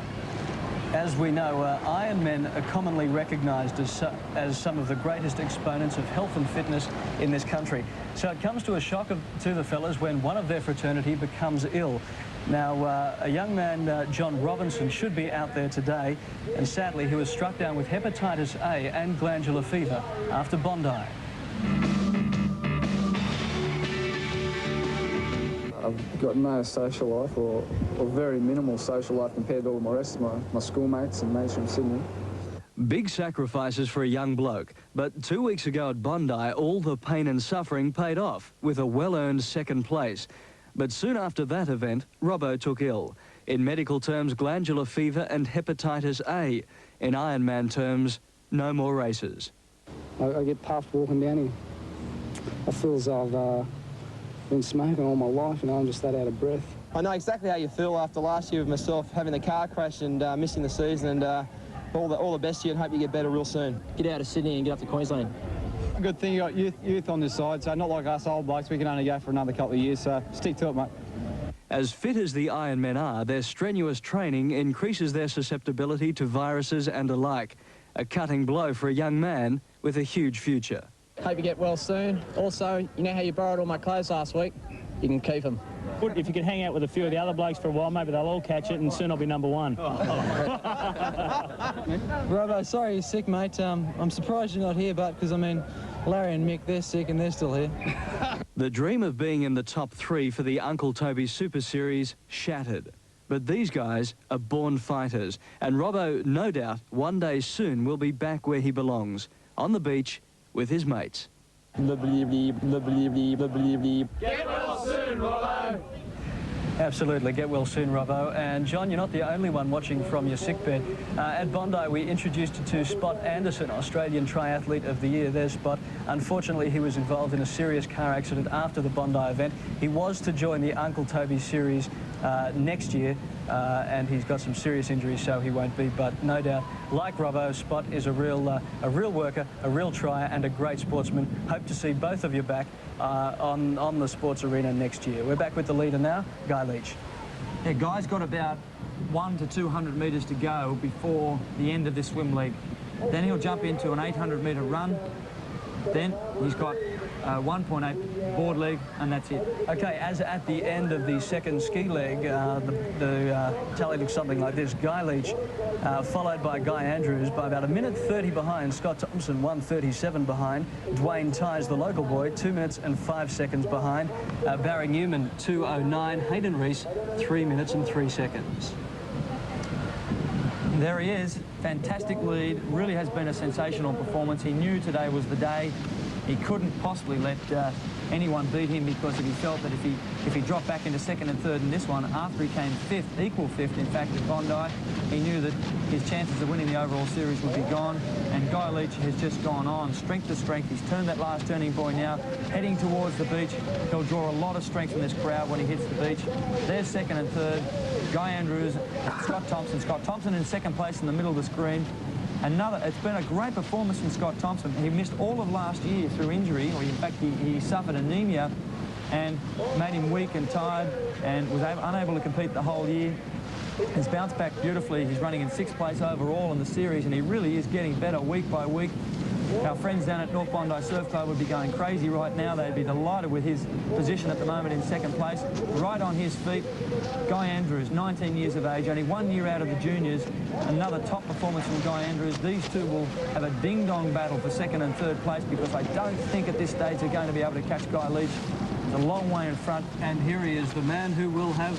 as we know, Ironmen are commonly recognised as some of the greatest exponents of health and fitness in this country. So it comes to a shock to the fellas when one of their fraternity becomes ill. Now, a young man, John Robinson, should be out there today, and sadly he was struck down with hepatitis A and glandular fever after Bondi. I've got no social life or very minimal social life compared to all my rest of my schoolmates and mates from Sydney. Big sacrifices for a young bloke, but 2 weeks ago at Bondi, all the pain and suffering paid off with a well-earned second place. But soon after that event, Robbo took ill. In medical terms, glandular fever and hepatitis A. In Ironman terms, no more races. I get puffed walking down here. I feel as I've been smoking all my life, and I'm just that out of breath. I know exactly how you feel after last year with myself, having the car crash and missing the season, and all the best to you, and hope you get better real soon. Get out of Sydney and get up to Queensland. Good thing you got youth on this side, so not like us old blokes, we can only go for another couple of years, so stick to it, mate. As fit as the Ironmen are, their strenuous training increases their susceptibility to viruses and the like. A cutting blow for a young man with a huge future. Hope you get well soon. Also, you know how you borrowed all my clothes last week? You can keep them. Good, if you could hang out with a few of the other blokes for a while, maybe they'll all catch it and soon I'll be #1. Robbo, sorry you're sick, mate. I'm surprised you're not here, but because, I mean, Larry and Mick, they're sick and they're still here. The dream of being in the top 3 for the Uncle Toby Super Series shattered. But these guys are born fighters, and Robbo, no doubt, one day soon will be back where he belongs, on the beach with his mates. Get well soon, Robbo! Absolutely, get well soon, Robbo. And John, you're not the only one watching from your sickbed. At Bondi, we introduced you to Spot Anderson, Australian Triathlete of the Year. There's Spot. Unfortunately, he was involved in a serious car accident after the Bondi event. He was to join the Uncle Toby Series next year, and he's got some serious injuries, so he won't be. But no doubt, like Robbo, Spot is a real worker, a real trier, and a great sportsman. Hope to see both of you back on the sports arena next year. We're back with the leader now, Guy Leach. Yeah, Guy's got about 100 to 200 metres to go before the end of this swim leg. Then he'll jump into an 800-metre run. Then he's got 1.8 board leg, and that's it. Okay, as at the end of the second ski leg, the tally looks something like this. Guy Leach, followed by Guy Andrews, by about 1:30 behind. Scott Thompson, 1:37 behind. Dwayne Ties, the local boy, 2 minutes and 5 seconds behind. Barry Newman, 2:09. Hayden Reese, 3 minutes and 3 seconds. There he is. Fantastic lead. Really has been a sensational performance. He knew today was the day. He couldn't possibly let anyone beat him, because he felt that if he dropped back into second and third in this one, after he came fifth, equal fifth in fact at Bondi, he knew that his chances of winning the overall series would be gone. And Guy Leach has just gone on strength to strength. He's turned that last turning point now, heading towards the beach. He'll draw a lot of strength from this crowd when he hits the beach. There's second and third. Guy Andrews, Scott Thompson. Scott Thompson in second place in the middle of the screen. It's been a great performance from Scott Thompson. He missed all of last year through injury, or in fact he suffered anemia and made him weak and tired, and was unable to compete the whole year. He's bounced back beautifully. He's running in 6th place overall in the series, and he really is getting better week by week. Our friends down at North Bondi Surf Club would be going crazy right now. They'd be delighted with his position at the moment in second place. Right on his feet, Guy Andrews, 19 years of age, only 1 year out of the juniors. Another top performance from Guy Andrews. These two will have a ding-dong battle for second and third place, because I don't think at this stage they're going to be able to catch Guy Leach. It's a long way in front. And here he is, the man who will have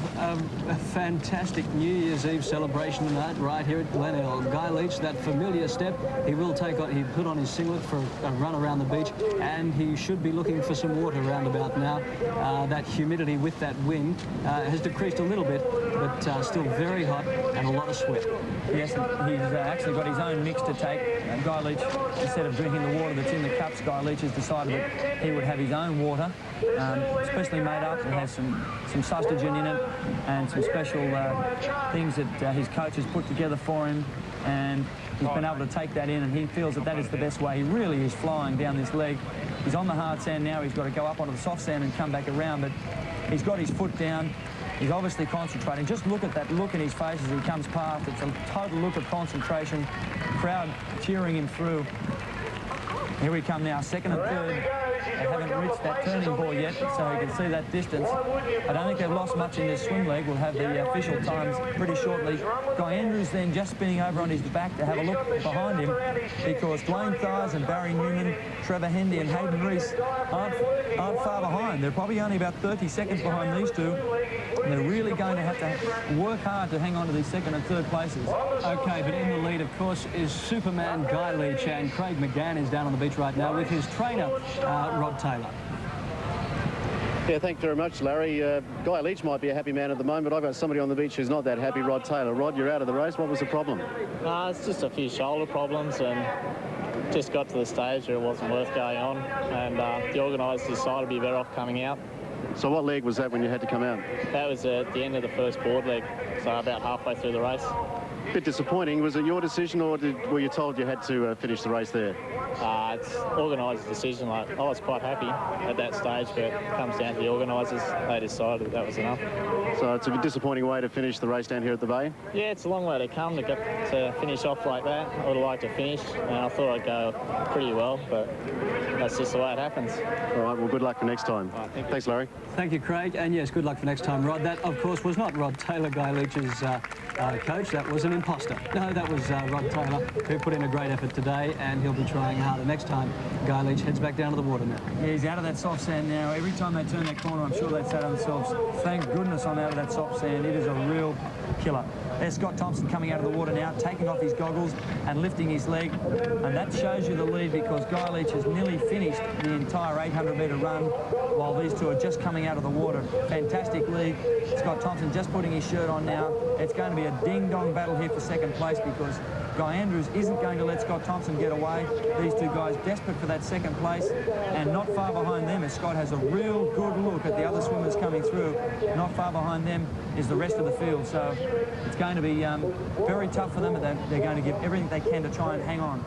a fantastic New Year's Eve celebration tonight right here at Glenelg. Guy Leach, that familiar step, he put on his singlet for a run around the beach, and he should be looking for some water around about now. That humidity with that wind has decreased a little bit, but still very hot and a lot of sweat. Yes, he's actually got his own mix to take. Guy Leach, instead of drinking the water that's in the cups, Guy Leach has decided that he would have his own water, especially made up. It has some sustagen in it and some special things that his coach has put together for him, and he's been able to take that in, and he feels that that is the best way. He really is flying down this leg. He's on the hard sand now. He's got to go up onto the soft sand and come back around, but he's got his foot down. He's obviously concentrating. Just look at that look in his face as he comes past. It's a total look of concentration. Crowd cheering him through. Here we come now, second and third. They haven't reached that turning bore yet, so you can see that distance. I don't think they've lost much in this swim leg. We'll have the official times pretty shortly. Guy Andrews then just spinning over on his back to have a look behind him, because Dwayne Thiers and Barry Newman, Trevor Hendy and Hayden Reese aren't far behind. They're probably only about 30 seconds behind these two. And they're really going to have to work hard to hang on to these second and third places. OK, but in the lead, of course, is Superman Guy Leach, and Craig McGann is down on the beach right now with his trainer, Rod Taylor. Yeah, thanks very much, Larry. Guy Leach might be a happy man at the moment. I've got somebody on the beach who's not that happy, Rod Taylor. Rod, you're out of the race. What was the problem? It's just a few shoulder problems, and just got to the stage where it wasn't worth going on, and the organisers decided to be better off coming out. So what leg was that when you had to come out? That was at the end of the first board leg, so about halfway through the race. Bit disappointing. Was it your decision, or were you told you had to finish the race there? It's organisers' decision. I was quite happy at that stage, but it comes down to the organisers. They decided that was enough. So it's a disappointing way to finish the race down here at the Bay? Yeah, it's a long way to come to get to finish off like that. I would have liked to finish, and I thought I'd go pretty well, but that's just the way it happens. All right, well, good luck for next time. Thanks, Larry. Thank you, Craig, and yes, good luck for next time, Rod. That, of course, was not Rod Taylor, Guy Leach's coach. That was an imposter. No, that was Rod Taylor, who put in a great effort today, and he'll be trying harder next time. Guy Leach heads back down to the water now. Yeah, he's out of that soft sand now. Every time they turn that corner, I'm sure they'd say to themselves, thank goodness I'm out of that soft sand. It is a real killer. There's Scott Thompson coming out of the water now, taking off his goggles and lifting his leg. And that shows you the lead, because Guy Leach has nearly finished the entire 800-metre run while these two are just coming out of the water. Fantastic lead. Scott Thompson just putting his shirt on now. It's going to be a ding-dong battle here for second place, because Guy Andrews isn't going to let Scott Thompson get away. These two guys desperate for that second place, and not far behind them, as Scott has a real good look at the other swimmers coming through, not far behind them is the rest of the field. So it's going to be very tough for them, but they're going to give everything they can to try and hang on.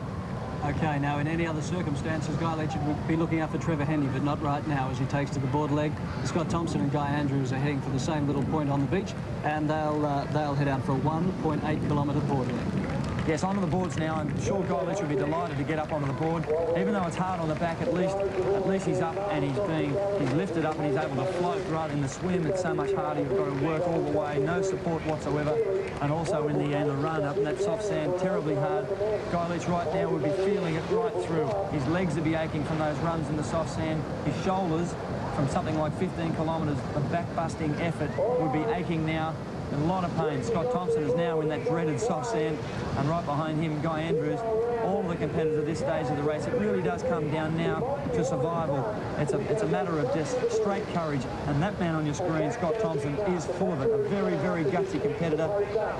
OK, now in any other circumstances, Guy Leach would be looking out for Trevor Hendy, but not right now as he takes to the board leg. Scott Thompson and Guy Andrews are heading for the same little point on the beach, and they'll head out for a 1.8-kilometre board leg. Yes, onto the boards now. I'm sure Guy Leach will be delighted to get up onto the board. Even though it's hard on the back, at least he's up, and he's lifted up and he's able to float. Rather than the swim, it's so much harder. You've got to work all the way, no support whatsoever. And also in the end, the run up in that soft sand, terribly hard. Guy Leach right now would be feeling it right through. His legs would be aching from those runs in the soft sand. His shoulders, from something like 15 kilometres of back-busting effort, would be aching now. A lot of pain. Scott Thompson is now in that dreaded soft sand, and right behind him, Guy Andrews. All the competitors at this stage of the race, it really does come down now to survival. It's a matter of just straight courage, and that man on your screen, Scott Thompson, is full of it. A very, very gutsy competitor.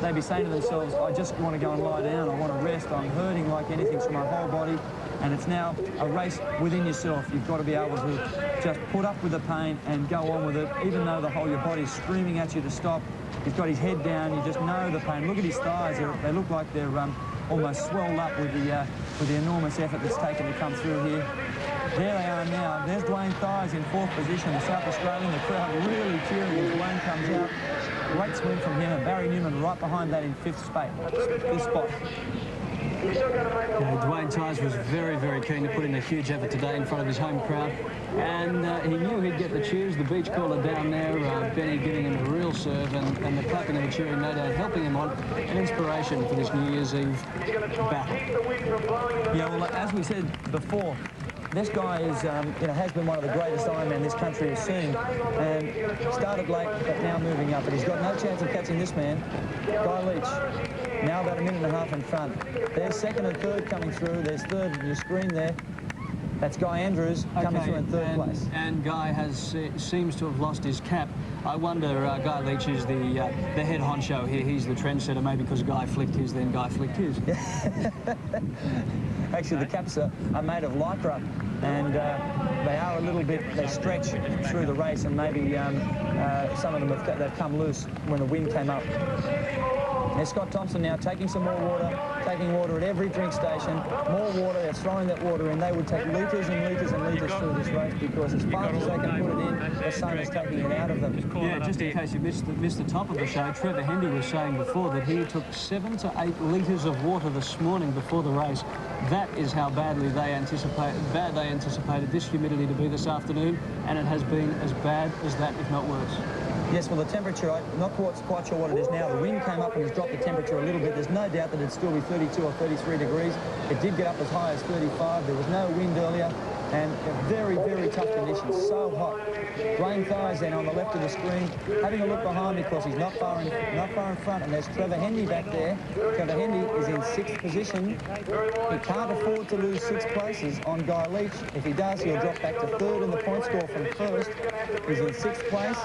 They'd be saying to themselves, I just want to go and lie down. I want to rest. I'm hurting like anything from my whole body. And it's now a race within yourself. You've got to be able to just put up with the pain and go on with it, even though your body's screaming at you to stop. He's got his head down. You just know the pain. Look at his thighs. They look like they're almost swelled up with the enormous effort that's taken to come through here. There they are now. There's Dwayne Thiers in fourth position, the South Australian. The crowd really cheering as Dwayne comes out. Great swim from him, and Barry Newman right behind that in fifth spot. Dwayne Thiers was very, very keen to put in a huge effort today in front of his home crowd, and he knew he'd get the cheers. The beach caller down there, Benny, giving him a real serve, and the clapping and the cheering, no doubt, helping him on. An inspiration for this New Year's Eve battle. Yeah, well, as we said before, this guy is, has been one of the greatest Ironmen this country has seen, and started late, but now moving up. But he's got no chance of catching this man, Guy Leach. Now about a minute and a half in front. There's second and third coming through. There's third on your screen there. That's Guy Andrews coming through in third place. And Guy seems to have lost his cap. I wonder, Guy Leach is the head honcho here. He's the trendsetter, maybe because Guy flicked his, then Guy flicked his. Actually, the caps are made of lycra, and they are a little bit, they stretch through the race, and maybe some of them have come loose when the wind came up. There's Scott Thompson now taking some more water, taking water at every drink station, more water, they're throwing that water in. They would take litres and litres and litres through this race because as fast as they can put it in, the sun is taking it out of them. Yeah, just in case you missed the top of the show, Trevor Hendy was saying before that he took 7 to 8 litres of water this morning before the race. That is how badly they anticipated this humidity to be this afternoon, and it has been as bad as that, if not worse. Yes, well, the temperature, I'm not quite sure what it is now. The wind came up and has dropped the temperature a little bit. There's no doubt that it'd still be 32 or 33 degrees. It did get up as high as 35. There was no wind earlier, and very, very tough conditions. So hot. Dwayne Thies then on the left of the screen, having a look behind me because he's not far in front, and there's Trevor Hendy back there. Trevor Hendy is in 6th position. He can't afford to lose 6 places on Guy Leach. If he does, he'll drop back to 3rd in the point score from 1st. He's in 6th place.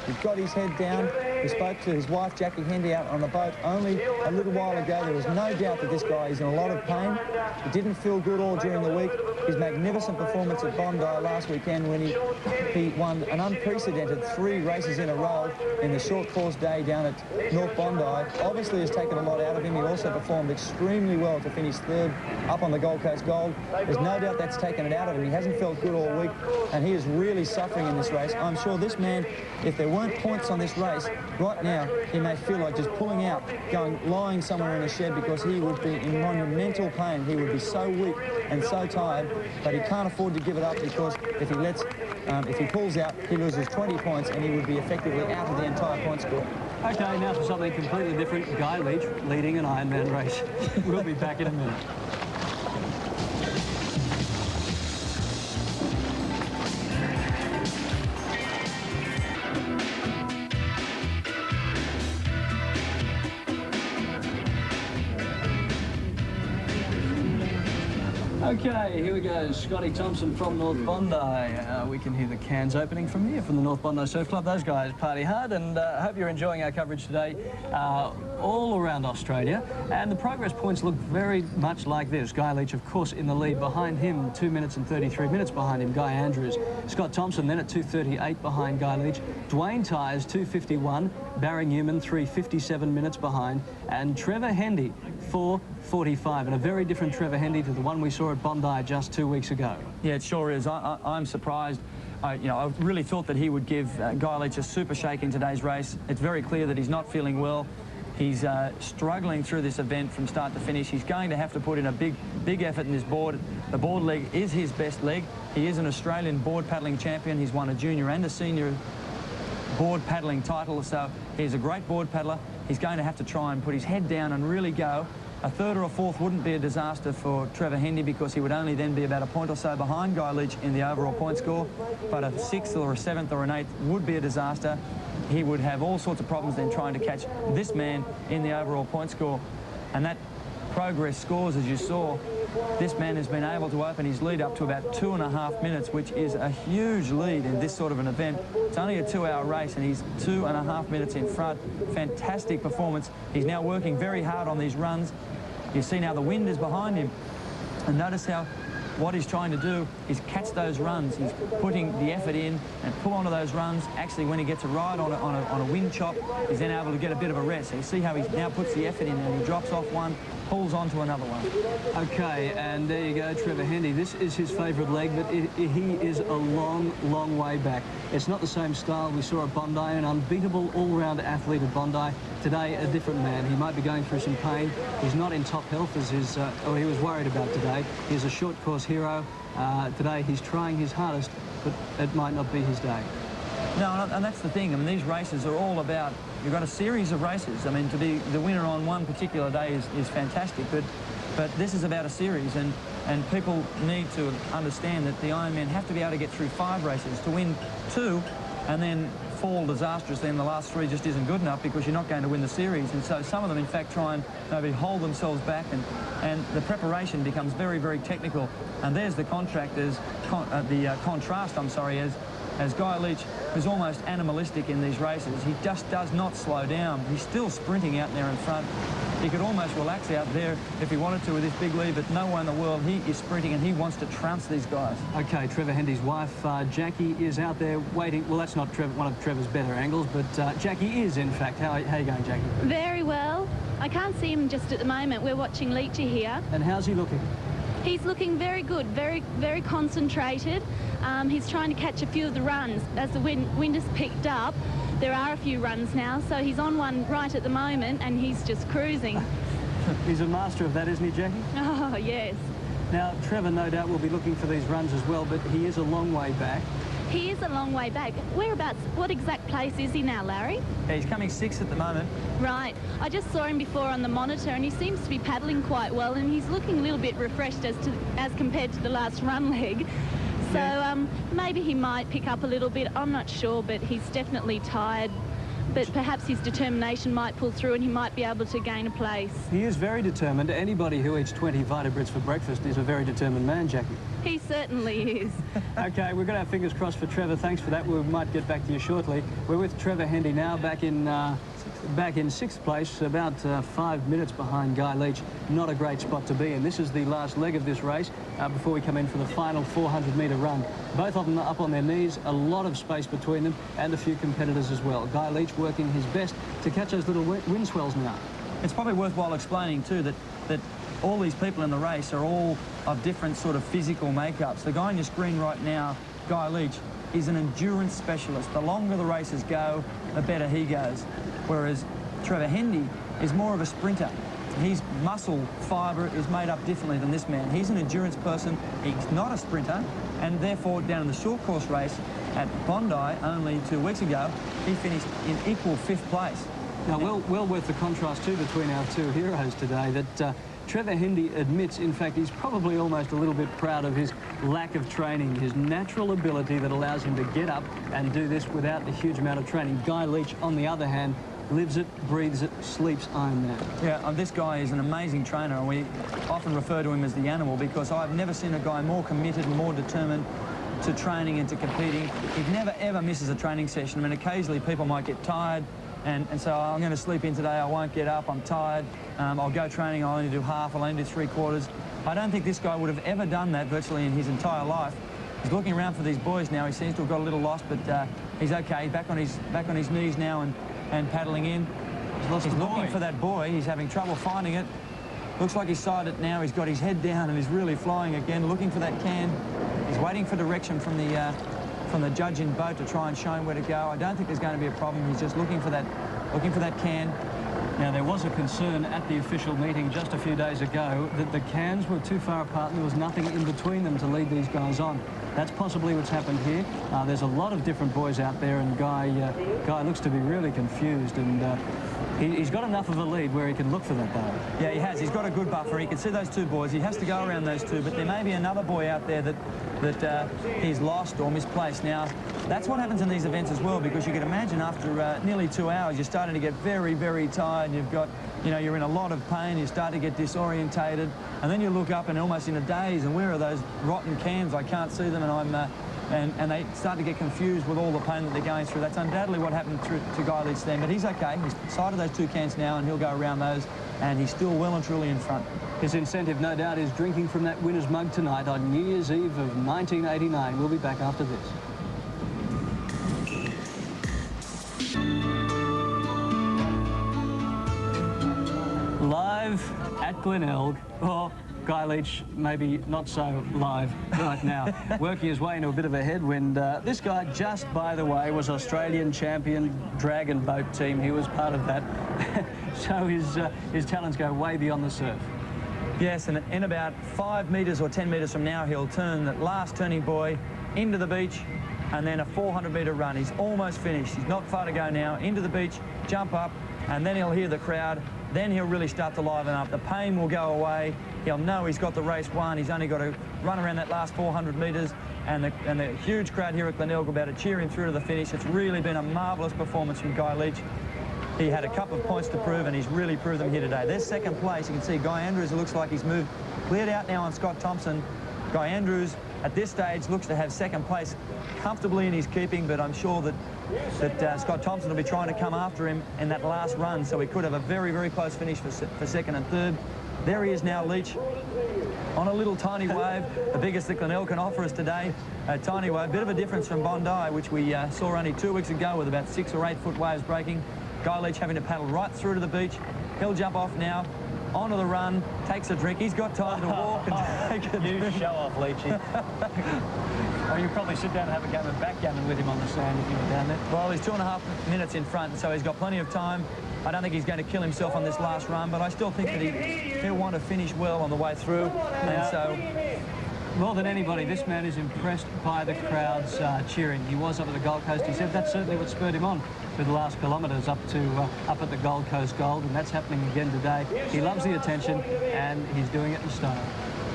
He's got his head down. We spoke to his wife, Jackie Hendy, out on the boat only a little while ago. There was no doubt that this guy is in a lot of pain. He didn't feel good all during the week. His magnificent performance at Bondi last weekend when he won an unprecedented 3 races in a row in the short course day down at North Bondi obviously has taken a lot out of him. He also performed extremely well to finish 3rd up on the Gold Coast Gold. There's no doubt that's taken it out of him. He hasn't felt good all week, and he is really suffering in this race. I'm sure this man, if there weren't points on this race, right now he may feel like just pulling out, lying somewhere in a shed because he would be in monumental pain. He would be so weak and so tired, but he can't afford to give it up because if he pulls out, he loses 20 points and he would be effectively out of the entire point score. Okay, now for something completely different. Guy Leach leading an Ironman race. We'll be back in a minute. Okay, here we go. Scotty Thompson from North Bondi. We can hear the cans opening from here, from the North Bondi Surf Club. Those guys party hard, and I hope you're enjoying our coverage today all around Australia. And the progress points look very much like this. Guy Leach, of course, in the lead. Behind him, 2 minutes and 33 minutes behind him, Guy Andrews. Scott Thompson then at 2:38 behind Guy Leach. Dwayne Tyers, 2:51. Barry Newman, 3:57 minutes behind. And Trevor Hendy, 4:45. And a very different Trevor Hendy to the one we saw at Bondi just 2 weeks ago. Yeah, it sure is. I'm surprised. I really thought that he would give Guy Leach a super shake in today's race. It's very clear that he's not feeling well. He's struggling through this event from start to finish. He's going to have to put in a big effort in this board. The board leg is his best leg. He is an Australian board paddling champion. He's won a junior and a senior board paddling title, so he's a great board paddler. He's going to have to try and put his head down and really go. A 3rd or a 4th wouldn't be a disaster for Trevor Hendy because he would only then be about a point or so behind Guy Leach in the overall point score, but a 6th or a 7th or an 8th would be a disaster. He would have all sorts of problems then trying to catch this man in the overall point score, and that progress scores, as you saw, this man has been able to open his lead up to about 2.5 minutes, which is a huge lead in this sort of an event. It's only a 2-hour race and he's 2.5 minutes in front. Fantastic performance. He's now working very hard on these runs. You see now the wind is behind him, and notice how what he's trying to do is catch those runs. He's putting the effort in and pull onto those runs. Actually, when he gets a ride on a wind chop, he's then able to get a bit of a rest. So you see how he now puts the effort in and he drops off one, pulls onto another one. Okay, and there you go, Trevor Hendy. This is his favourite leg, but he is a long, long way back. It's not the same style we saw at Bondi, an unbeatable all-round athlete at Bondi. Today, a different man. He might be going through some pain. He's not in top health as he was worried about today. He's a short course hero. Today, he's trying his hardest, but it might not be his day. No, and that's the thing. I mean, these races are all about, you've got a series of races. I mean, to be the winner on one particular day is fantastic, but this is about a series, and people need to understand that the Ironmen have to be able to get through 5 races. To win 2 and then fall disastrously in the last 3 just isn't good enough because you're not going to win the series. And so some of them, in fact, try and maybe hold themselves back, and the preparation becomes very, very technical. And there's the contrast, as Guy Leach, who's almost animalistic in these races. He just does not slow down. He's still sprinting out there in front. He could almost relax out there if he wanted to with this big lead, but nowhere in the world. He is sprinting and he wants to trounce these guys. Okay, Trevor Hendy's wife, Jackie, is out there waiting. Well, that's not one of Trevor's better angles, but Jackie is, in fact. How are you going, Jackie? Very well. I can't see him just at the moment. We're watching Leachy here. And how's he looking? He's looking very good, very concentrated. He's trying to catch a few of the runs. As the wind has picked up, there are a few runs now, so he's on one right at the moment, and he's just cruising. He's a master of that, isn't he, Jackie? Oh, yes. Now, Trevor no doubt will be looking for these runs as well, but he is a long way back. He is a long way back. Whereabouts, what exact place is he now, Larry? Yeah, he's coming 6th at the moment. Right. I just saw him before on the monitor, and he seems to be paddling quite well, and he's looking a little bit refreshed as compared to the last run leg. So maybe he might pick up a little bit. I'm not sure, but he's definitely tired. But perhaps his determination might pull through and he might be able to gain a place. He is very determined. Anybody who eats 20 Vitabrits for breakfast is a very determined man, Jackie. He certainly is. OK, we've got our fingers crossed for Trevor. Thanks for that. We might get back to you shortly. We're with Trevor Hendy now, back in 6th place, about 5 minutes behind Guy Leach. Not a great spot to be in. This is the last leg of this race before we come in for the final 400-metre run. Both of them are up on their knees, a lot of space between them, and a few competitors as well. Guy Leach working his best to catch those little wind swells now. It's probably worthwhile explaining too that all these people in the race are all of different sort of physical makeups. The guy on your screen right now, Guy Leach, is an endurance specialist. The longer the races go, the better he goes. Whereas Trevor Hendy is more of a sprinter. His muscle fibre is made up differently than this man. He's an endurance person. He's not a sprinter, and therefore down in the short course race at Bondi only 2 weeks ago, he finished in equal 5th place. Now, well worth the contrast too between our two heroes today, that Trevor Hendy admits, in fact, he's probably almost a little bit proud of his lack of training, his natural ability that allows him to get up and do this without a huge amount of training. Guy Leach, on the other hand, lives it, breathes it, sleeps Ironman. Yeah, this guy is an amazing trainer, and we often refer to him as the animal because I've never seen a guy more committed and more determined to training and to competing. He never, ever misses a training session. I mean, occasionally people might get tired and so I'm going to sleep in today, I won't get up, I'm tired, I'll go training, I'll only do half, I'll only do 3/4. I don't think this guy would have ever done that virtually in his entire life. He's looking around for these boys now. He seems to have got a little lost, but he's okay. Back on his knees now and paddling in. He's looking for that boy. He's having trouble finding it. Looks like he's sighted it now. He's got his head down and he's really flying again, looking for that can. He's waiting for direction from the judge in boat to try and show him where to go. I don't think there's going to be a problem. He's just looking for that can. Now, there was a concern at the official meeting just a few days ago that the cans were too far apart and there was nothing in between them to lead these guys on. That's possibly what's happened here. There's a lot of different boys out there, and Guy looks to be really confused, and he's got enough of a lead where he can look for that though. Yeah, he has. He's got a good buffer. He can see those two boys. He has to go around those two, but there may be another boy out there that he's lost or misplaced. Now, that's what happens in these events as well, because you can imagine after nearly 2 hours, you're starting to get very, very tired. You've got, you're in a lot of pain. You start to get disorientated, and then you look up and almost in a daze, and where are those rotten cans? I can't see them, and they start to get confused with all the pain that they're going through. That's undoubtedly what happened to Guy Leach then, but he's okay. He's sighted those two cans now, and he'll go around those, and he's still well and truly in front. His incentive, no doubt, is drinking from that winner's mug tonight on New Year's Eve of 1989. We'll be back after this. Live at Glenelg. Oh, Guy Leach, maybe not so live right now, working his way into a bit of a headwind. This guy, just by the way, was Australian champion dragon boat team. He was part of that. So his talents go way beyond the surf. Yes, and in about 5 metres or 10 metres from now, he'll turn that last turning buoy into the beach, and then a 400-metre run. He's almost finished. He's not far to go now. Into the beach, jump up, and then he'll hear the crowd. Then he'll really start to liven up. The pain will go away. He'll know he's got the race won. He's only got to run around that last 400 metres, and the huge crowd here at Glenelg will be able to cheer him through to the finish. It's really been a marvellous performance from Guy Leach. He had a couple of points to prove, and he's really proved them here today. There's second place. You can see Guy Andrews, it looks like he's moved, cleared out now on Scott Thompson. Guy Andrews, at this stage, looks to have second place comfortably in his keeping, but I'm sure that Scott Thompson will be trying to come after him in that last run, so he could have a very, very close finish for second and third. There he is now, Leach, on a little tiny wave, the biggest that Glenelg can offer us today. A tiny wave, bit of a difference from Bondi, which we saw only 2 weeks ago with about 6 or 8 foot waves breaking. Guy Leach having to paddle right through to the beach, He'll jump off now, onto the run, takes a drink. He's got time to walk and take a drink. You show off, Leachy. Or you probably sit down and have a game of backgammon with him on the sand if you were down there. Well, he's 2.5 minutes in front, so he's got plenty of time. I don't think he's going to kill himself on this last run, but I still think that he'll want to finish well on the way through. And so, more than anybody, this man is impressed by the crowd's cheering. He was up at the Gold Coast. He said that's certainly what spurred him on for the last kilometres up at the Gold Coast Gold, and that's happening again today. He loves the attention, and he's doing it in style.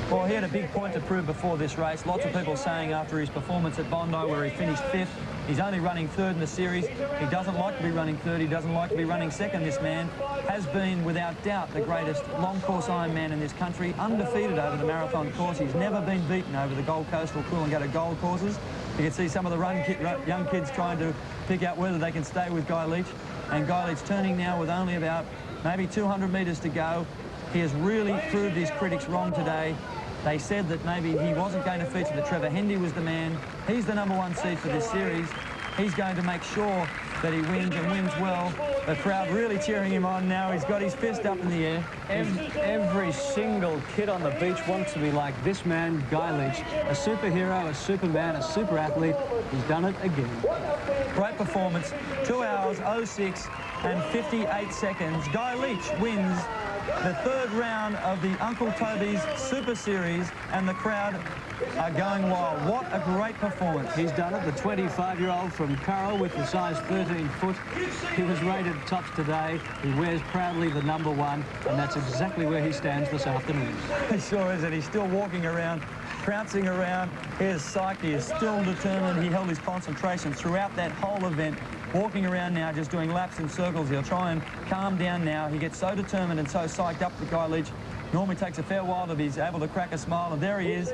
Well, he had a big point to prove before this race. Lots of people saying after his performance at Bondi, where he finished 5th, he's only running 3rd in the series. He doesn't like to be running 3rd. He doesn't like to be running 2nd. This man has been, without doubt, the greatest long-course Ironman in this country, undefeated over the marathon course. He's never been beaten over the Gold Coast or Coolangatta Gold courses. You can see some of the young kids trying to pick out whether they can stay with Guy Leach. And Guy Leach turning now with only about maybe 200 metres to go. He has really proved his critics wrong today. They said that maybe he wasn't going to feature, that Trevor Hendy was the man. He's the #1 seed for this series. He's going to make sure that he wins and wins well. The crowd really cheering him on now. He's got his fist up in the air. Every single kid on the beach wants to be like this man, Guy Leach. A superhero, a superman, a super athlete. He's done it again. Great performance. 2 hours, 06 and 58 seconds. Guy Leach wins the 3rd round of the Uncle Toby's Super Series, and the crowd are going wild. What a great performance. He's done it. The 25-year-old from Currall with the size 13 foot. He was rated tops today. He wears proudly the #1, and that's exactly where he stands this afternoon. He sure is, and he's still walking around, trouncing around. He is psyched. He is still determined. He held his concentration throughout that whole event. Walking around now, just doing laps in circles. He'll try and calm down now. He gets so determined and so psyched up, the Guy Leach. Normally takes a fair while to be able to crack a smile, and there he is.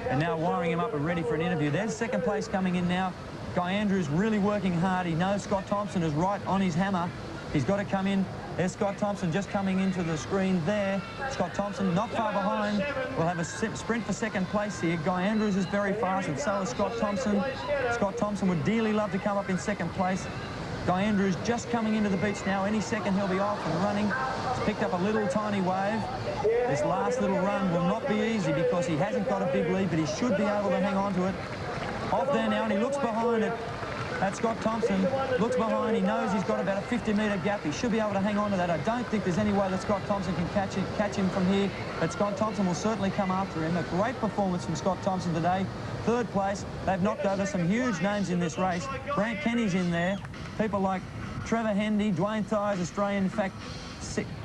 And now wiring him up and ready for an interview. There's 2nd place coming in now. Guy Andrews really working hard. He knows Scott Thompson is right on his hammer. He's got to come in. There's Scott Thompson just coming into the screen there. Scott Thompson not far behind. We'll have a sprint for 2nd place here. Guy Andrews is very fast, and so is Scott Thompson. Scott Thompson would dearly love to come up in 2nd place. Guy Andrews just coming into the beach now. Any second he'll be off and running. He's picked up a little tiny wave. This last little run will not be easy because he hasn't got a big lead, but he should be able to hang on to it. Off there now, and he looks behind it. That's Scott Thompson. Looks behind. He knows he's got about a 50-metre gap. He should be able to hang on to that. I don't think there's any way that Scott Thompson can catch him from here, but Scott Thompson will certainly come after him. A great performance from Scott Thompson today. 3rd place. They've knocked over some huge names in this race. Brant Kenny's in there. People like Trevor Hendy, Dwayne Thiers, Australian. In fact,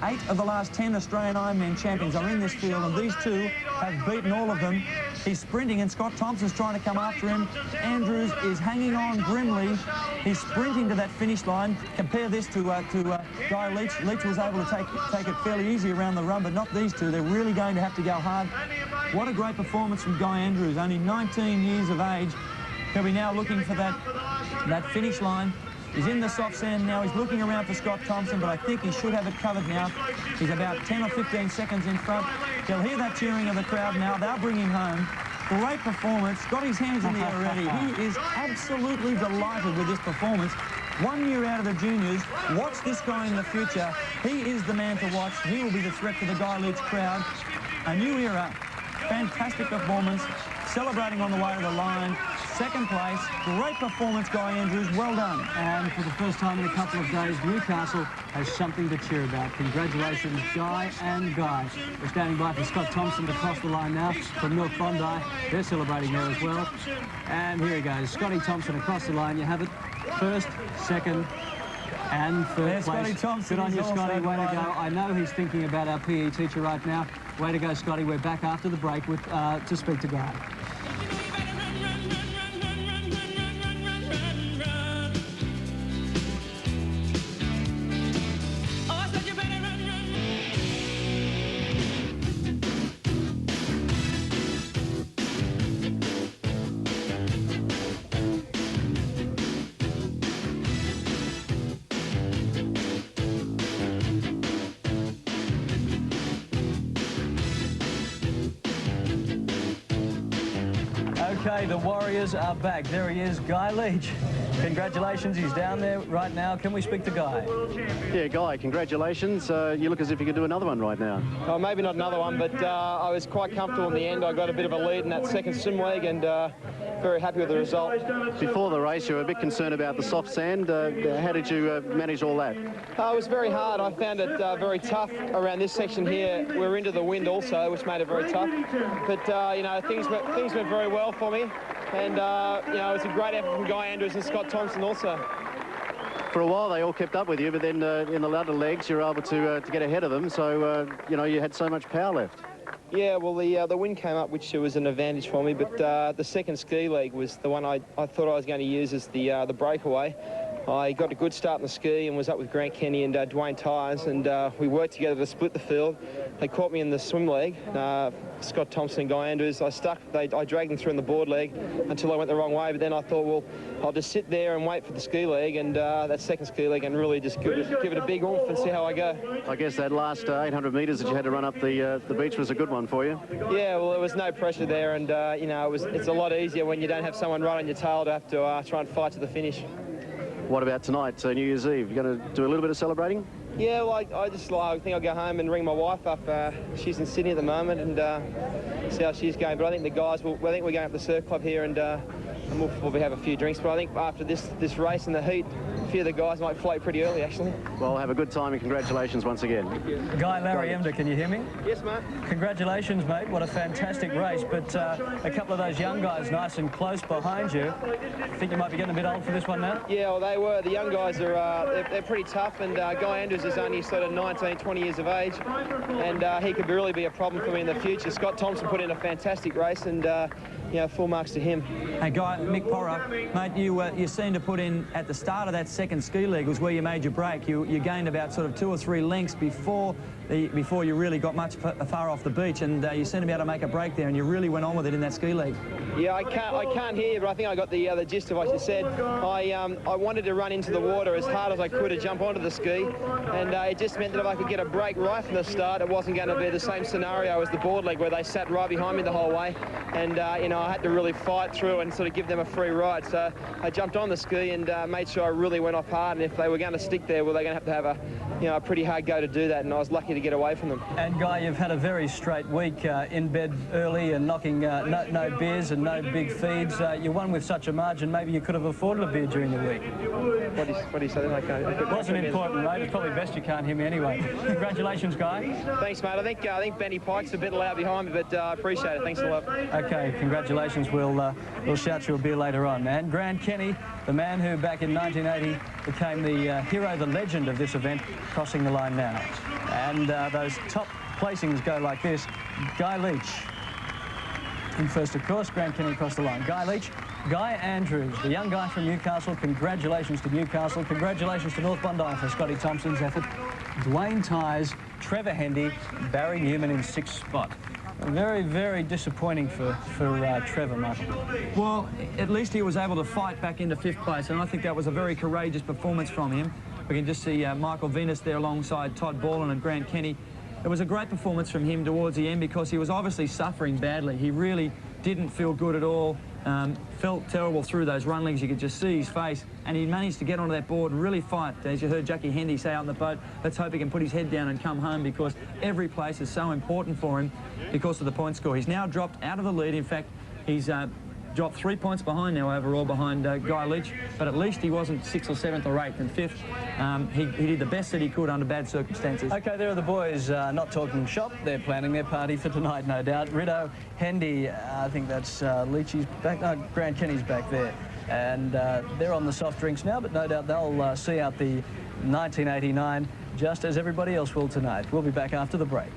8 of the last 10 Australian Ironman champions are in this field, and these 2 have beaten all of them. He's sprinting, and Scott Thompson's trying to come after him. Andrews is hanging on grimly. He's sprinting to that finish line. Compare this to Guy Leach. Leach was able to take it fairly easy around the run, but not these 2. They're really going to have to go hard. What a great performance from Guy Andrews, only 19 years of age. He'll be now looking for that finish line. He's in the soft sand now. He's looking around for Scott Thompson, but I think he should have it covered now. He's about 10 or 15 seconds in front. He'll hear that cheering of the crowd now. They'll bring him home. Great performance. Got his hands in the air already. He is absolutely delighted with this performance. 1 year out of the juniors. Watch this guy in the future. He is the man to watch. He will be the threat to the Guy Leach crowd. A new era. Fantastic performance. Celebrating on the way to the line. 2nd place. Great performance, Guy Andrews. Well done. And for the first time in a couple of days, Newcastle has something to cheer about. Congratulations, Guy and Guy. We're standing by for Scott Thompson to cross the line now from North Bondi. They're celebrating there as well. And here he goes. Scotty Thompson across the line. You have it. 1st, 2nd, and 3rd place. Scotty Thompson. Good on you, Scotty. Way to go. I know he's thinking about our PE teacher right now. Way to go, Scotty. We're back after the break with to speak to Guy. Okay, the Warriors are back. There he is, Guy Leach. Congratulations, he's down there right now. Can we speak to Guy? Yeah, Guy, congratulations. You look as if you could do another one right now. Oh, maybe not another one, but I was quite comfortable in the end. I got a bit of a lead in that second swim leg and very happy with the result. Before the race, you were a bit concerned about the soft sand. How did you manage all that? It was very hard. I found it very tough around this section here. We're into the wind also, which made it very tough. But, you know, things went very well for me. And, you know, it's a great effort from Guy Andrews and Scott Thompson also. For a while, they all kept up with you, but then in the latter legs, you were able to get ahead of them. So, you know, you had so much power left. Yeah, well, the wind came up, which was an advantage for me. But the second ski leg was the one I thought I was going to use as the breakaway. I got a good start in the ski and was up with Grant Kenny and Dwayne Tyres, and we worked together to split the field. They caught me in the swim leg, Scott Thompson and Guy Andrews. I dragged them through in the board leg until I went the wrong way, but then I thought, well, I'll just sit there and wait for the ski leg and that second ski leg and really just give it a big oomph and see how I go. I guess that last 800 metres that you had to run up the beach was a good one for you. Yeah, well, there was no pressure there, and, you know, it's a lot easier when you don't have someone right on your tail to have to try and fight to the finish. What about tonight, New Year's Eve? You going to do a little bit of celebrating? Yeah, well, I think I'll go home and ring my wife up. She's in Sydney at the moment, and see how she's going. But I think the guys I think we're going up to the surf club here, and we'll probably have a few drinks. But I think after this race and the heat, a few of the guys might float pretty early, actually. Well, have a good time and congratulations once again. Guy, Larry Emder, can you hear me? Yes, mate. Congratulations, mate. What a fantastic race. But a couple of those young guys nice and close behind you. Think you might be getting a bit old for this one now? Yeah, well, they were. The young guys are they're pretty tough, and Guy Andrews is only sort of 19, 20 years of age, and he could really be a problem for me in the future. Scott Thompson put in a fantastic race, and you know, full marks to him. Hey, Guy, Mick Porra, mate, you seemed to put in, at the start of that second ski leg was where you made your break. You gained about sort of 2 or 3 lengths before you really got much far off the beach, and you seemed to be able to make a break there, and you really went on with it in that ski leg. Yeah, I can't hear you, but I think I got the gist of what you said. I wanted to run into the water as hard as I could to jump onto the ski, and it just meant that if I could get a break right from the start, it wasn't going to be the same scenario as the board leg where they sat right behind me the whole way, and you know, I had to really fight through and sort of give them a free ride. So I jumped on the ski and made sure I really went off hard, and if they were going to stick there, well, they're going to have a pretty hard go to do that, and I was lucky to get away from them. And Guy, you've had a very straight week, in bed early and knocking no beers and no big feeds. You won with such a margin, maybe you could have afforded a beer during the week. What do you say then? It wasn't important, mate. It's probably best you can't hear me anyway. Congratulations, Guy. Thanks, mate. I think Benny Pike's a bit loud behind me, but I appreciate it. Thanks a lot. Okay, congratulations. We'll shout you a beer later on. And Grant Kenny, the man who back in 1980 became the hero, the legend of this event, crossing the line now. And those top placings go like this. Guy Leach in first, of course. Grant Kenny across the line. Guy Leach. Guy Andrews, the young guy from Newcastle. Congratulations to Newcastle. Congratulations to North Bondi for Scotty Thompson's effort. Dwayne Tyres, Trevor Hendy, Barry Newman in 6th spot. Very, very disappointing for Trevor, Michael. Well, at least he was able to fight back into 5th place, and I think that was a very courageous performance from him. We can just see Michael Venus there alongside Todd Borland and Grant Kenny. It was a great performance from him towards the end because he was obviously suffering badly. He really didn't feel good at all. Felt terrible through those run legs. You could just see his face, and he managed to get onto that board and really fight. As you heard Jackie Hendy say out on the boat, let's hope he can put his head down and come home, because every place is so important for him because of the point score. He's now dropped out of the lead. In fact, he's dropped 3 points behind now overall behind Guy Leach, but at least he wasn't 6th or 7th or 8th and 5th. He did the best that he could under bad circumstances. Okay, there are the boys not talking shop. They're planning their party for tonight, no doubt. Rideau, Hendy, I think that's Leachy's back. No, Grant Kenny's back there. And they're on the soft drinks now, but no doubt they'll see out the 1989 just as everybody else will tonight. We'll be back after the break.